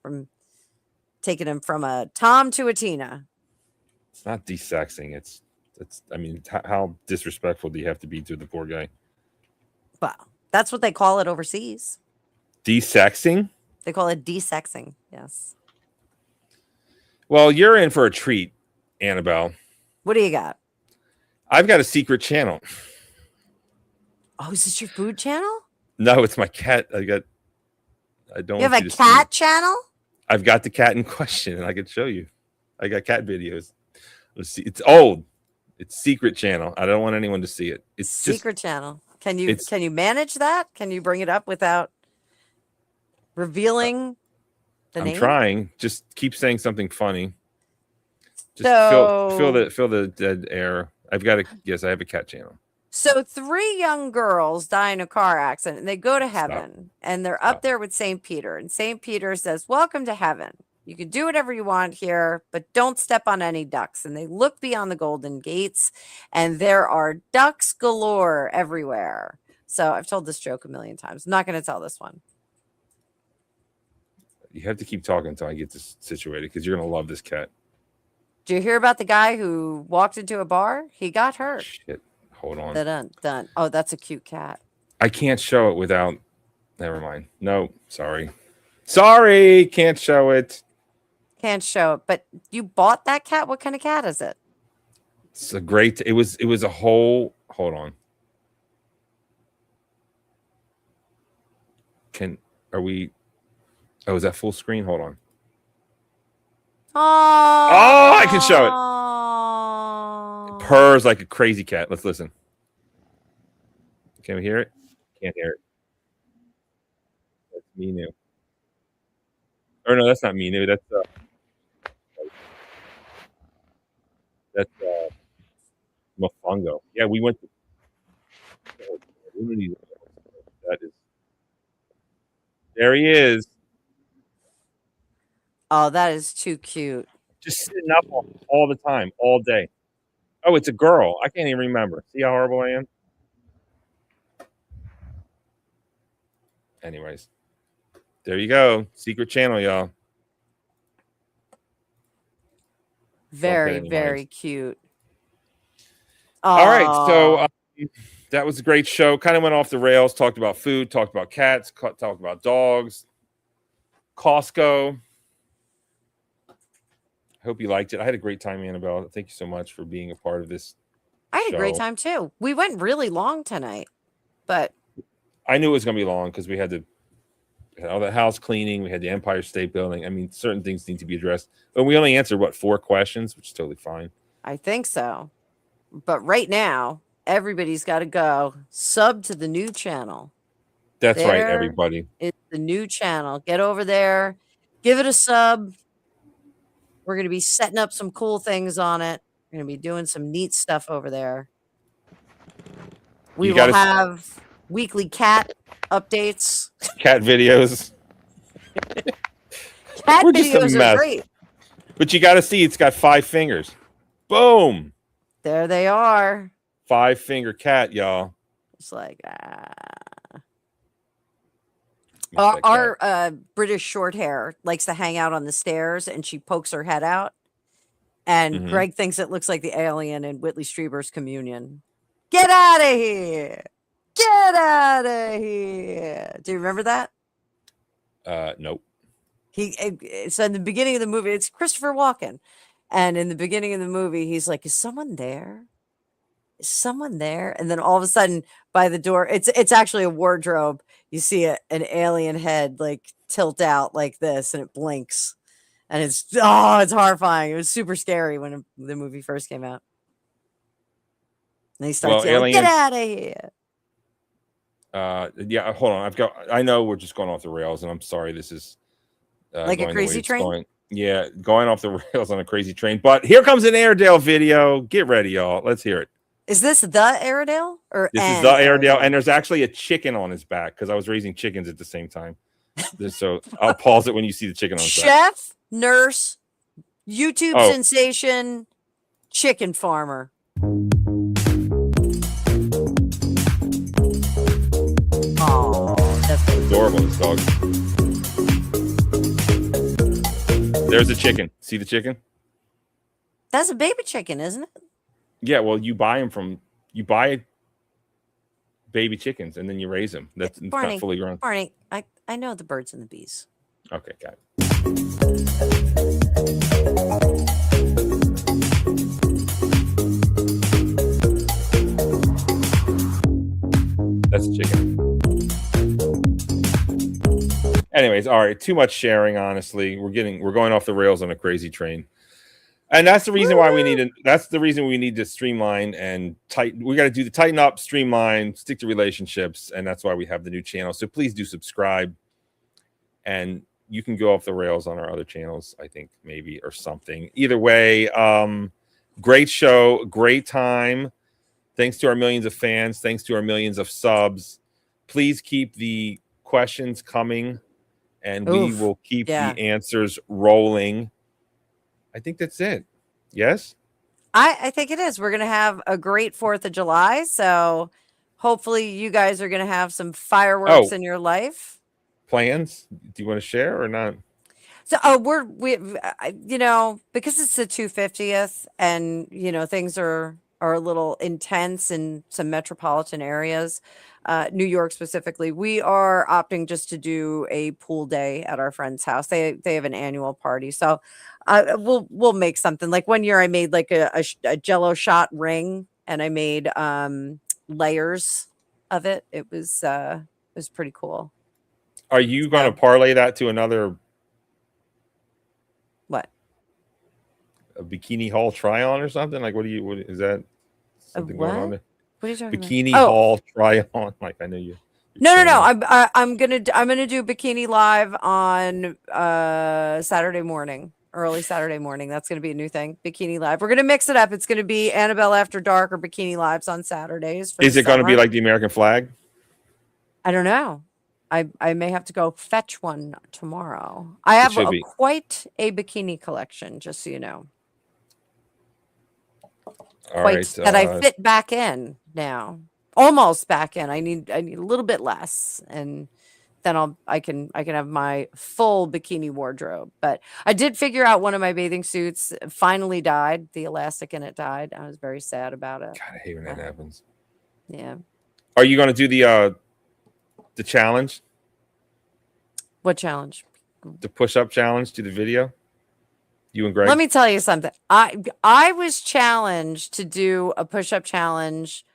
from taking him from a Tom to a Tina. It's not desexing. It's. I mean, how disrespectful do you have to be to the poor guy? Well, that's what they call it overseas. Desexing? They call it desexing. Yes. Well, you're in for a treat, Annabelle. What do you got? I've got a secret channel. Oh, is this your food channel? No, it's my cat. I don't. You have want a to see cat it. channel? I've got the cat in question, and I can show you. I got cat videos. Let's see. It's old. It's secret channel. I don't want anyone to see it. It's Secret channel. Can you it's- manage that? Can you bring it up without revealing the I'm name? trying. Just keep saying something funny. Just So- feel the dead air. I have a cat channel. So 3 young girls die in a car accident and they go to heaven and they're up Stop. there with St. Peter, and St. Peter says, "Welcome to heaven. You can do whatever you want here, but don't step on any ducks." And they look beyond the golden gates and there are ducks galore everywhere. So I've told this joke a million times. I'm not going to tell this one. You have to keep talking until I get this situated because you're gonna love this cat. Do you hear about the guy who walked into a bar? He got hurt. Shit. Hold on. Dun. Oh, that's a cute cat. I can't show it without. Never mind. No, sorry. Sorry, can't show it. Can't show it. But you bought that cat? What kind of cat is it? It's a great. It was a whole. Hold on. Are we? Oh, is that full screen? Hold on. Oh, I can show it. Purrs like a crazy cat. Let's listen. Can we hear it? Can't hear it. That's Minu. Or no, that's not Minu. That's Mofongo. Yeah, we went to. That is. There he is, Oh, that is too cute. just sitting up all the time, all day. Oh, it's a girl. I can't even remember. See how horrible I am? Anyways, there you go. Secret channel, y'all. Very, any very minds. cute. All right, so Aw. that was a great show. Kind of went off the rails. Talked about food. Talked about cats. Talked about dogs. Costco. I hope you liked it. I had a great time, Annabelle. Thank you so much for being a part of this. I had a great show. time too. We went really long tonight, but I knew it was going to be long because we had all the house cleaning. We had the Empire State Building. I mean, certain things need to be addressed. But we only answered, 4 questions, which is totally fine. I think so. But right now, everybody's got to go sub to the new channel. That's right, There everybody. It's the new channel. Get over there, give it a sub. We're going to be setting up some cool things on it. We're going to be doing some neat stuff over there. We You will gotta- have weekly cat updates. Cat videos. Cat We're just a videos are mess. great. But you got to see it's got 5 fingers. Boom. There they are. 5-finger cat, y'all. It's like, Miss that cat. our British short hair likes to hang out on the stairs and she pokes her head out. And Mhm. Greg thinks it looks like the alien in Whitley Strieber's Communion. Get out of here. Get out of here. Do you remember that? Nope. So in the beginning of the movie, it's Christopher Walken. And in the beginning of the movie, he's like, "Is someone there? Is someone there?" And then all of a sudden, by the door, it's actually a wardrobe. You see an alien head like tilt out like this, and it blinks, and it's horrifying. It was super scary when the movie first came out. And he starts yelling, "Get out of here!" Yeah, hold on. I know we're just going off the rails, and I'm sorry. This is Like a going the way crazy it's train? going. Yeah, going off the rails on a crazy train. But here comes an Airedale video. Get ready, y'all. Let's hear it. Is this the Airedale or This is an the Airedale, and there's actually a chicken on his back because I was raising chickens at the same time. So I'll pause it when you see the chicken on his back. Chef, nurse, YouTube Oh. sensation, chicken farmer. Oh, that's Adorable, this dog. There's the chicken. See the chicken? That's a baby chicken, isn't it? Yeah, well, you buy baby chickens and then you raise them. That's it's Barney, not fully grown. Barney, I know the birds and the bees. Okay, got it. That's a chicken. Anyways, all right, too much sharing, honestly. We're going off the rails on a crazy train. And that's the reason why we need to streamline and tighten. We got to do the tighten up, streamline, stick to relationships, and that's why we have the new channel. So please do subscribe, and you can go off the rails on our other channels, I think, maybe, or something. Either way, great show, great time. Thanks to our millions of fans. Thanks to our millions of subs. Please keep the questions coming, and we will keep the answers rolling. I think that's it. Yes? I think it is. We're going to have a great 4th of July. So hopefully you guys are going to have some fireworks in your life. Plans? Do you want to share or not? So, because it's the 250th and, things are a little intense in some metropolitan areas, New York specifically, we are opting just to do a pool day at our friend's house. They have an annual party. So we'll make something. Like one year I made like a Jell-O shot ring and I made layers of it. It was pretty cool. Are you going to parlay that to another? What? A bikini hall try on or something? Like, what is that? Something going on there? What are you talking Bikini about? hall try on. Like, I know you. No. I'm gonna do Bikini Live on Saturday morning, early Saturday morning. That's gonna be a new thing. Bikini Live. We're gonna mix it up. It's gonna be Annabelle After Dark or Bikini Lives on Saturdays. Is it going to be like the American flag? I don't know. I may have to go fetch one tomorrow. I have quite a bikini collection, just so you know. All right, that I fit back in now. Almost back in. I need a little bit less, and then I can have my full bikini wardrobe. But I did figure out one of my bathing suits finally died. The elastic in it died. I was very sad about it. God, I hate when that happens. Yeah. Are you going to do the challenge? What challenge? The push-up challenge to the video? You and Greg? Let me tell you something. I was challenged to do a push-up challenge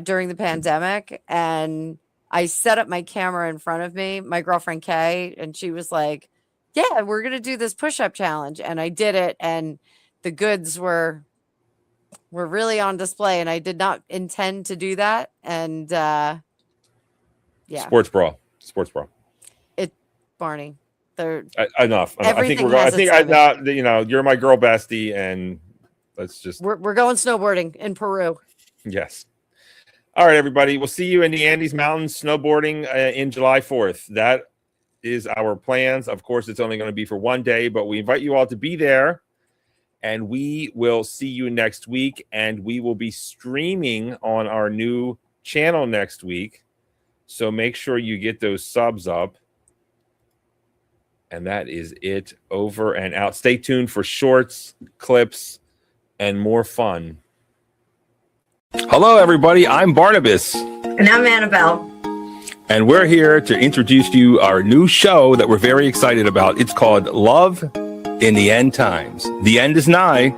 during the pandemic, and I set up my camera in front of me, my girlfriend Kay, and she was like, "Yeah, we're gonna do this push-up challenge," and I did it, and the goods were really on display, and I did not intend to do that, and yeah, Sports bra. Barney. Enough. I think you're my girl bestie, and let's just we're going snowboarding in Peru. Yes. All right, everybody. We'll see you in the Andes Mountains snowboarding in July 4th. That is our plans. Of course, it's only going to be for one day, but we invite you all to be there, and we will see you next week. And we will be streaming on our new channel next week, so make sure you get those subs up. And that is it. Over and out. Stay tuned for shorts, clips, and more fun. Hello, everybody. I'm Barnabas. And I'm Annabelle. And we're here to introduce you our new show that we're very excited about. It's called Love in the end times. The end is nigh.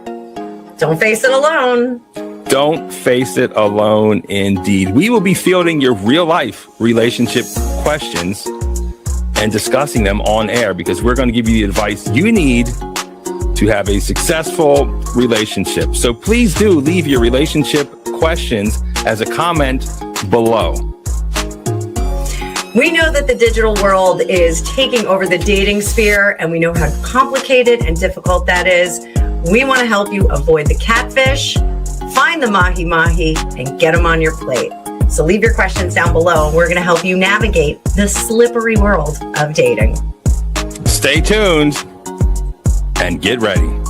Don't face it alone. Don't face it alone, indeed. We will be fielding your real life relationship questions and discussing them on air because we're going to give you the advice you need to have a successful relationship. So please do leave your relationship questions as a comment below. We know that the digital world is taking over the dating sphere, and we know how complicated and difficult that is. We want to help you avoid the catfish, find the mahi-mahi, and get them on your plate. So leave your questions down below. We're going to help you navigate the slippery world of dating. Stay tuned and get ready.